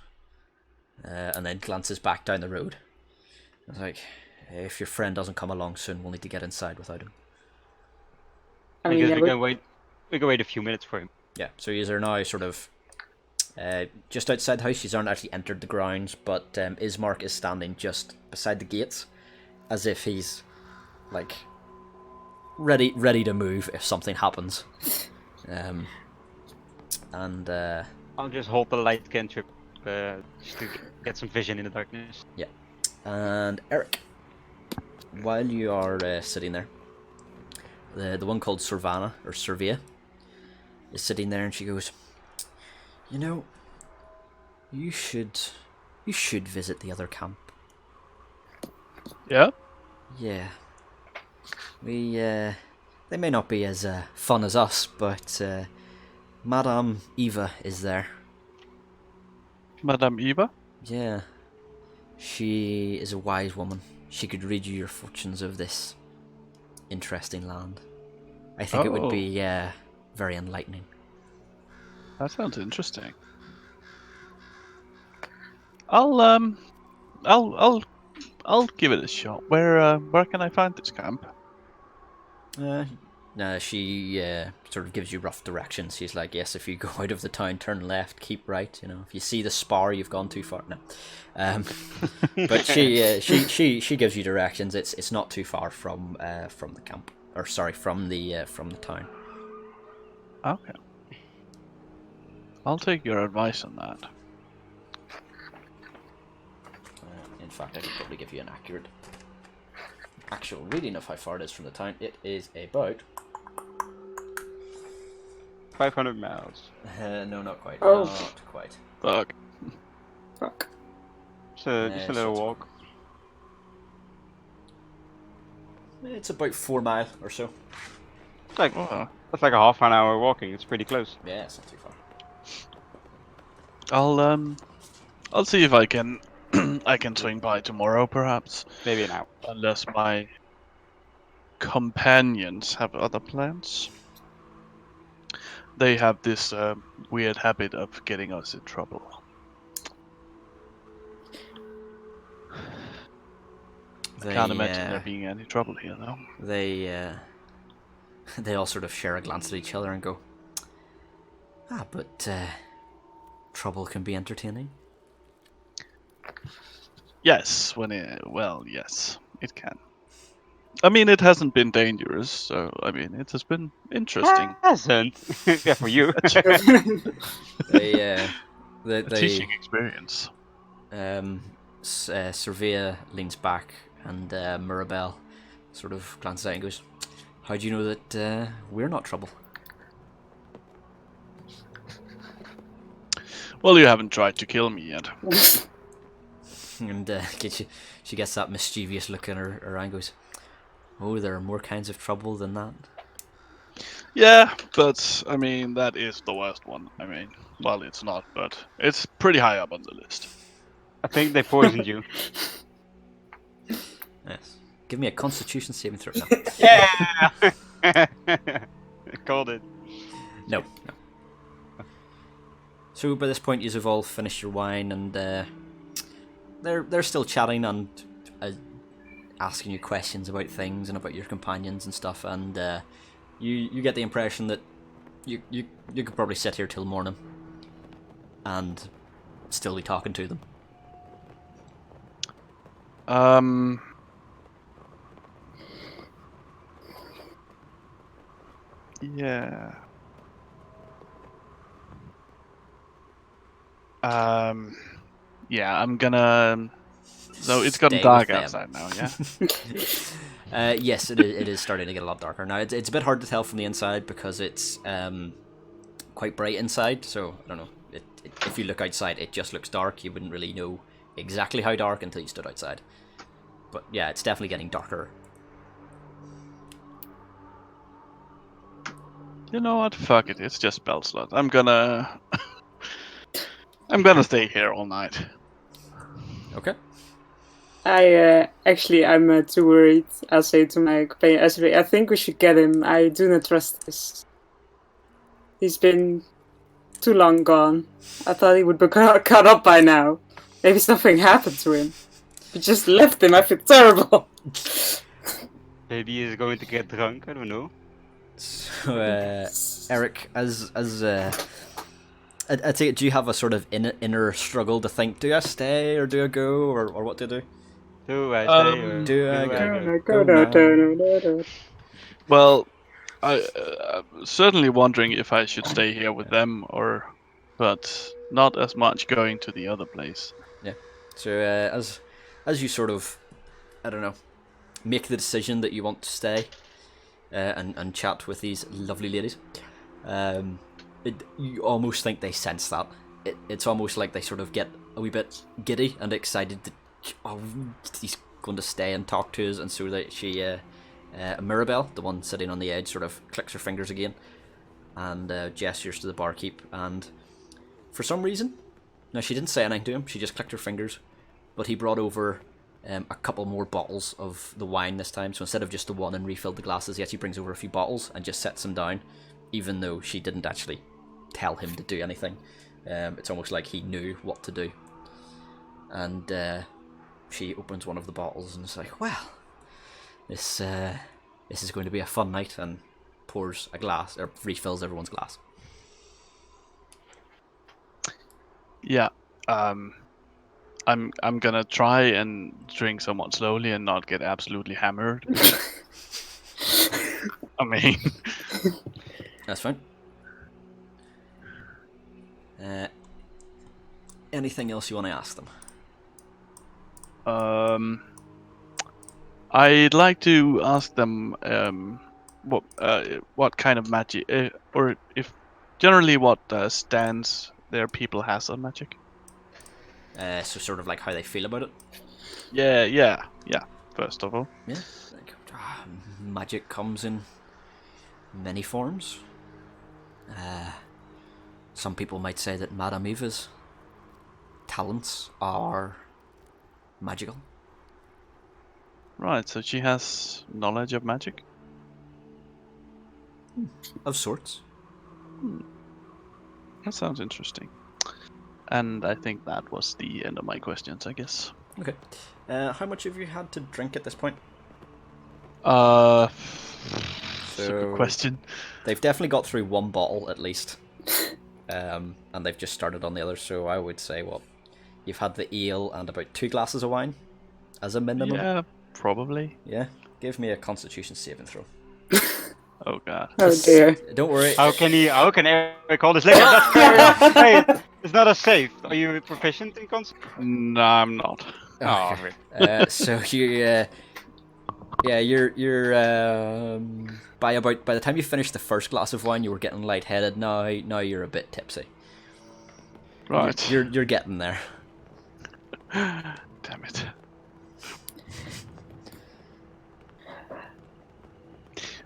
And then glances back down the road. It's like, if your friend doesn't come along soon, we'll need to get inside without him. I I mean, guess yeah, we can wait. We can wait a few minutes for him. Yeah, so you are now sort of just outside the house. You aren't actually entered the grounds, but Ismark is standing just beside the gates, as if he's like ready to move if something happens. And I'll just hold the light cantrip just to get some vision in the darkness. yeah, and Eric, while you are sitting there, the one called Servana or Servia is sitting there, and she goes, you should visit the other camp. Yeah? Yeah. They may not be as fun as us, but Madame Eva is there. Madame Eva? Yeah. She is a wise woman. She could read you your fortunes of this interesting land. I think it would be very enlightening. That sounds interesting. I'll give it a shot. Where can I find this camp? She sort of gives you rough directions. She's like, yes, if you go out of the town, turn left, keep right. If you see the spar, you've gone too far. No, but she gives you directions. It's not too far from the camp, or sorry, from the town. Okay. I'll take your advice on that. In fact, I could probably give you an actual reading of how far it is from the town. It is about 500 miles. No, not quite. Oh. Not quite. Fuck. Fuck. So just a little walk. It's about 4 miles or so. It's like Oh. that's like a half an hour walking. It's pretty close. Yeah, it's not too far. I'll see if I can I can swing by tomorrow, perhaps. Maybe an hour. Unless my companions have other plans. They have this weird habit of getting us in trouble. I can't imagine there being any trouble here, though. They all sort of share a glance at each other and go, but trouble can be entertaining. Yes, yes, it can. I mean, it hasn't been dangerous, so I mean, it has been interesting. Hasn't. Yeah, for you. They A teaching experience. Surveyor leans back and Mirabelle sort of glances out and goes, "How do you know that we're not trouble?" Well, you haven't tried to kill me yet. And she gets that mischievous look in her eye and goes, "Oh, there are more kinds of trouble than that." Yeah, but I mean, that is the worst one. I mean, well, it's not, but it's pretty high up on the list. I think they poisoned you. Yes. Give me a Constitution saving throw. No. Yeah! Called it. No. So by this point, you've all finished your wine, and they're still chatting and asking you questions about things and about your companions and stuff, and you get the impression that you could probably sit here till morning and still be talking to them. Yeah. Yeah, I'm gonna. So it's gotten Stay dark with them. outside now, yeah? Yes, it is starting to get a lot darker now. It's a bit hard to tell from the inside because it's quite bright inside. So I don't know. If you look outside, it just looks dark. You wouldn't really know exactly how dark until you stood outside. But yeah, it's definitely getting darker. You know what? Fuck it. It's just spell slot. I'm gonna stay here all night. Okay. I'm too worried. I'll say to my companion, I think we should get him. I do not trust this. He's been too long gone. I thought he would be caught up by now. Maybe something happened to him. We just left him. I feel terrible. Maybe he's going to get drunk. I don't know. So, Eric, I take it, do you have a sort of inner struggle to think, do I stay or do I go, or what to do? Do I say or do I Go now? Well, I'm certainly wondering if I should stay here with them, but not as much going to the other place. Yeah. So as you sort of, I don't know, make the decision that you want to stay and chat with these lovely ladies, you almost think they sense that. It's almost like they sort of get a wee bit giddy and excited that he's going to stay and talk to us, and so that she, Mirabelle, the one sitting on the edge, sort of clicks her fingers again and gestures to the barkeep, and for some reason, now she didn't say anything to him, she just clicked her fingers, but he brought over a couple more bottles of the wine this time, so instead of just the one and refilled the glasses, he actually brings over a few bottles and just sets them down, even though she didn't actually tell him to do anything. It's almost like he knew what to do. And she opens one of the bottles and is like, well, this is going to be a fun night, and pours a glass, or refills everyone's glass. Yeah. I'm gonna try and drink somewhat slowly and not get absolutely hammered. I mean, That's fine. Anything else you want to ask them? I'd like to ask them what kind of magic, or if generally what stance their people has on magic. So sort of like how they feel about it. Yeah. First of all. Yeah. Like, magic comes in many forms. Some people might say that Madame Eva's talents are magical. Right, so she has knowledge of magic? Of sorts. That sounds interesting. And I think that was the end of my questions, I guess. Okay. How much have you had to drink at this point? That's a So good question. they've definitely got through one bottle at least, and they've just started on the other. So I would say, what, you've had the ale and about 2 glasses of wine, as a minimum. Yeah, probably. Yeah. Give me a Constitution saving throw. Oh god. Oh dear. Don't worry. How can Eric call this liquor? That's fair enough. Hey, it's not a safe. Are you proficient in concept? No, I'm not. Oh, Okay. rip. So you, yeah, you're by the time you finished the first glass of wine, you were getting lightheaded. Now you're a bit tipsy. Right. You're getting there. Damn it.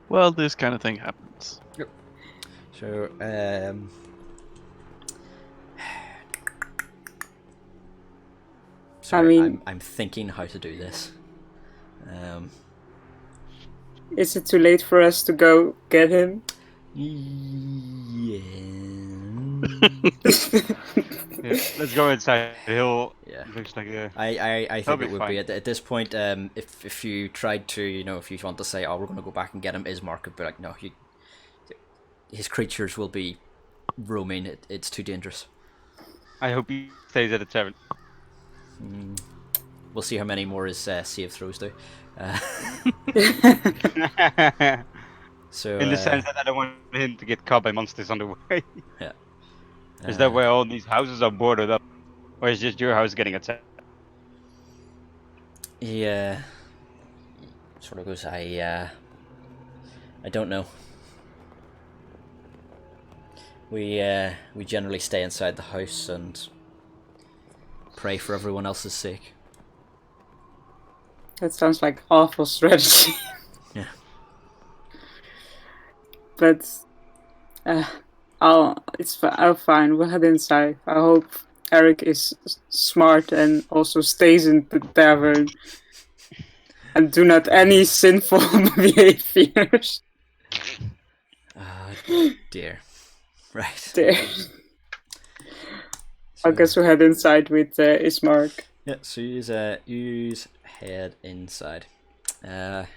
Well, this kind of thing happens. So sorry, mean- I'm thinking how to do this. Is it too late for us to go get him? Yeah. Yeah, let's go inside. He'll. Yeah. Looks like a. I That'll think be it would fine. be at this point. If you tried to, if you want to say, "Oh, we're going to go back and get him," Ismark would be like, "No, his creatures will be roaming. It's too dangerous." I hope he stays at the tavern. We'll see how many more his save throws do. So In the sense that I don't want him to get caught by monsters on the way. yeah. Is that where all these houses are boarded up? Or is just your house getting attacked? Yeah. Sort of goes. I don't know. We generally stay inside the house and pray for everyone else's sake. That sounds like awful strategy. Yeah. But I'll fine. We'll head inside. I hope Eric is smart and also stays in the tavern and do not any sinful behaviors. Dear. Right. There. I guess we'll head inside with Ismark. Yeah, so use head inside. Let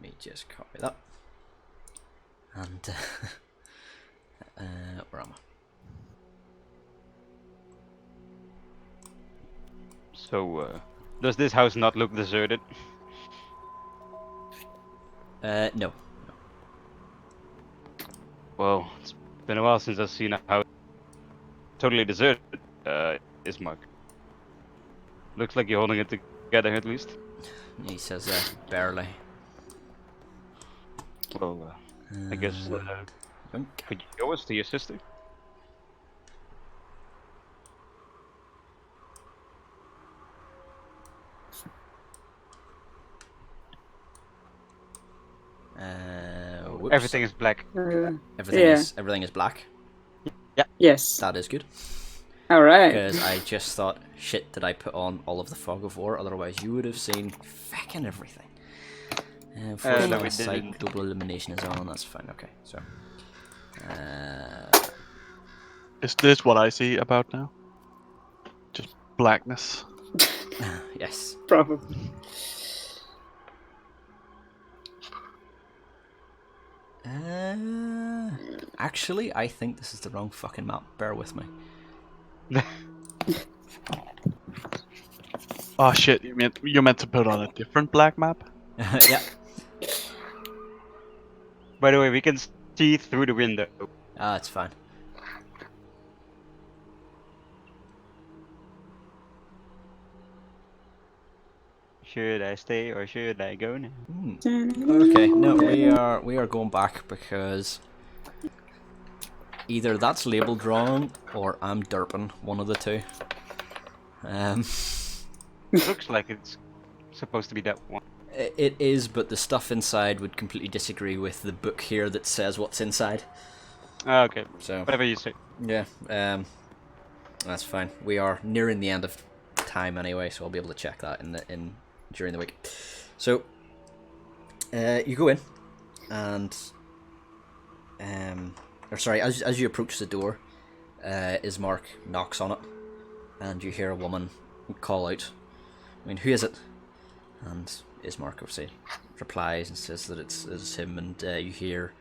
me just copy that. And where am So, does this house not look deserted? I? No. Well, it's been a while since I've seen a house totally deserted. Ismark. Looks like you're holding it together at least. He says barely. Well, I guess Yoink. could you show us to your sister? Whoops. Everything is black. Everything is black. Yes. That is good. All right. Because I just thought, shit, did I put on all of the fog of war? Otherwise, you would have seen fucking everything. No, we Sight didn't. double illumination is on. That's fine. Okay, so. Is this what I see about now? Just blackness. Yes. Probably. Actually, I think this is the wrong fucking map. Bear with me. Oh shit! You meant to put on a different black map? Yeah. By the way, we can see through the window. Ah, it's fine. Should I stay or should I go now? Okay, no, we are going back because either that's labeled wrong or I'm derping, one of the two. Looks like it's supposed to be that one. It is, but the stuff inside would completely disagree with the book here that says what's inside. Ah, okay, So whatever you say. yeah, that's fine. We are nearing the end of time anyway, so I'll be able to check that in during the week. So you go in, and or sorry, as you approach the door, Ismark knocks on it, and you hear a woman call out, I mean, who is it? And Ismark obviously replies and says that it's him, and you hear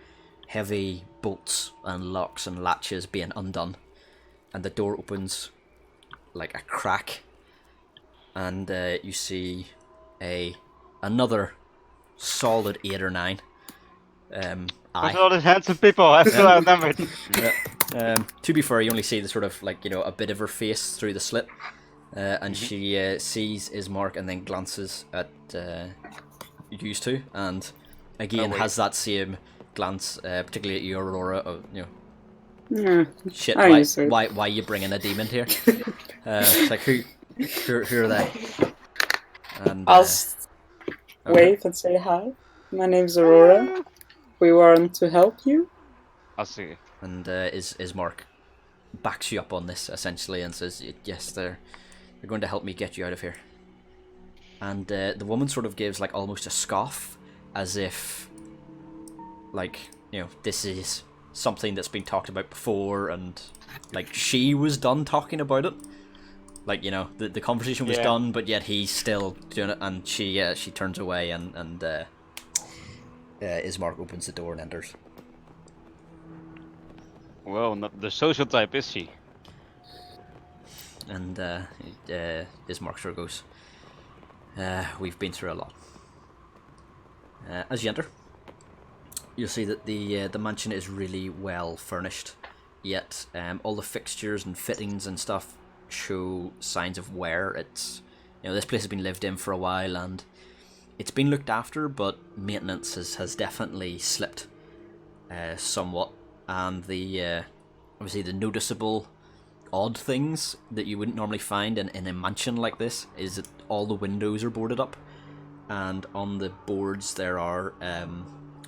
heavy bolts and locks and latches being undone, and the door opens like a crack, and you see another solid 8 or 9. Look at all these handsome people. I'm still outnumbered. To be fair, you only see the sort of like, a bit of her face through the slit, and she sees Ismark and then glances at used to, and again has that same glance, particularly at you, Aurora. Of shit, why you bringing a demon here? It's like who are they? And I'll wave and say hi. My name's Aurora. We want to help you. I'll see. And Ismark backs you up on this essentially and says, yes, they're going to help me get you out of here. And the woman sort of gives like almost a scoff, as if like, this is something that's been talked about before, and like she was done talking about it. Like, the conversation was done, but yet he's still doing it, and she turns away, and Ismark opens the door and enters. Well, not the social type, is she? And Ismark sort of goes, we've been through a lot. As you enter, you'll see that the mansion is really well furnished, yet all the fixtures and fittings and stuff show signs of wear. It's, this place has been lived in for a while, and it's been looked after, but maintenance has definitely slipped somewhat. And the obviously the noticeable odd things that you wouldn't normally find in a mansion like this is that all the windows are boarded up, and on the boards there are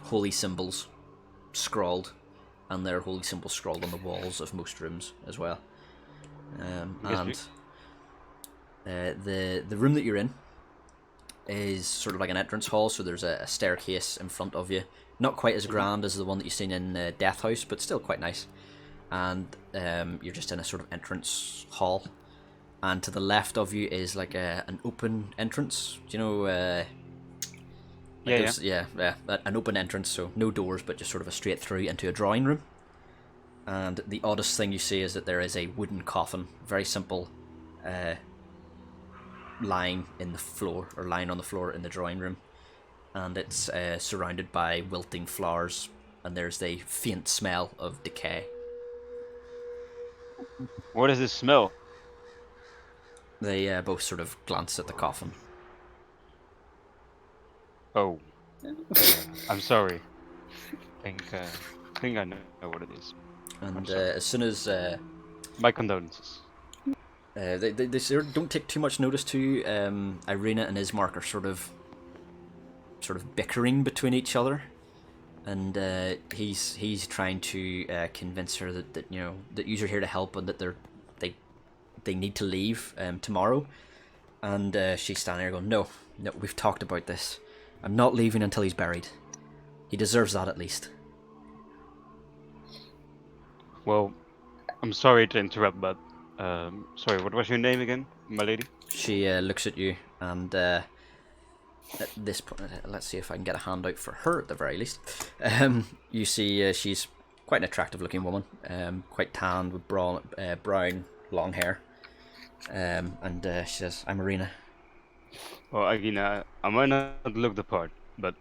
holy symbols scrawled, and there are holy symbols scrawled on the walls of most rooms as well. And the room that you're in is sort of like an entrance hall, so there's a staircase in front of you. Not quite as grand as the one that you've seen in Death House, but still quite nice. And you're just in a sort of entrance hall. And to the left of you is like an open entrance. Do you know? An open entrance, so no doors, but just sort of a straight through into a drawing room. And the oddest thing you see is that there is a wooden coffin, very simple, lying on the floor in the drawing room. And it's surrounded by wilting flowers, and there's the faint smell of decay. What is this smell? They both sort of glance at the coffin. Oh, I'm sorry. I think I know what it is. And as soon as my condolences. They sort of don't take too much notice to Irina and Ismark are sort of bickering between each other, and he's trying to convince her that you're here to help, and that they need to leave tomorrow. And she's standing there going, no, we've talked about this. I'm not leaving until he's buried. He deserves that at least. Well, I'm sorry to interrupt, but sorry, what was your name again, my lady? She looks at you, and at this point, let's see if I can get a handout for her at the very least. You see she's quite an attractive looking woman, quite tanned with brown long hair, and she says, I'm Irina. Well, Agina, I might not look the part, but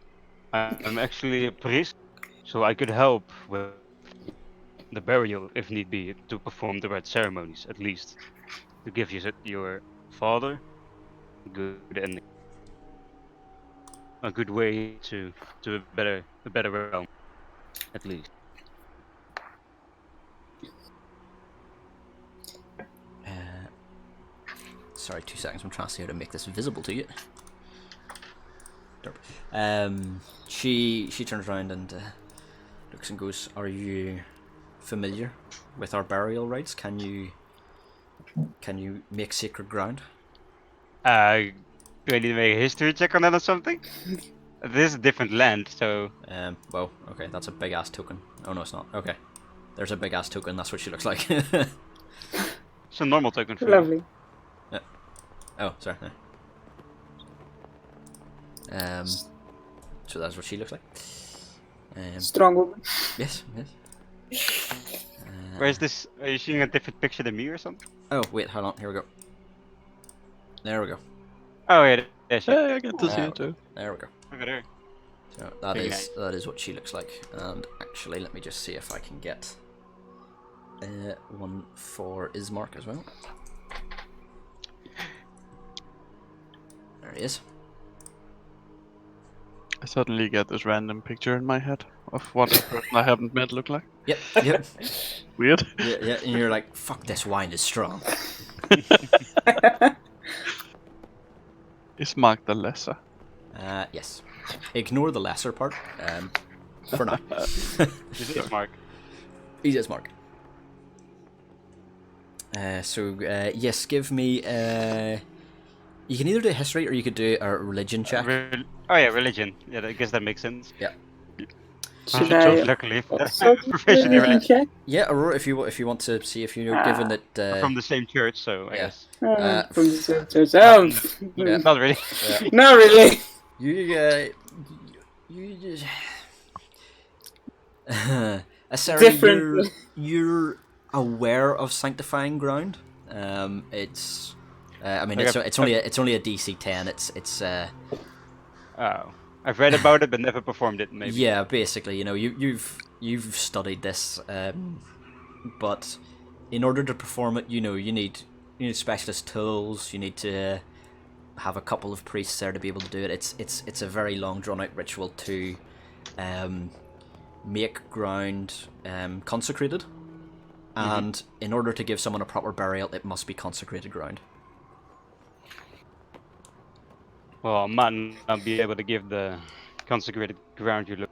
I'm actually a priest, so I could help with the burial if need be, to perform the right ceremonies, at least to give your father a good ending, a good way to a better realm, at least. Sorry, 2 seconds. I'm trying to see how to make this visible to you. She turns around and looks and goes, "Are you familiar with our burial rites? Can you make sacred ground?" Do I need to make a history check on that or something? This is a different land, so. Well, okay, that's a big ass token. Oh no, it's not. Okay, there's a big ass token. That's what she looks like. It's a normal token for me. Lovely. Oh, sorry. No. So that's what she looks like. Strong woman. Yes. Where's this? Are you seeing a different picture than me or something? Oh, wait, hold on. Here we go. There we go. Oh yeah, yeah, she. Yeah, I get to see There it too. There we go. Look at her. So that Very is nice. that is what she looks like. And actually, let me just see if I can get one for Ismark as well. There he is. I suddenly get this random picture in my head of what a person I haven't met look like. Yep. Weird. Yeah, and you're like, fuck, this wine is strong. Is Mark the lesser? Yes. Ignore the lesser part. For now. This is Mark. He's Ismark. Yes, give me. You can either do history or you could do a religion check. Oh yeah, religion. Yeah, I guess that makes sense. Yeah. Should I I chose luckily for also professional religion religion. check? Yeah, Aurora, if you want to see if you know, given that. From the same church, so I yeah. guess. From the same church. Oh, Yeah. Not really. not really. You just. Sarah, Different. you're aware of sanctifying ground. It's. I mean, Like it's only a DC 10. It's. Oh, I've read about it, but never performed it. Maybe. Yeah, basically, you've studied this, but in order to perform it, you need specialist tools. You need to have a couple of priests there to be able to do it. It's a very long, drawn out ritual to make ground consecrated, and in order to give someone a proper burial, it must be consecrated ground. Well, I might not be able to give the consecrated ground you look.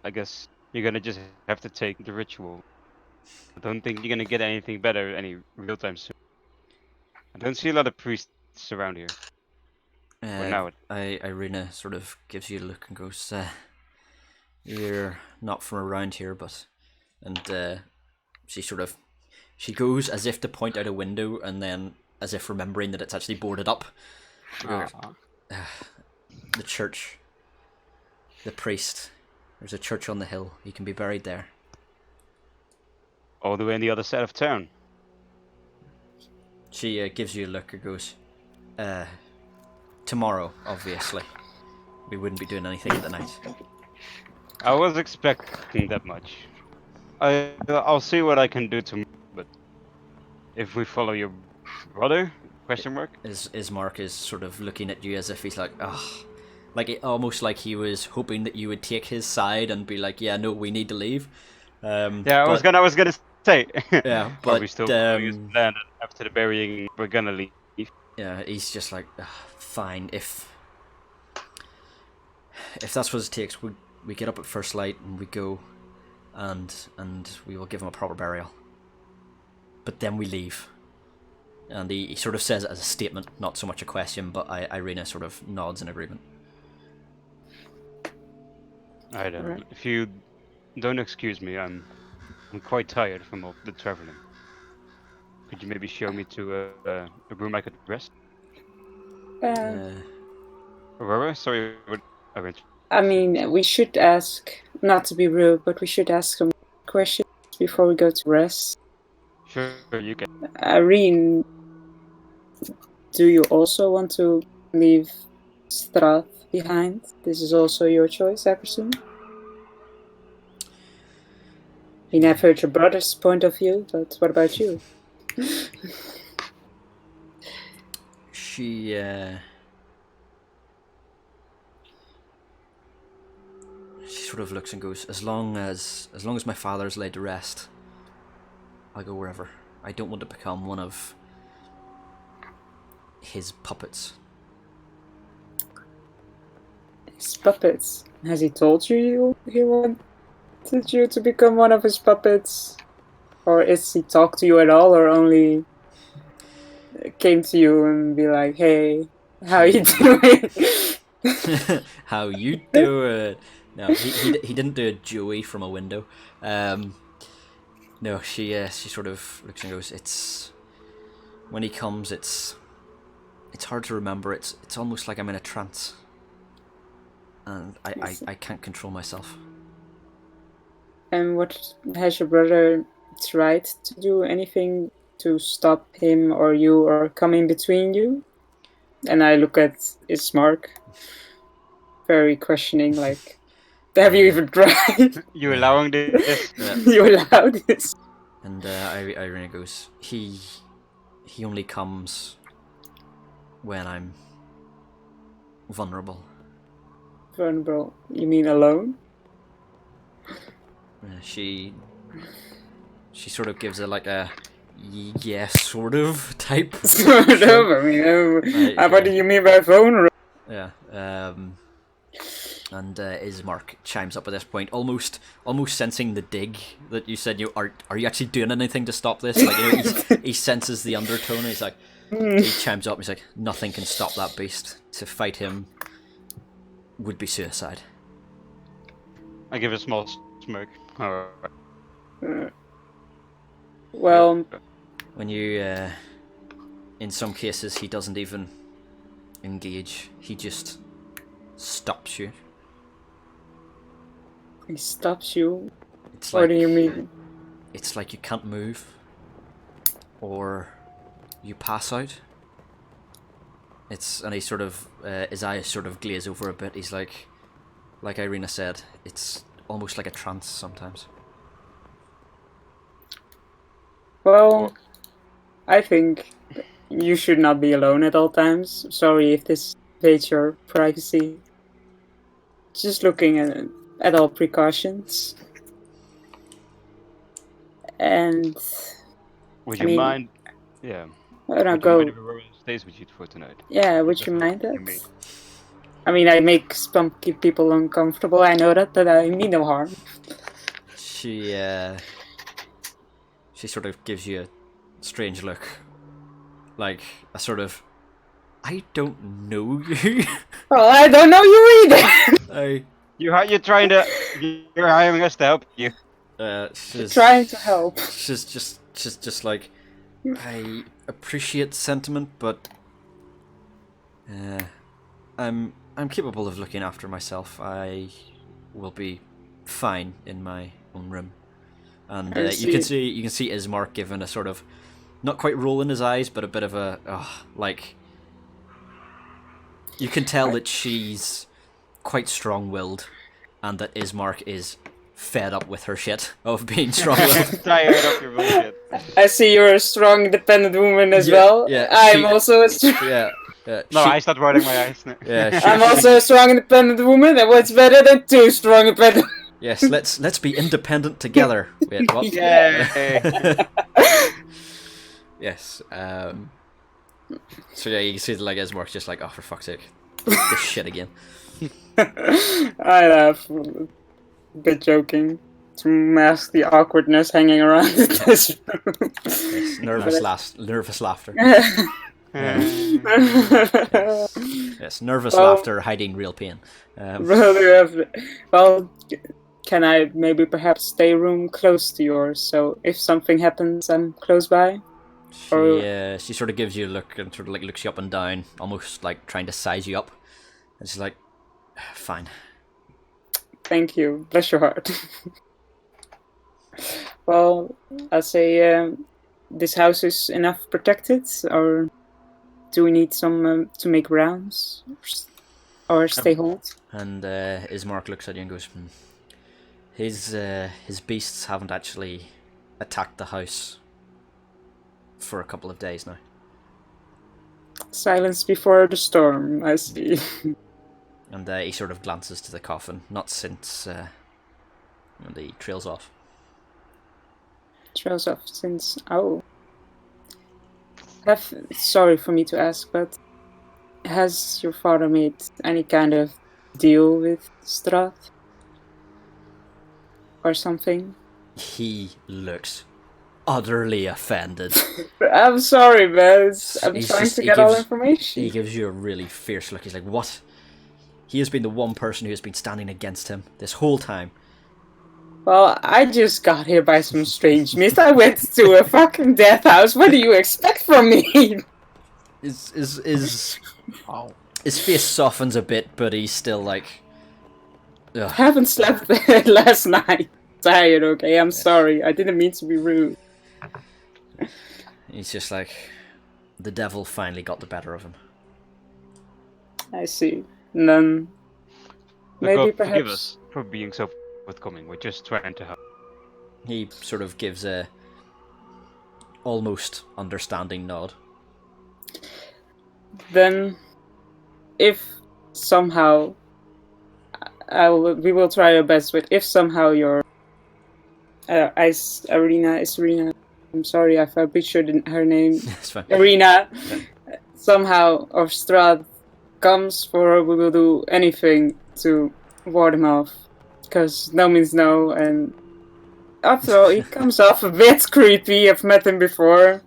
I guess you're gonna just have to take the ritual. I don't think you're gonna get anything better any real time soon. I don't see a lot of priests around here. For now, Irina sort of gives you a look and goes, "You're not from around here, but," and she goes as if to point out a window, and then as if remembering that it's actually boarded up. She goes, the church, the priest. There's a church on the hill. He can be buried there. all the way on the other side of town. She gives you a look and goes, tomorrow, obviously. We wouldn't be doing anything at the night. I was expecting that much. I'll see what I can do tomorrow, but if we follow your brother? Question mark. Ismark is sort of looking at you as if he's like, almost like he was hoping that you would take his side and be like, yeah, no, we need to leave. Yeah, I was gonna say. Yeah, but we still following his plan, and after the burying, we're gonna leave. Yeah, he's just like, fine. If that's what it takes, we get up at first light and we go, and we will give him a proper burial. But then we leave. And he sort of says it as a statement, not so much a question, but Irina sort of nods in agreement. I don't. Alright. If you don't excuse me, I'm quite tired from all the traveling. Could you maybe show me to a room I could rest? Aurora, sorry, what? I mean, we should ask, not to be rude, but we should ask some questions before we go to rest. Sure, you can. Irene, do you also want to leave Strahd behind? This is also your choice, I presume? I mean, I've heard your brother's point of view, but what about you? She sort of looks and goes, as long as my father's laid to rest, I'll go wherever. I don't want to become one of his puppets. His puppets. Has he told you he wanted you to become one of his puppets? Or is he talk to you at all, or only came to you and be like, hey, how you doing? How you doing? No, he didn't do a Joey from a window. No, she sort of looks and goes, when he comes, it's hard to remember. It's almost like I'm in a trance, and I can't control myself. And what has your brother tried to do? Anything to stop him or you or come in between you? And I look at Ismark, very questioning, like, have you even tried? You allowing this? You allow this? And Irina goes, he only comes when I'm vulnerable. Vulnerable? You mean alone? She sort of gives it like a yes, sort of type. Sort of. I mean, what do you mean by vulnerable? Yeah. And Ismark chimes up at this point, almost sensing the dig that you said. Are you actually doing anything to stop this? Like, you know, he senses the undertone. And he's like, he chimes up. He's like, nothing can stop that beast. To fight him would be suicide. I give a small smirk. Well, When you, in some cases, he doesn't even engage. He just stops you. he stops you. It's What like, do you mean? It's like you can't move, or you pass out. And he sort of, his eyes sort of glaze over a bit. He's like Irina said, it's almost like a trance sometimes. Well, I think you should not be alone at all times. Sorry if this invades your privacy. Just looking at all precautions. And Would I you mean, mind? Yeah. when I Would you go, mind if Rowan stays with you for tonight? yeah, would That's you what mind you that? mean. I mean, I make spunky people uncomfortable. I know that, but I mean no harm. She sort of gives you a strange look, like a sort of, I don't know you. Well, I don't know you either. You're trying to. You're hiring us to help you. She's Trying to help. She's just like, I appreciate sentiment, but I'm capable of looking after myself. I will be fine in my own room. And you can see Ismark giving a sort of, not quite roll in his eyes, but a bit of a like. You can tell that she's quite strong-willed, and that Ismark is fed up with her shit of being strong-willed. Tired of your bullshit. I see you're a strong, independent woman as Yeah, well. yeah, I'm also a strong. Yeah. No, she- I start rolling my eyes now. Yeah, I'm also a strong, independent woman, and what's better than two strong, independent? Yes, let's be independent together. Wait, what? Yay! Yes. So yeah, you can see that like Ismark's just like, oh, for fuck's sake, this shit again. I laugh, a bit joking, to mask the awkwardness hanging around this room. Yes, nervous laughter. Yes, nervous laughter hiding real pain. Well, can I maybe perhaps stay a room close to yours, so if something happens, I'm close by? She sort of gives you a look and sort of like looks you up and down, almost like trying to size you up. And she's like, fine. Thank you. Bless your heart. Well, I'll say this house is enough protected, or do we need some to make rounds, or stay hold? And Ismark looks at you and goes, his beasts haven't actually attacked the house for a couple of days now. Silence before the storm, I see. And he sort of glances to the coffin, not since, and he trails off. Trails off since... Oh. Sorry for me to ask, but has your father made any kind of deal with Strahd? Or something? He looks utterly offended. I'm sorry, man. I'm He's trying just- to he get all gives- information. He gives you a really fierce look. He's like, what? He has been the one person who has been standing against him this whole time. Well, I just got here by some strange mist. I went to a fucking death house. What do you expect from me? His Oh. face softens a bit, but he's still like, ugh. Haven't slept last night. Tired, okay? I'm sorry. I didn't mean to be rude. He's just like, the devil finally got the better of him. I see. And then maybe God, forgive perhaps us for being so forthcoming. We're just trying to help. He sort of gives a almost understanding nod. then if somehow we will try our best with if somehow your Arena, I'm sorry, I butchered her name. That's fine. Arena Yeah. somehow or Strahd comes for her, we will do anything to ward him off. Because no means no, and after all, he comes off a bit creepy. I've met him before.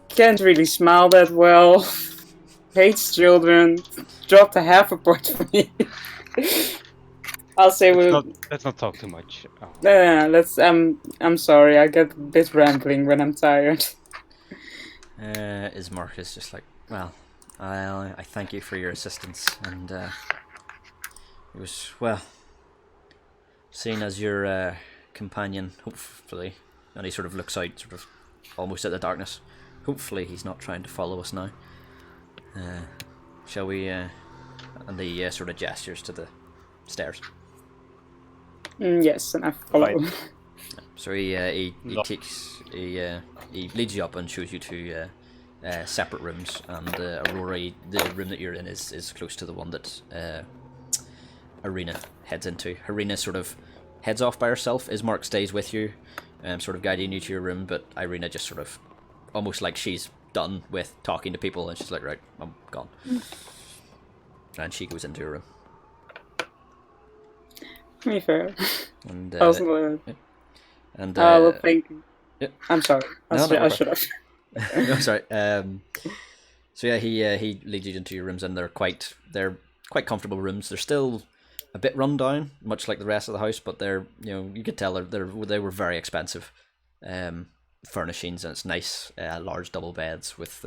Can't really smile that well. Hates children. Dropped a half a point for me. I'll say Let's not talk too much. Oh. No, let's. I'm sorry. I get a bit rambling when I'm tired. Ismark is just like, well, I thank you for your assistance, and it was, well, seeing as your companion, hopefully, and he sort of looks out, sort of almost at the darkness. Hopefully, he's not trying to follow us now. Shall we? And he sort of gestures to the stairs. Yes, and I follow. Right. So he leads you up and shows you to separate rooms, and Aurora, the room that you're in is close to the one that Arena heads into. Arena sort of heads off by herself. Ismark stays with you, sort of guiding you to your room, but Irina just sort of almost like she's done with talking to people, and she's like, right, I'm gone. And she goes into her room. To be fair. And and well, thank you. Yeah. I'm sorry. I should have. No, sorry. So yeah, he leads you into your rooms, and they're quite comfortable rooms. They're still a bit run down, much like the rest of the house, but they're, you know, you could tell they were very expensive furnishings, and it's nice large double beds with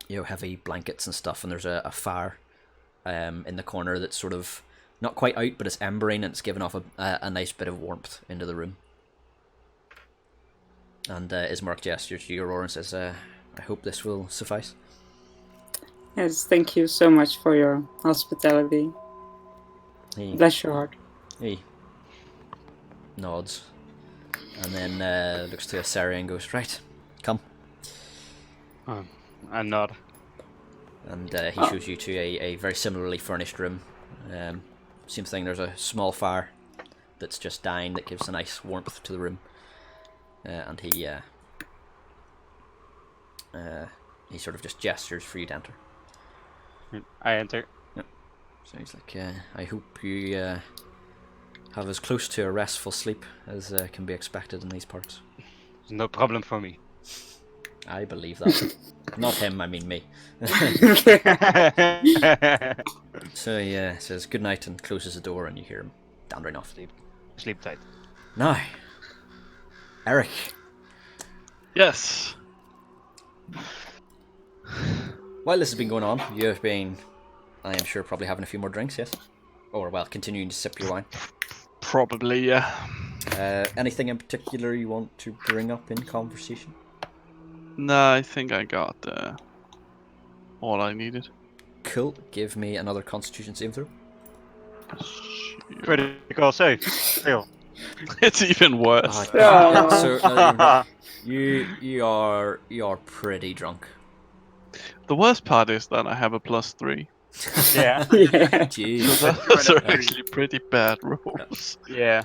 you know, heavy blankets and stuff, and there's a fire in the corner that's sort of not quite out, but it's embering, and it's giving off a nice bit of warmth into the room. And Ismark gestures to Aurora and says, I hope this will suffice. Yes, thank you so much for your hospitality. Bless your heart. He nods, and then looks to Asari and goes, right, come. I'm not. And he shows you to a very similarly furnished room. Same thing, there's a small fire that's just dying that gives a nice warmth to the room. And he sort of just gestures for you to enter. I enter. Yep. So he's like, I hope you have as close to a restful sleep as can be expected in these parts. There's no problem for me. I believe that. Not him, I mean me. So yeah, says good night and closes the door, and you hear him dandering off. Sleep tight. Now, Eric. Yes. While this has been going on, you have been, I am sure, probably having a few more drinks, yes? Or, well, continuing to sip your wine. Probably, yeah. Anything in particular you want to bring up in conversation? No, I think I got all I needed. Cool. Give me another Constitution saving throw. Critical save. Fail. It's even worse. So, you are pretty drunk. The worst part is that I have a +3. Yeah. Yeah. Jeez. So those are actually pretty bad rolls. Yeah.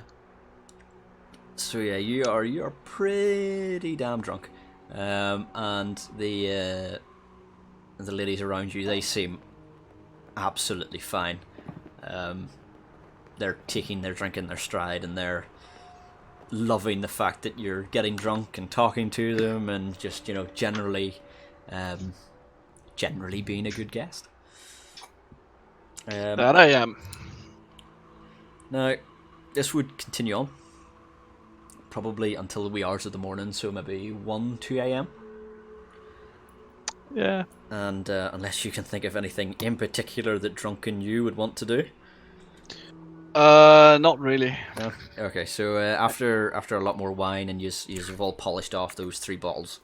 So yeah, you are pretty damn drunk, and the ladies around you, they seem absolutely fine. They're taking their drink in their stride, and they're loving the fact that you're getting drunk and talking to them, and just, you know, generally being a good guest. That I am. Now, this would continue on, probably until the wee hours of the morning, so maybe 1, 2 a.m. Yeah. And unless you can think of anything in particular that drunken you would want to do. Not really. No? Okay, so after a lot more wine and you've all polished off those 3 bottles,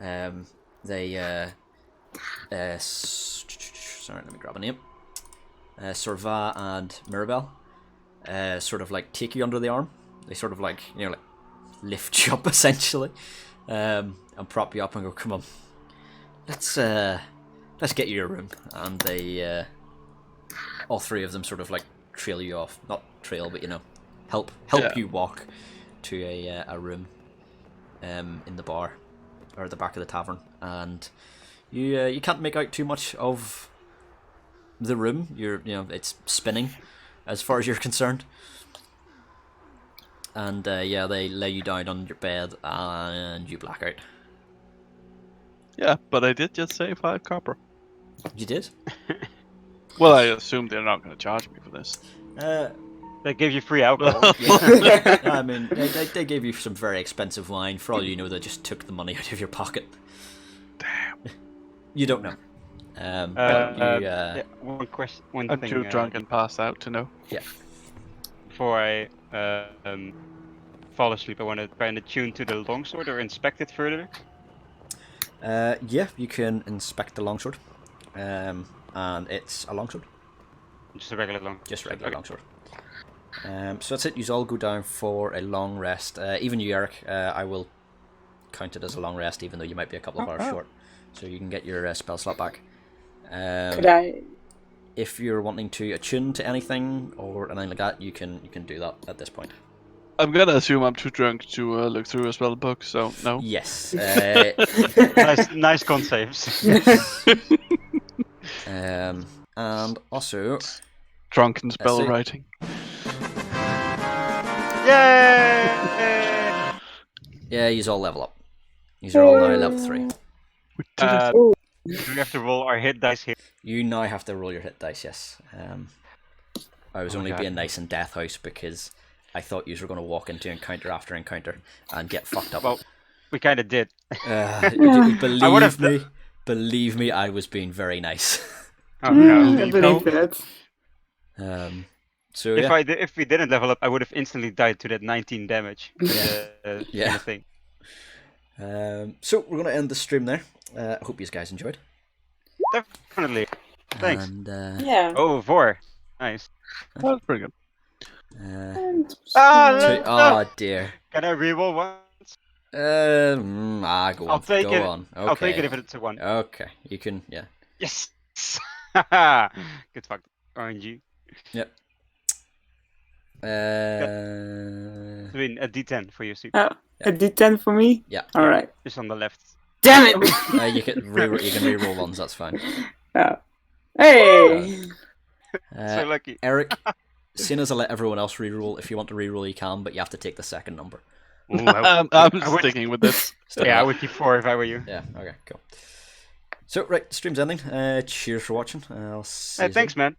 they sorry, let me grab a name. Sorva and Mirabelle sort of like take you under the arm. They sort of like like lift you up essentially, and prop you up and go, come on, let's get you a room. And they all 3 of them sort of like trail you off, not trail, but help you walk to a room in the bar or at the back of the tavern. And you can't make out too much of the room. It's spinning as far as you're concerned. And they lay you down on your bed and you black out. Yeah, but I did just say 5 copper. You did? Well, I assume they're not going to charge me for this. They gave you free alcohol. Yeah. I mean, they gave you some very expensive wine. For all you know, they just took the money out of your pocket. Damn. You don't know. One question. I'm thing. too drunk and passed out to know. Yeah. Before I fall asleep, I want to try and attune to the longsword or inspect it further. Yeah, you can inspect the longsword. And it's a longsword. Just a regular longsword. Just a regular longsword. So that's it. You all go down for a long rest. Even you, Eric. I will count it as a long rest, even though you might be a couple of hours short. So you can get your spell slot back. Could I? If you're wanting to attune to anything or anything like that, you can do that at this point. I'm going to assume I'm too drunk to look through a spell book, so no. Yes. nice con saves. And also, Drunken spell writing. Yay! Yeah, you all level up. These are all now level 3. We did it. Do we have to roll our hit dice here? You now have to roll your hit dice, yes. I was only being nice in Death House because I thought you were going to walk into encounter after encounter and get fucked up. Well, we kind of did. Believe me, I was being very nice. Oh, no. I believe that. So if we didn't level up, I would have instantly died to that 19 damage. Yeah. Kind of thing. So we're going to end the stream there. I hope you guys enjoyed. Definitely. Thanks. And, Yeah. Oh, 4. Nice. That's pretty good. Oh dear. Can I reroll once? Go I'll take it. on. Okay. I'll take it if it's a 1. Okay, you can, yeah. Yes! Good fuck. RNG. Yep. I mean, a D10 for your suit. Oh, a D10 for me? Yeah. All right. Just on the left. Damn it! You can reroll ones, that's fine. Oh. Hey! So lucky. Eric, seeing as I let everyone else reroll, if you want to reroll, you can, but you have to take the second number. Ooh, I'm sticking with this. I would keep 4 if I were you. Yeah, okay, cool. So, right, stream's ending. Cheers for watching. I'll see you Thanks, soon. man.